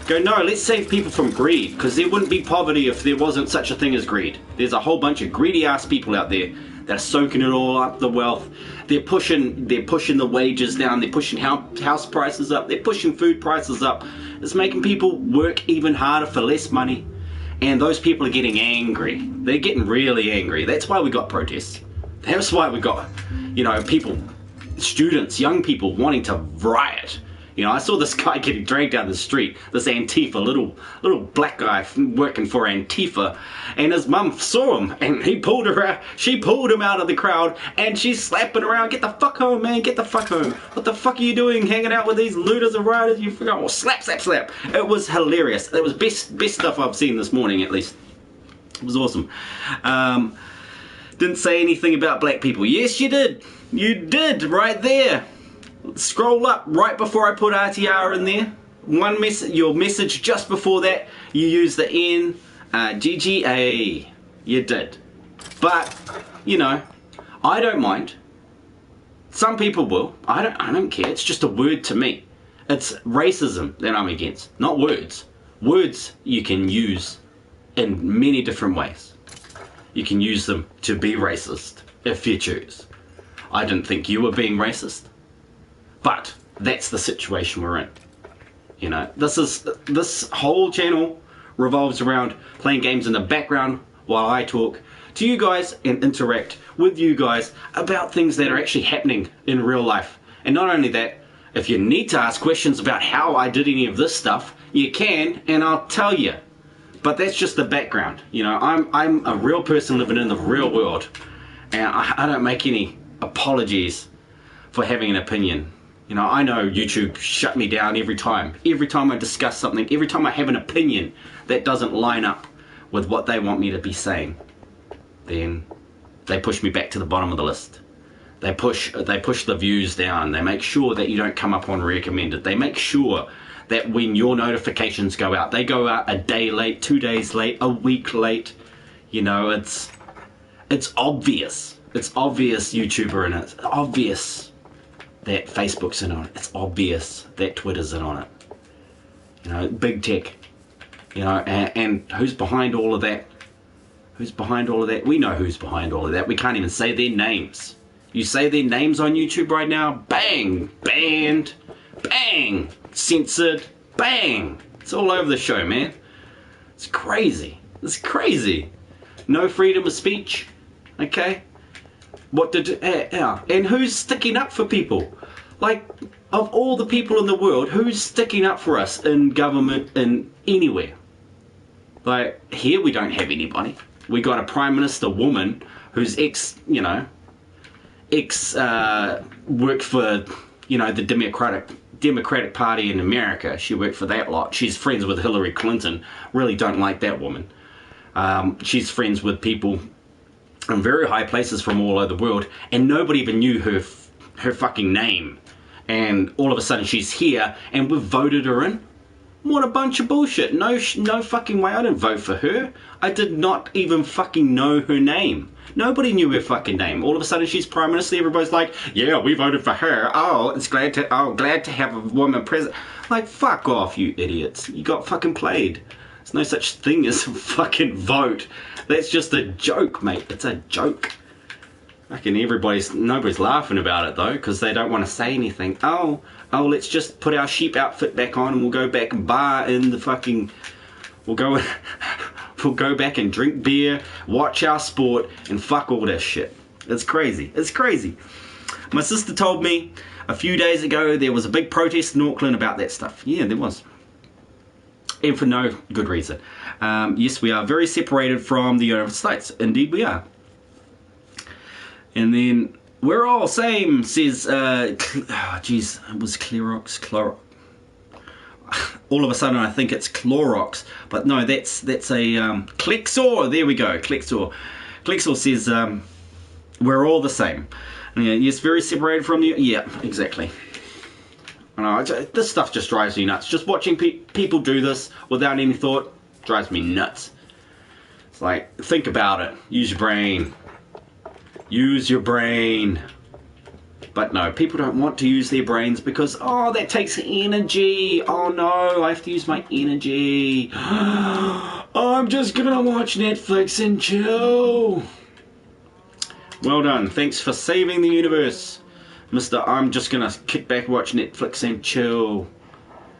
Go, no, let's save people from greed, because there wouldn't be poverty if there wasn't such a thing as greed. There's a whole bunch of greedy ass people out there that are soaking it all up, the wealth. They're pushing the wages down. They're pushing house prices up. They're pushing food prices up. It's making people work even harder for less money. And those people are getting angry. They're getting really angry. That's why we got protests. That's why we got, you know, people, students, young people wanting to riot. You know, I saw this guy getting dragged down the street, this Antifa, little black guy working for Antifa, and his mum saw him, and she pulled him out of the crowd, and she's slapping around, get the fuck home, man, get the fuck home. What the fuck are you doing hanging out with these looters and rioters? You forgot, oh, slap, slap, slap. It was hilarious. It was best stuff I've seen this morning, at least. It was awesome. Didn't say anything about black people. Yes, you did. You did, right there. Scroll up right before I put RTR in there. Your message just before that, you used the GGA. You did. But, you know, I don't mind. Some people will. I don't care. It's just a word to me. It's racism that I'm against, not words. Words you can use in many different ways. You can use them to be racist if you choose. I didn't think you were being racist, but that's the situation we're in. You know, this whole channel revolves around playing games in the background while I talk, to you guys and interact with you guys about things that are actually happening in real life. And not only that, if you need to ask questions about how I did any of this stuff, you can, and I'll tell you. But that's just the background. You know, I'm a real person living in the real world, and I don't make any apologies for having an opinion. You know, I know YouTube shut me down every time. Every time I discuss something, every time I have an opinion that doesn't line up with what they want me to be saying, then they push me back to the bottom of the list. They push the views down. They make sure that you don't come up on recommended. They make sure that when your notifications go out, they go out a day late, 2 days late, a week late. You know, it's obvious. It's obvious YouTuber in it. It's obvious that Facebook's in on it. It's obvious that Twitter's in on it. You know, big tech. You know, and who's behind all of that? Who's behind all of that? We know who's behind all of that. We can't even say their names. You say their names on YouTube right now, bang, banned, bang, censored, bang. It's all over the show, man. It's crazy. It's crazy. No freedom of speech, okay? And who's sticking up for people? Like, of all the people in the world, who's sticking up for us in government and anywhere? Like, here we don't have anybody. We got a Prime Minister woman who's worked for, you know, the Democratic Party in America. She worked for that lot. She's friends with Hillary Clinton. Really don't like that woman. She's friends with people in very high places from all over the world, and nobody even knew her fucking name. And all of a sudden she's here, and we've voted her in. What a bunch of bullshit. No fucking way I didn't vote for her. I did not even fucking know her name. Nobody knew her fucking name. All of a sudden she's Prime Minister. Everybody's like, yeah, we voted for her. Oh, glad to have a woman president. Like, fuck off, you idiots. You got fucking played. There's no such thing as a fucking vote. That's just a joke, mate. It's a joke. Fucking nobody's laughing about it though, because they don't want to say anything. Oh, let's just put our sheep outfit back on and we'll go back and bar in the fucking... We'll go back and drink beer, watch our sport, and fuck all this shit. It's crazy. It's crazy. My sister told me a few days ago there was a big protest in Auckland about that stuff. Yeah, there was. And for no good reason. Yes, we are very separated from the United States. Indeed we are. And then, we're all same, says, it was Clorox. All of a sudden I think it's Clorox, but no, that's a Klexor. There we go, Klexor. Klexor says we're all the same. And, yes, very separated from you. Yeah, exactly. This stuff just drives me nuts. Just watching people do this without any thought drives me nuts. It's like, think about it. Use your brain. Use your brain. But no, people don't want to use their brains because, oh, that takes energy. Oh no, I have to use my energy. I'm just gonna watch Netflix and chill. Well done. Thanks for saving the universe, Mr. I'm just gonna kick back, watch Netflix and chill.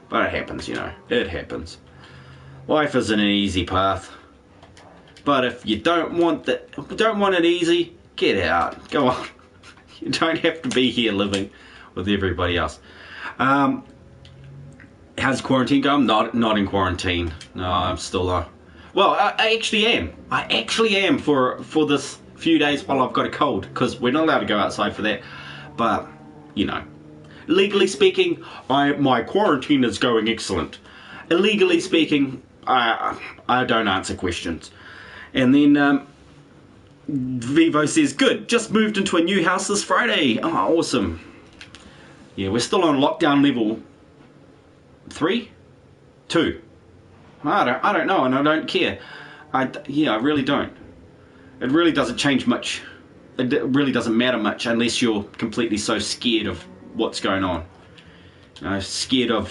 But it happens, you know. It happens. Life isn't an easy path. But if you don't want it easy, get out. Go on. You don't have to be here living with everybody else. How's quarantine going? Not in quarantine. No, I'm still well, I actually am. I actually am for this few days while I've got a cold, because we're not allowed to go outside for that. But, you know, legally speaking, my quarantine is going excellent. Illegally speaking, I don't answer questions. And then Vivo says, good, just moved into a new house this Friday. Oh, awesome. Yeah, we're still on lockdown level 3? 2. I don't know, and I don't care. I really don't. It really doesn't change much. It really doesn't matter much unless you're completely so scared of what's going on. You know, scared of,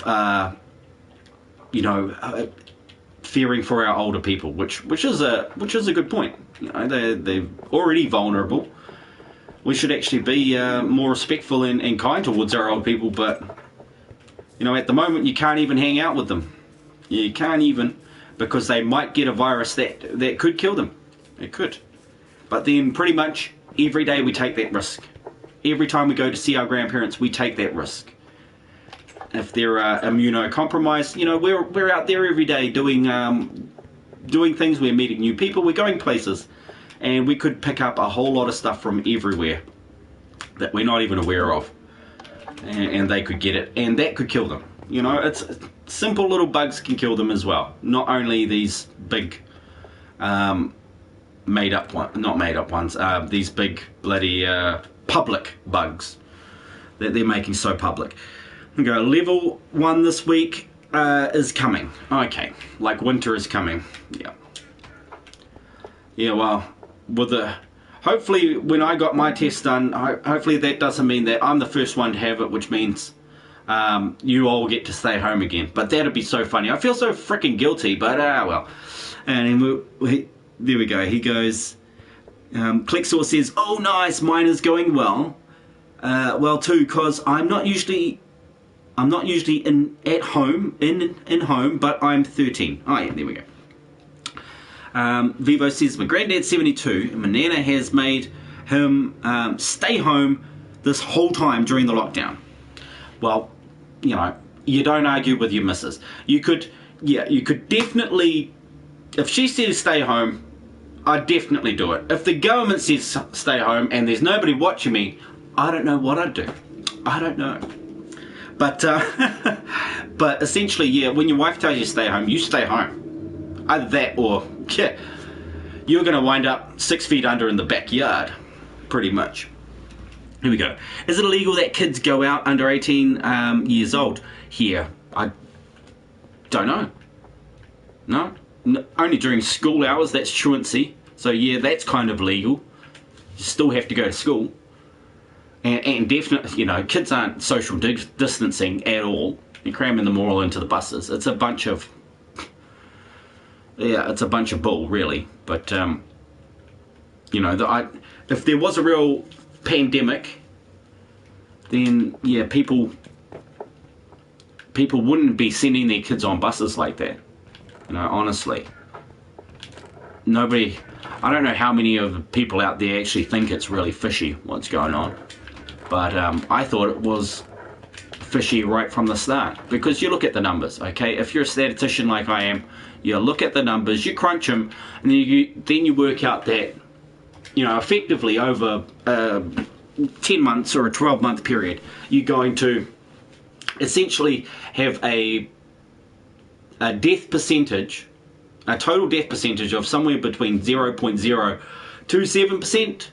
fearing for our older people, which is a good point. You know, they're already vulnerable. We should actually be more respectful and kind towards our old people, but you know, at the moment you can't even hang out with them. You can't even, because they might get a virus that could kill them. It could. But then pretty much every day we take that risk. Every time we go to see our grandparents, we take that risk. If they're immunocompromised, you know, we're out there every day doing things. We're meeting new people. We're going places, and we could pick up a whole lot of stuff from everywhere that we're not even aware of, and they could get it, and that could kill them. You know, it's simple little bugs can kill them as well. Not only these big made up ones, these big bloody public bugs that they're making so public. We go level 1 this week is coming. Okay, like winter is coming. Yeah, well, with the hopefully when I got my test done, hopefully that doesn't mean that I'm the first one to have it, which means you all get to stay home again. But that'd be so funny. I feel so freaking guilty, but well. And there we go. He goes, Clicksaw says, oh nice, mine is going well. Well too, cause I'm not usually at home, in home, but I'm 13. Oh yeah, there we go. Vivo says, my granddad's 72, and my nana has made him stay home this whole time during the lockdown. Well, you know, you don't argue with your missus. You could definitely, if she says stay home, I'd definitely do it. If the government says stay home and there's nobody watching me, I don't know what I'd do. I don't know. But but essentially, yeah, when your wife tells you to stay home, you stay home. Either that or, yeah, you're going to wind up 6 feet under in the backyard, pretty much. Here we go. Is it illegal that kids go out under 18 years old here? I don't know. No? Only during school hours, that's truancy. So yeah, that's kind of legal. You still have to go to school. And definitely, you know, kids aren't social distancing at all. You're cramming them all into the buses. It's a bunch of... yeah, it's a bunch of bull, really. But, you know, if there was a real pandemic, then, yeah, people wouldn't be sending their kids on buses like that. You know, honestly. Nobody... I don't know how many of the people out there actually think it's really fishy what's going on. But I thought it was fishy right from the start. Because you look at the numbers, okay? If you're a statistician like I am, you look at the numbers, you crunch them, and then you work out that, you know, effectively over 10 months or a 12-month period, you're going to essentially have a death percentage, a total death percentage of somewhere between 0.027%.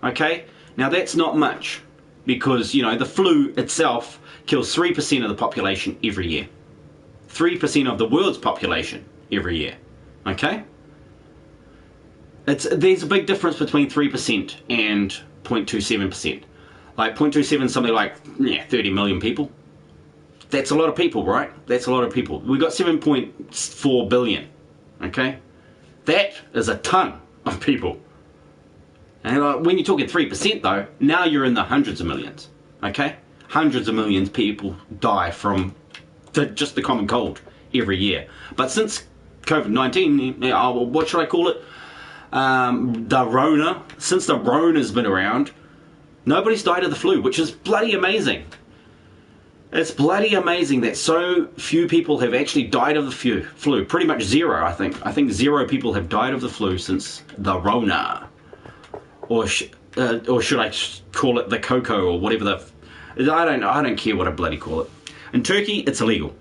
Okay? Now that's not much, because, you know, the flu itself kills 3% of the population every year. 3% of the world's population every year. Okay? There's a big difference between 3% and 0.27%. Like 0.27 is something like 30 million people. That's a lot of people, right? That's a lot of people. We've got 7.4 billion. Okay? That is a ton of people. And when you're talking 3% though, now you're in the hundreds of millions. Okay? Hundreds of millions of people die from just the common cold every year. But since COVID-19, what should I call it? The Rona. Since the Rona's been around, nobody's died of the flu, which is bloody amazing. It's bloody amazing that so few people have actually died of the flu. Pretty much zero, I think. I think 0 people have died of the flu since the Rona. Or should I call it the cocoa or whatever the... I don't know. I don't care what I bloody call it. In Turkey, it's illegal.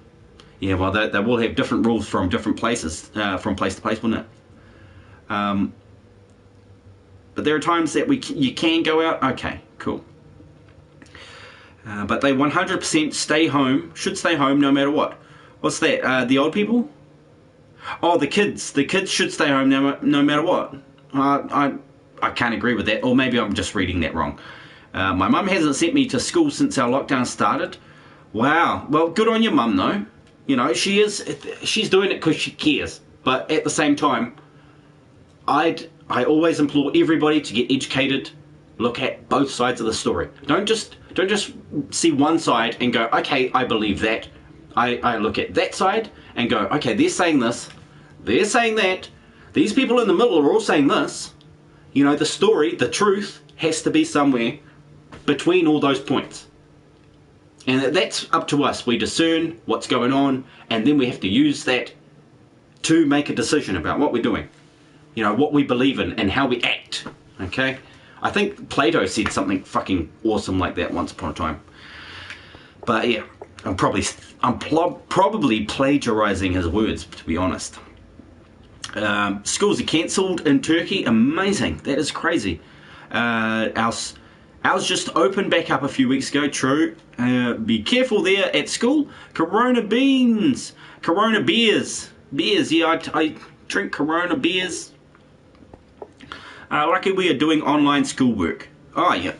Yeah, well, they will have different rules from different places, from place to place, wouldn't it? But there are times that you can go out. Okay, cool. But they 100% stay home, should stay home no matter what. What's that? The old people? Oh, the kids. The kids should stay home no matter what. I can't agree with that, or maybe I'm just reading that wrong. My mum hasn't sent me to school since our lockdown started. Wow. Well, good on your mum, though. You know, she's doing it because she cares. But at the same time, I always implore everybody to get educated. Look at both sides of the story. Don't just see one side and go, okay, I believe that. I look at that side and go, okay, they're saying this, they're saying that. These people in the middle are all saying this. You know, the story, the truth, has to be somewhere between all those points. And that's up to us. We discern what's going on, and then we have to use that to make a decision about what we're doing. You know, what we believe in and how we act. Okay? I think Plato said something fucking awesome like that once upon a time. But yeah, I'm probably plagiarizing his words, to be honest. Schools are cancelled in Turkey. Amazing. That is crazy. Ours just opened back up a few weeks ago. True. Be careful there at school. Corona beans. Corona beers. Beers. Yeah, I drink Corona beers. Lucky we are doing online schoolwork. Oh, yeah.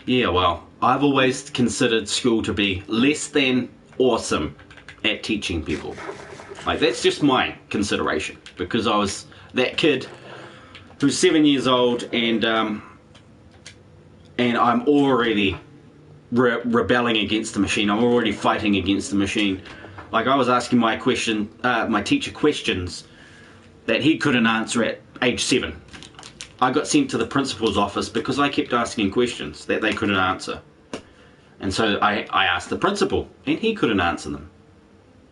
Yeah, well, I've always considered school to be less than awesome at teaching people. Like, that's just my consideration, because I was that kid who's 7 years old, and I'm already rebelling against the machine. I'm already fighting against the machine. Like, I was asking my teacher questions that he couldn't answer at age 7. I got sent to the principal's office because I kept asking questions that they couldn't answer. And so I asked the principal, and he couldn't answer them.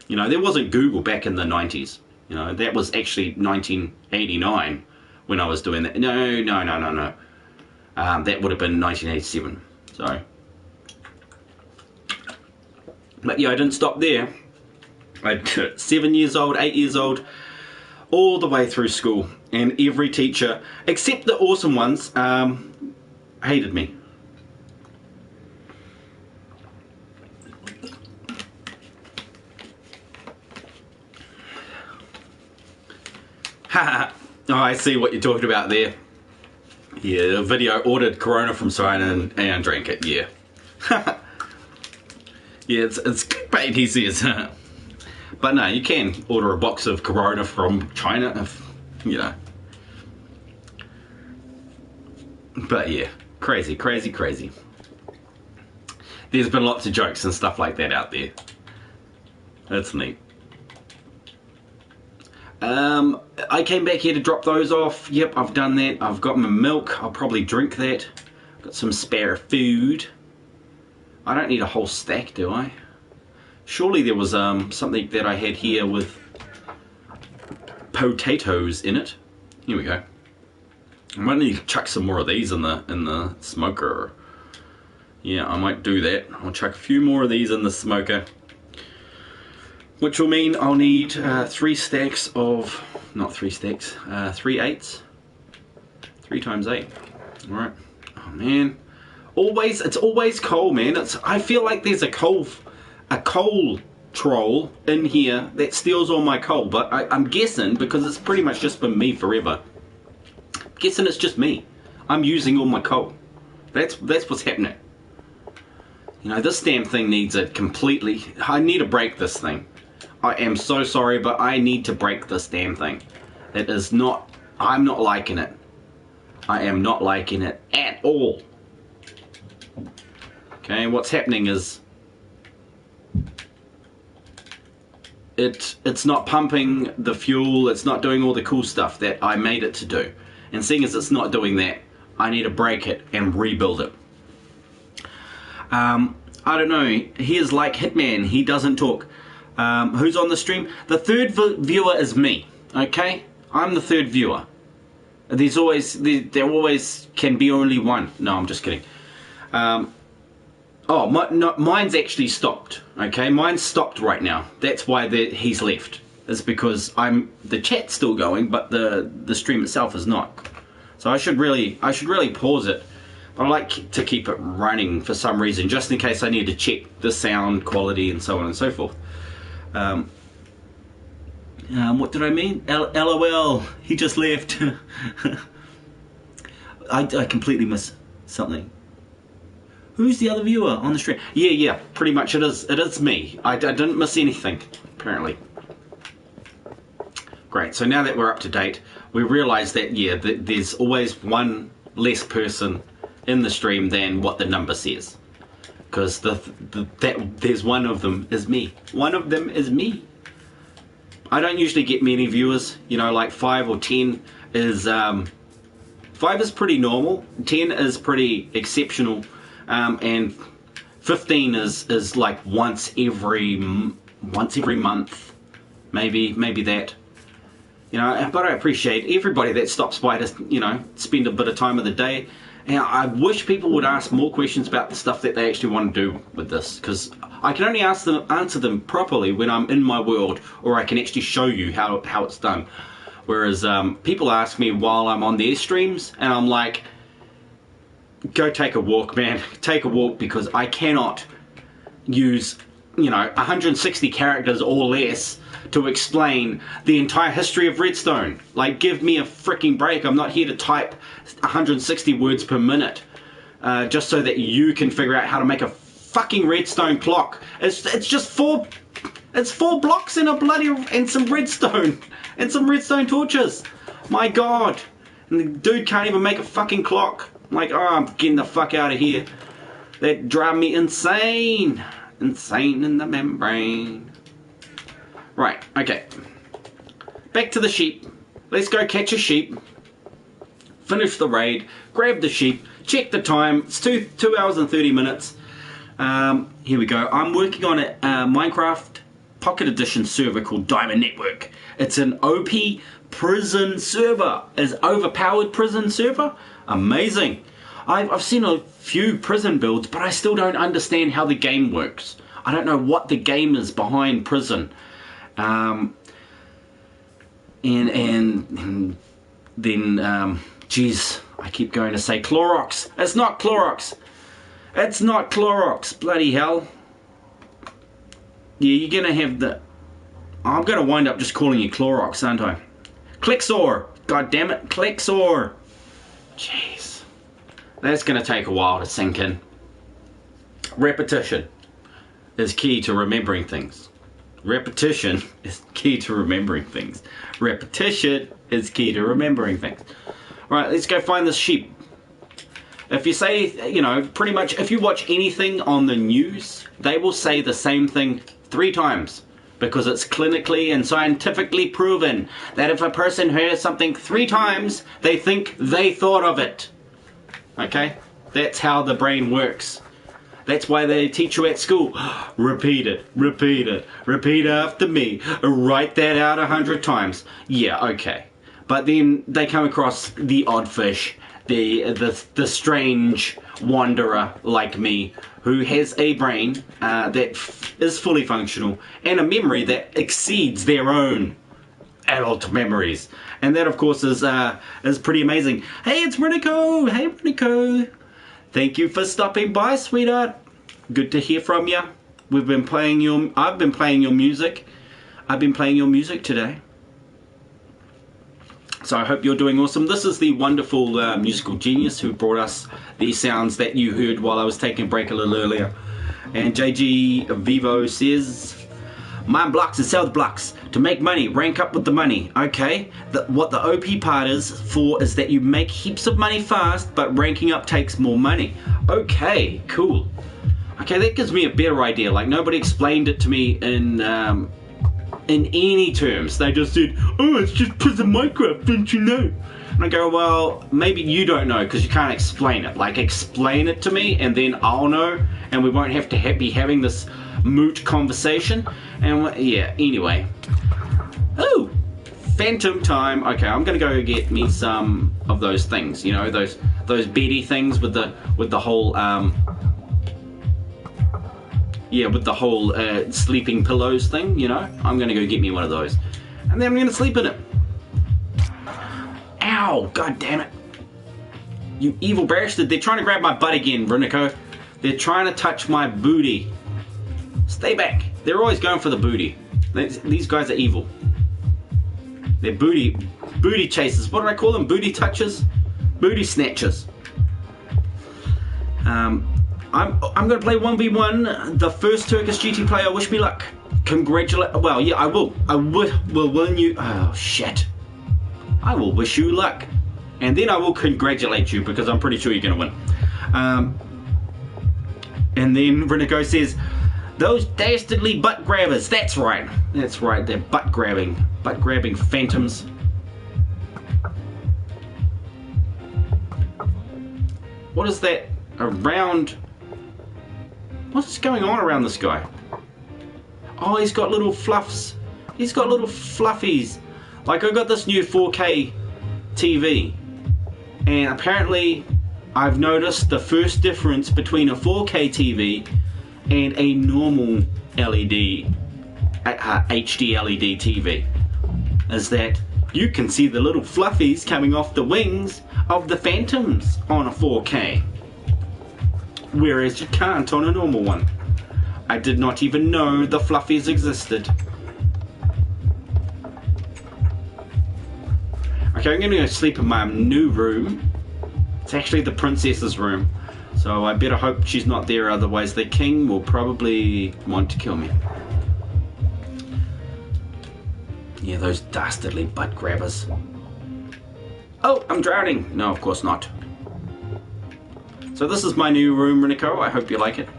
You know, there wasn't Google back in the 90s. You know, that was actually 1989 when I was doing that. No. That would have been 1987. So, but yeah, I didn't stop there. I 7 years old, 8 years old, all the way through school, and every teacher, except the awesome ones, hated me. Haha. Oh, I see what you're talking about there. Yeah, the video ordered Corona from China and drank it, yeah. Yeah, it's clickbait, he says. But no, you can order a box of Corona from China, if, you know. But yeah, crazy. There's been lots of jokes and stuff like that out there. That's neat. I came back here to drop those off. Yep, I've done that. I've got my milk. I'll probably drink that. Got some spare food. I don't need a whole stack, do I? Surely there was something that I had here with potatoes in it. Here we go. I might need to chuck some more of these in the smoker. Yeah, I might do that. I'll chuck a few more of these in the smoker. Which will mean I'll need 3 stacks of, not 3 stacks, 3 eighths. 3 times 8. Alright. Oh man. It's always coal, man. I feel like there's a coal troll in here that steals all my coal, but I'm guessing, because it's pretty much just been me forever, guessing it's just me. I'm using all my coal. That's what's happening. You know, this damn thing needs it completely. I need to break this thing. I am so sorry, but I need to break this damn thing. It is not, I'm not liking it. I am not liking it at all. Okay, what's happening is it's not pumping the fuel, it's not doing all the cool stuff that I made it to do. And seeing as it's not doing that, I need to break it and rebuild it. I don't know, he is like Hitman, he doesn't talk. Who's on the stream? The third viewer is me, okay? I'm the third viewer. There always can be only one. No, I'm just kidding. Mine's actually stopped, okay? Mine's stopped right now. That's why he's left. It's because the chat's still going, but the stream itself is not. So I should really pause it. But I like to keep it running for some reason, just in case I need to check the sound quality and so on and so forth. What did I mean? LOL, he just left. I completely missed something. Who's the other viewer on the stream? Yeah, pretty much it is me. I didn't miss anything, apparently. Great, so now that we're up to date, we realise that, yeah, there's always one less person in the stream than what the number says. Because there's one of them is me. One of them is me. I don't usually get many viewers, you know, like 5 or 10 is 5 is pretty normal, 10 is pretty exceptional, and 15 is like once every month, maybe that. You know, but I appreciate everybody that stops by to, you know, spend a bit of time of the day. And I wish people would ask more questions about the stuff that they actually want to do with this, because I can only answer them properly when I'm in my world, or I can actually show you how it's done. Whereas people ask me while I'm on their streams, and I'm like, go take a walk, man. Take a walk, because I cannot use, you know, 160 characters or less to explain the entire history of Redstone. Like, give me a freaking break. I'm not here to type 160 words per minute just so that you can figure out how to make a fucking redstone clock. It's just four blocks and some redstone and some redstone torches. My god. And the dude can't even make a fucking clock. I'm like, oh, I'm getting the fuck out of here. That drive me insane. Insane in the membrane. Right, okay. Back to the sheep. Let's go catch a sheep. Finish the raid. Grab the sheep. Check the time. It's 2 hours and 30 minutes. Here we go. I'm working on a Minecraft Pocket Edition server called Diamond Network. It's an OP prison server. Is overpowered prison server. Amazing. I've seen a few prison builds, but I still don't understand how the game works. I don't know what the game is behind prison. And then, geez, I keep going to say Clorox. It's not Clorox. It's not Clorox. Bloody hell. Yeah, you're gonna have the... I'm gonna wind up just calling you Clorox, aren't I? Clixor. God damn it, Clixor. Jeez. That's gonna take a while to sink in. Repetition is key to remembering things. Repetition is key to remembering things. Repetition is key to remembering things. Right, let's go find this sheep. If you say, you know, pretty much, if you watch anything on the news, they will say the same thing 3 times. Because it's clinically and scientifically proven that if a person hears something 3 times, they think they thought of it. Okay? That's how the brain works. That's why they teach you at school. Repeat it, repeat it, repeat after me. Write that out 100 times. Yeah, okay. But then they come across the odd fish, the strange wanderer like me, who has a brain that is fully functional and a memory that exceeds their own adult memories. And that, of course, is pretty amazing. Hey, it's Rinico. Hey, Rinico. Thank you for stopping by, sweetheart. Good to hear from you. I've been playing your music. I've been playing your music today. So I hope you're doing awesome. This is the wonderful musical genius who brought us these sounds that you heard while I was taking a break a little earlier. And JG Vivo says, mine blocks and sell the blocks to make money, rank up with the money. Okay, what the OP part is for is that you make heaps of money fast, but ranking up takes more money. Okay, cool. Okay, that gives me a better idea. Like, nobody explained it to me in any terms. They just said, oh, it's just prison Minecraft, don't you know? And I go, well, maybe you don't know because you can't explain it. Like, explain it to me and then I'll know, and we won't have to be having this moot conversation. And yeah, anyway. Oh, phantom time. Okay, I'm gonna go get me some of those things, you know, those beady things with the whole yeah, with the whole sleeping pillows thing, you know. I'm gonna go get me one of those, and then I'm gonna sleep in it. Ow, god damn it, you evil bastard. They're trying to grab my butt again, Rinico. They're trying to touch my booty. Stay back. They're always going for the booty. These guys are evil. They're booty chasers. What did I call them? Booty touchers? Booty snatchers. I'm going to play 1v1. The first Turkish GT player. Wish me luck. Congratulate. Well, yeah, I will. I will win you. Oh, shit. I will wish you luck. And then I will congratulate you because I'm pretty sure you're going to win. And then Rinico says, Those dastardly butt grabbers. That's right. That's right. They're butt grabbing phantoms. What is that around? What's going on around this guy? Oh, he's got little fluffs. He's got little fluffies. Like, I got this new 4K TV, and apparently I've noticed the first difference between a 4K TV and a normal LED, HD LED TV, is that you can see the little fluffies coming off the wings of the phantoms on a 4K, whereas you can't on a normal one. I did not even know the fluffies existed. Okay, I'm gonna go sleep in my new room. It's actually the princess's room, so I better hope she's not there, otherwise the king will probably want to kill me. Yeah, those dastardly butt grabbers. Oh, I'm drowning. No, of course not. So this is my new room, Renico. I hope you like it.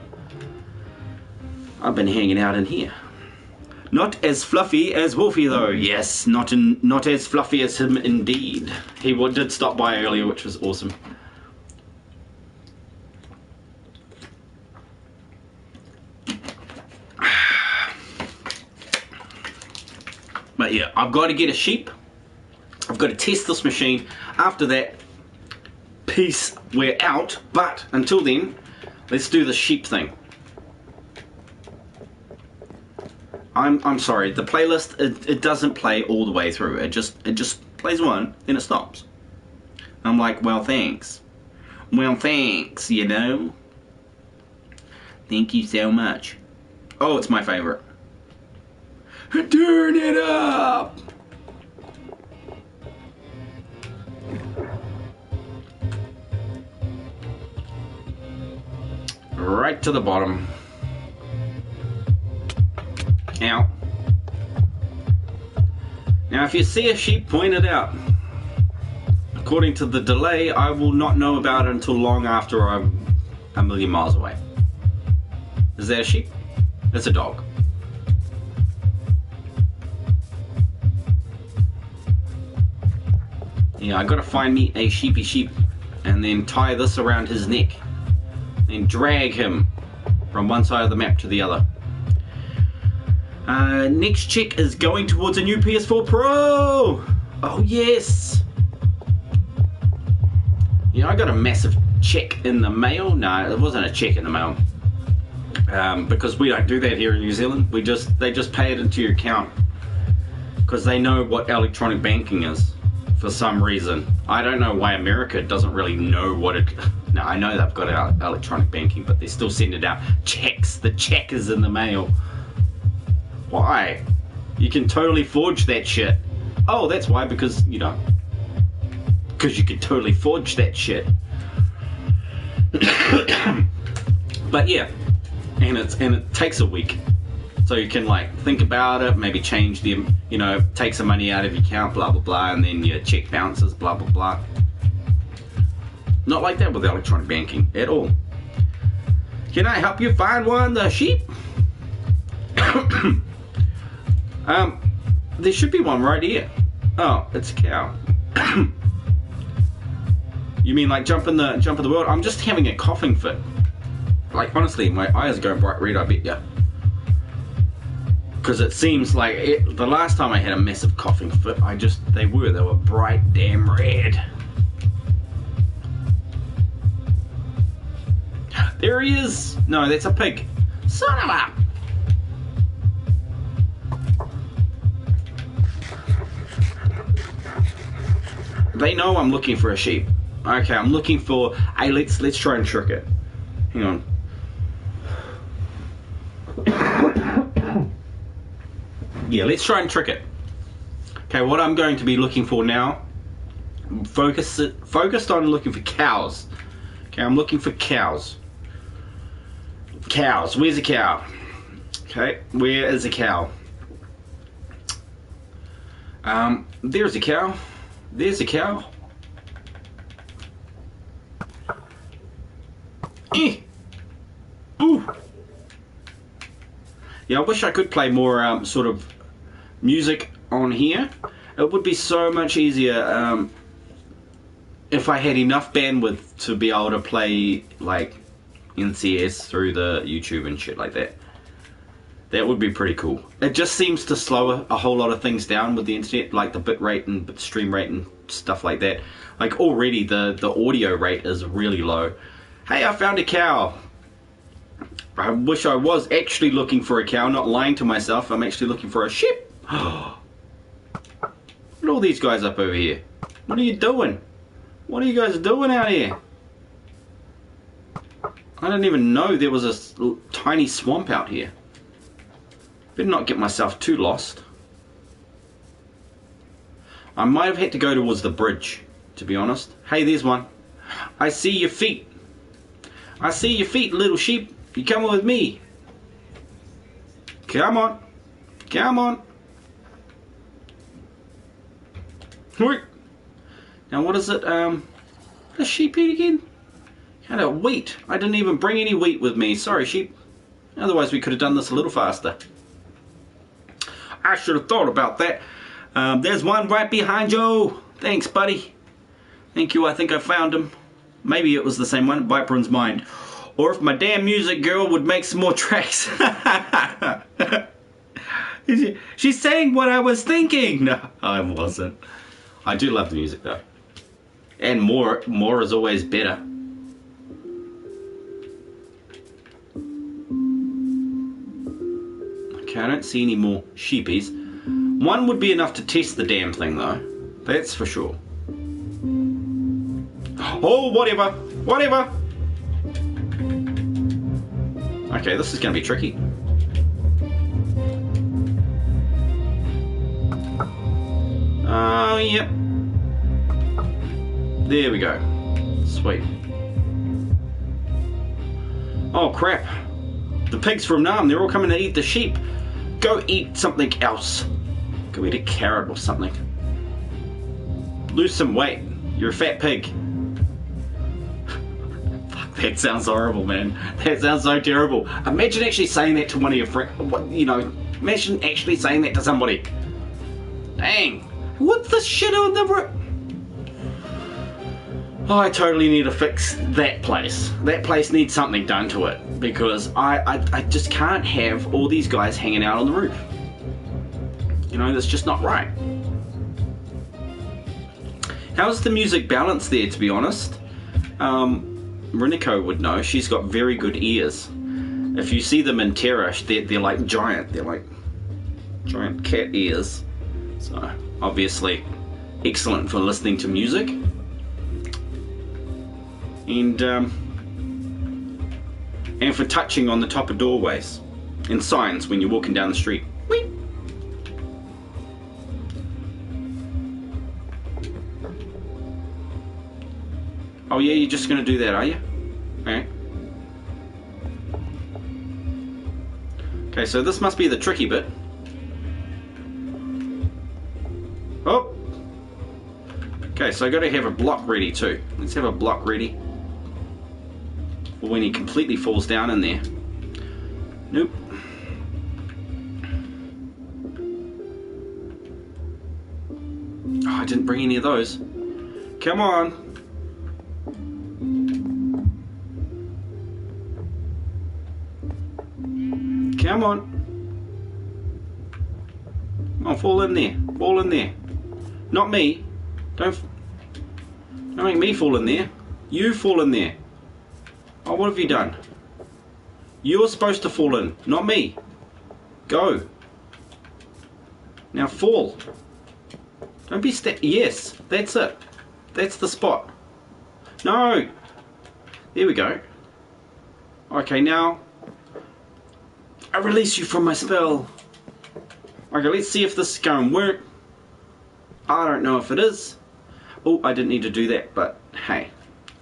I've been hanging out in here. Not as fluffy as Wolfie though. Yes, not as fluffy as him indeed. He did stop by earlier, which was awesome. But yeah, I've got to get a sheep. I've got to test this machine. After that, peace, we're out. But until then, let's do the sheep thing. I'm sorry, the playlist, it doesn't play all the way through. It just plays one, then it stops. I'm like, well, thanks. Well, thanks, you know. Thank you so much. Oh, it's my favorite. Turn it up! Right to the bottom. Ow. Now if you see a sheep, point it out. According to the delay, I will not know about it until long after I'm a million miles away. Is that a sheep? It's a dog. Yeah, I gotta find me a sheepy sheep and then tie this around his neck and drag him from one side of the map to the other. Next check is going towards a new PS4 Pro! Oh yes! Yeah, I got a massive check in the mail. No, it wasn't a check in the mail. Because we don't do that here in New Zealand. They just pay it into your account. Because they know what electronic banking is. For some reason. I don't know why America doesn't really know what it... No, I know they've got electronic banking, but they still send it out. Checks. The check is in the mail. Why? You can totally forge that shit. Oh, that's why, because, you know, because you can totally forge that shit. But yeah, and it takes a week. So you can like think about it, maybe change the, you know, take some money out of your account, blah blah blah, and then your check bounces, blah blah blah. Not like that with electronic banking at all. Can I help you find one, the sheep? There should be one right here. Oh, it's a cow. You mean like jump in the world? I'm just having a coughing fit. Like honestly, my eyes are going bright red, I bet ya. Because it seems like the last time I had a massive coughing fit, they were bright damn red. There he is. No, that's a pig. Son of a... They know I'm looking for a sheep. Okay, I'm looking for... Hey, let's try and trick it. Hang on. Yeah, let's try and trick it. Okay, what I'm going to be looking for now... Focused on looking for cows. Okay, I'm looking for cows. Cows. Where's a cow? Okay, where is a cow? There's a cow. There's a cow. Eh. Ooh. Yeah, I wish I could play more sort of music on here. It would be so much easier if I had enough bandwidth to be able to play like NCS through the YouTube and shit like that. That would be pretty cool. It just seems to slow a whole lot of things down with the internet, like the bit rate and stream rate and stuff like that. Like already the audio rate is really low. Hey, I found a cow. I wish I was actually looking for a cow, not lying to myself. I'm actually looking for a sheep. Look at all these guys up over here. What are you doing? What are you guys doing out here? I didn't even know there was a tiny swamp out here. Better not get myself too lost. I might have had to go towards the bridge, to be honest. Hey, there's one. I see your feet. I see your feet, little sheep. You coming with me? Come on. Come on. Now what is it? What does sheep eat again? Kind of wheat. I didn't even bring any wheat with me. Sorry, sheep. Otherwise we could have done this a little faster. I should have thought about that. There's one right behind you. Thanks, buddy. Thank you. I think I found him. Maybe it was the same one. Vypran's mind. Or if my damn music girl would make some more tracks. She's saying what I was thinking. No, I wasn't. I do love the music though. And more is always better. Okay, I don't see any more sheepies. One would be enough to test the damn thing though. That's for sure. Oh, whatever. Whatever. Okay, this is going to be tricky. Oh, yep. There we go. Sweet. Oh, crap. The pigs from Nam, they're all coming to eat the sheep. Go eat something else. Go eat a carrot or something. Lose some weight. You're a fat pig. Fuck, that sounds horrible, man. That sounds so terrible. Imagine actually saying that to one of your friends. You know, imagine actually saying that to somebody. Dang. What's the shit on the... Oh, I totally need to fix that place. That place needs something done to it. Because I just can't have all these guys hanging out on the roof. You know, that's just not right. How's the music balance there, to be honest? Riniko would know. She's got very good ears. If you see them in Terra, they're like giant. They're like giant cat ears. So, obviously, excellent for listening to music. And for touching on the top of doorways and signs when you're walking down the street. Whee! Oh yeah, you're just going to do that, are you? Okay. Okay, so this must be the tricky bit. Oh! Okay, so I got to have a block ready too. Let's have a block ready. For when he completely falls down in there. Nope. Oh, I didn't bring any of those. Come on. Come on. Come on, fall in there. Fall in there. Not me. Don't make me fall in there. You fall in there. Oh, what have you done? You're supposed to fall in, not me. Go. Now fall. Don't be yes, that's it. That's the spot. No. There we go. Okay, now I release you from my spell. Okay, let's see if this is going to work. I don't know if it is. Oh, I didn't need to do that, but hey,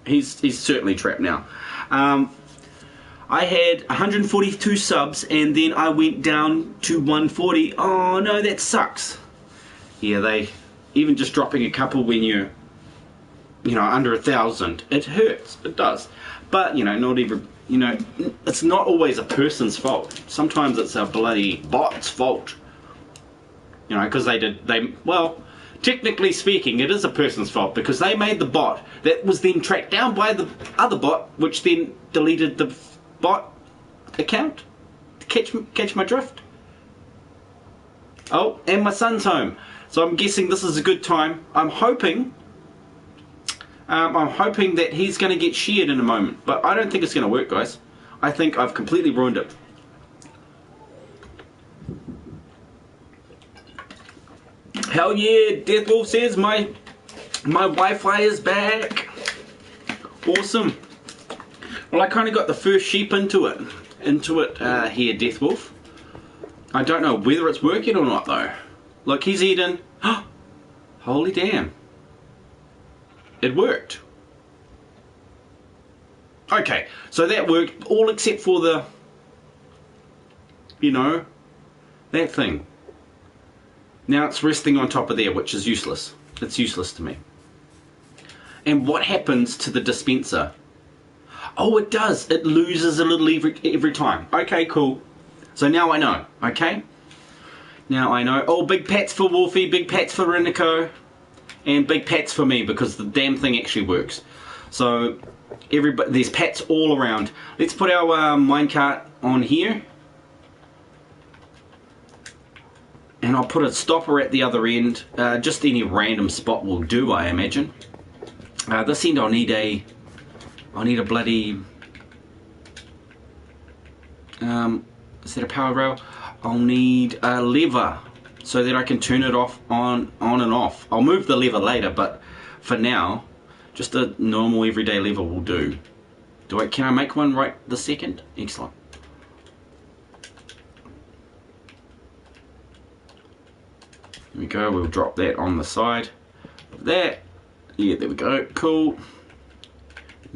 he's certainly trapped now. I had 142 subs and then I went down to 140. Oh no, that sucks. Yeah, they even just dropping a couple when you're, you know, under 1,000, it hurts. It does. But you know, not you know, it's not always a person's fault. Sometimes it's a bloody bot's fault. You know, because well, technically speaking, it is a person's fault because they made the bot that was then tracked down by the other bot, which then deleted the bot account. Catch my drift? Oh, and my son's home. So I'm guessing this is a good time. I'm hoping that he's going to get sheared in a moment. But I don't think it's going to work, guys. I think I've completely ruined it. Hell yeah, Deathwolf says my Wi-Fi is back. Awesome. Well, I kind of got the first sheep into it here, Deathwolf. I don't know whether it's working or not though. Look, he's eating. Holy damn. It worked. Okay, so that worked all except for the, you know, that thing. Now it's resting on top of there, which is useless. It's useless to me. And what happens to the dispenser? Oh, it does. It loses a little every time. Okay, cool. So now I know, okay? Now I know. Oh, big pats for Wolfie, big pats for Renico, and big pats for me because the damn thing actually works. So, there's pats all around. Let's put our minecart on here. And I'll put a stopper at the other end. Just any random spot will do, I imagine. This end I'll need a bloody... is that a power rail? I'll need a lever so that I can turn it on and off. I'll move the lever later, but for now, just a normal everyday lever will do. Can I make one right this second? Excellent. There we go, we'll drop that on the side of that. Yeah, there we go, cool.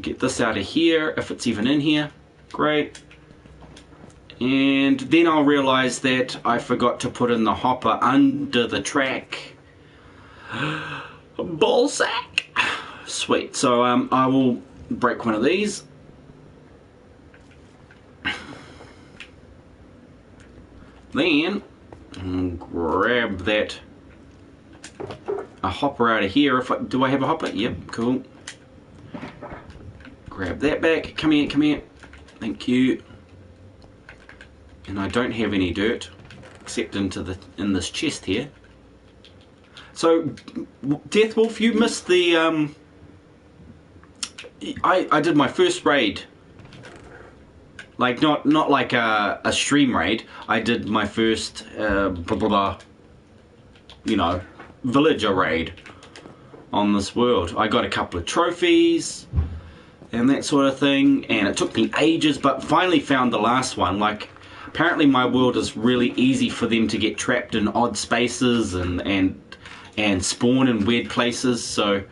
Get this out of here, if it's even in here. Great. And then I'll realise that I forgot to put in the hopper under the track. Ball sack! Sweet, so I will break one of these. Then, grab that a hopper out of here. Do I have a hopper? Yep, cool. Grab that back. Come here, come here. Thank you. And I don't have any dirt except in this chest here. So, Deathwolf, you missed the I did my first raid. Like not like a stream raid. I did my first you know, villager raid on this world. I got a couple of trophies and that sort of thing, and it took me ages, but finally found the last one. Like, apparently my world is really easy for them to get trapped in odd spaces and spawn in weird places, so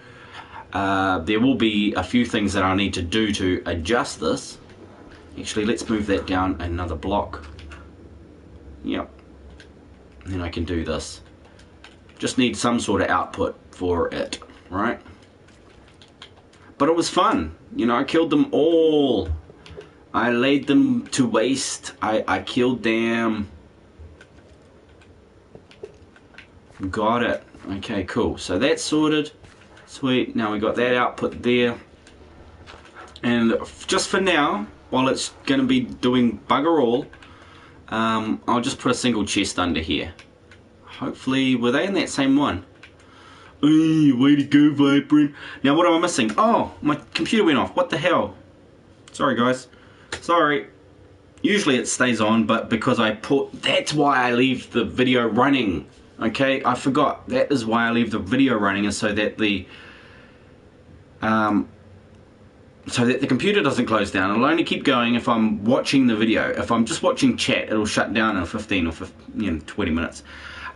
there will be a few things that I need to do to adjust this. Actually, let's move that down another block. Yep. And then I can do this. Just need some sort of output for it, right? But it was fun. You know, I killed them all. I laid them to waste. I killed them. Got it. Okay, cool. So that's sorted. Sweet. Now we got that output there. And just for now, while it's going to be doing bugger all, I'll just put a single chest under here. Hopefully, were they in that same one? Ooh, way to go, Vypran. Now, what am I missing? Oh, my computer went off. What the hell? Sorry, guys. Sorry. Usually it stays on, but because that's why I leave the video running. Okay, I forgot. That is why I leave the video running, is so that the computer doesn't close down. It'll only keep going if I'm watching the video. If I'm just watching chat, it'll shut down in 15 or 20 minutes.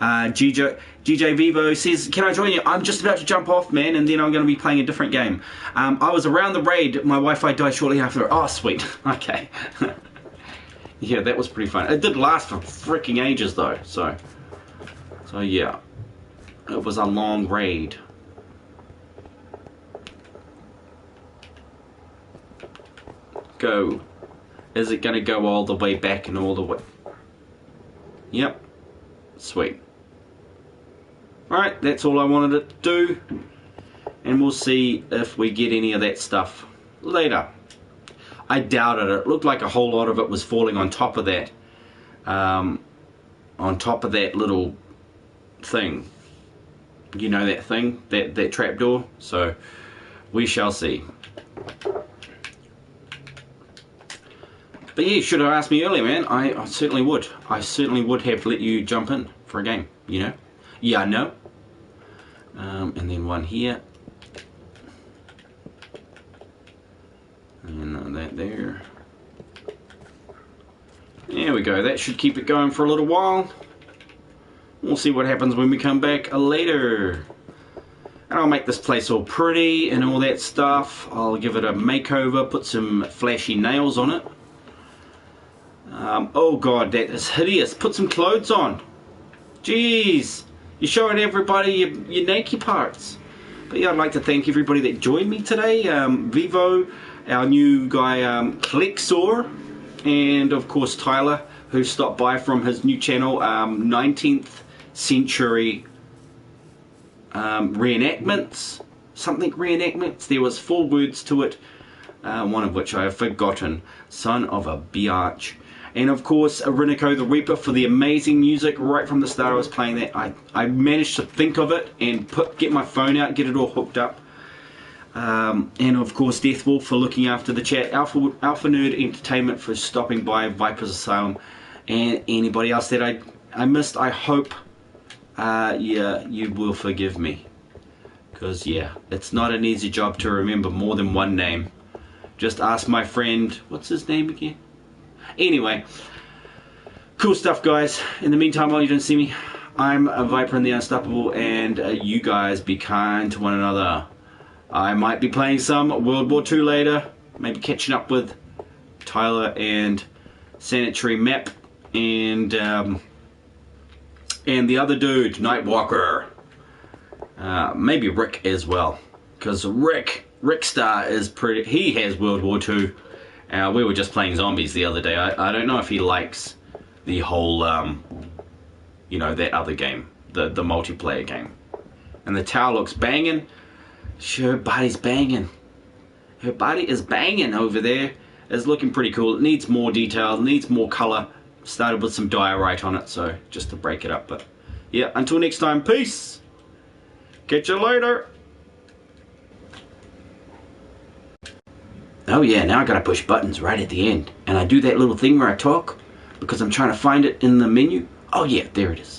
GJ Vivo says, can I join you? I'm just about to jump off, man, and then I'm going to be playing a different game. I was around the raid. My Wi-Fi died shortly after. Oh, sweet. Okay. Yeah, that was pretty fun. It did last for freaking ages, though. So yeah. It was a long raid. Go. Is it going to go all the way back and all the way? Yep. Sweet. Alright, that's all I wanted it to do. And we'll see if we get any of that stuff later. I doubt it. It looked like a whole lot of it was falling on top of that. On top of that little thing. You know that thing? That trapdoor? So, we shall see. But yeah, you should have asked me earlier, man. I certainly would. I certainly would have let you jump in for a game, you know? Yeah, I know. And then one here. And that there. There we go. That should keep it going for a little while. We'll see what happens when we come back later. And I'll make this place all pretty and all that stuff. I'll give it a makeover, put some flashy nails on it. Oh god, that is hideous. Put some clothes on. Jeez. You're showing everybody your naked parts. But yeah, I'd like to thank everybody that joined me today. Vivo, our new guy Klexor, and of course Tyler, who stopped by from his new channel, 19th Century Reenactments. Something reenactments. There was 4 words to it, one of which I have forgotten. Son of a biatch. And of course, Riniko the Reaper for the amazing music. Right from the start I was playing that. I managed to think of it and get my phone out, get it all hooked up. And of course, Deathwolf for looking after the chat. Alpha Nerd Entertainment for stopping by Viper's Asylum. And anybody else that I missed, I hope yeah, you will forgive me. Because yeah, it's not an easy job to remember more than one name. Just ask my friend, what's his name again? Anyway, cool stuff, guys. In the meantime, while you don't see me, I'm a Vypran the Unstoppable, and you guys be kind to one another. I might be playing some World War II later, maybe catching up with Tyler and Sanitary Map, and the other dude, Nightwalker. Maybe Rick as well, because Rickstar is pretty. He has World War II. We were just playing zombies the other day. I don't know if he likes the whole, you know, that other game, the multiplayer game. And the tower looks banging. Her body's banging. Her body is banging over there. It's looking pretty cool. It needs more detail, needs more color. Started with some diorite on it, so just to break it up. But yeah, until next time, peace. Catch you later. Oh yeah, now I gotta push buttons right at the end. And I do that little thing where I talk because I'm trying to find it in the menu. Oh yeah, there it is.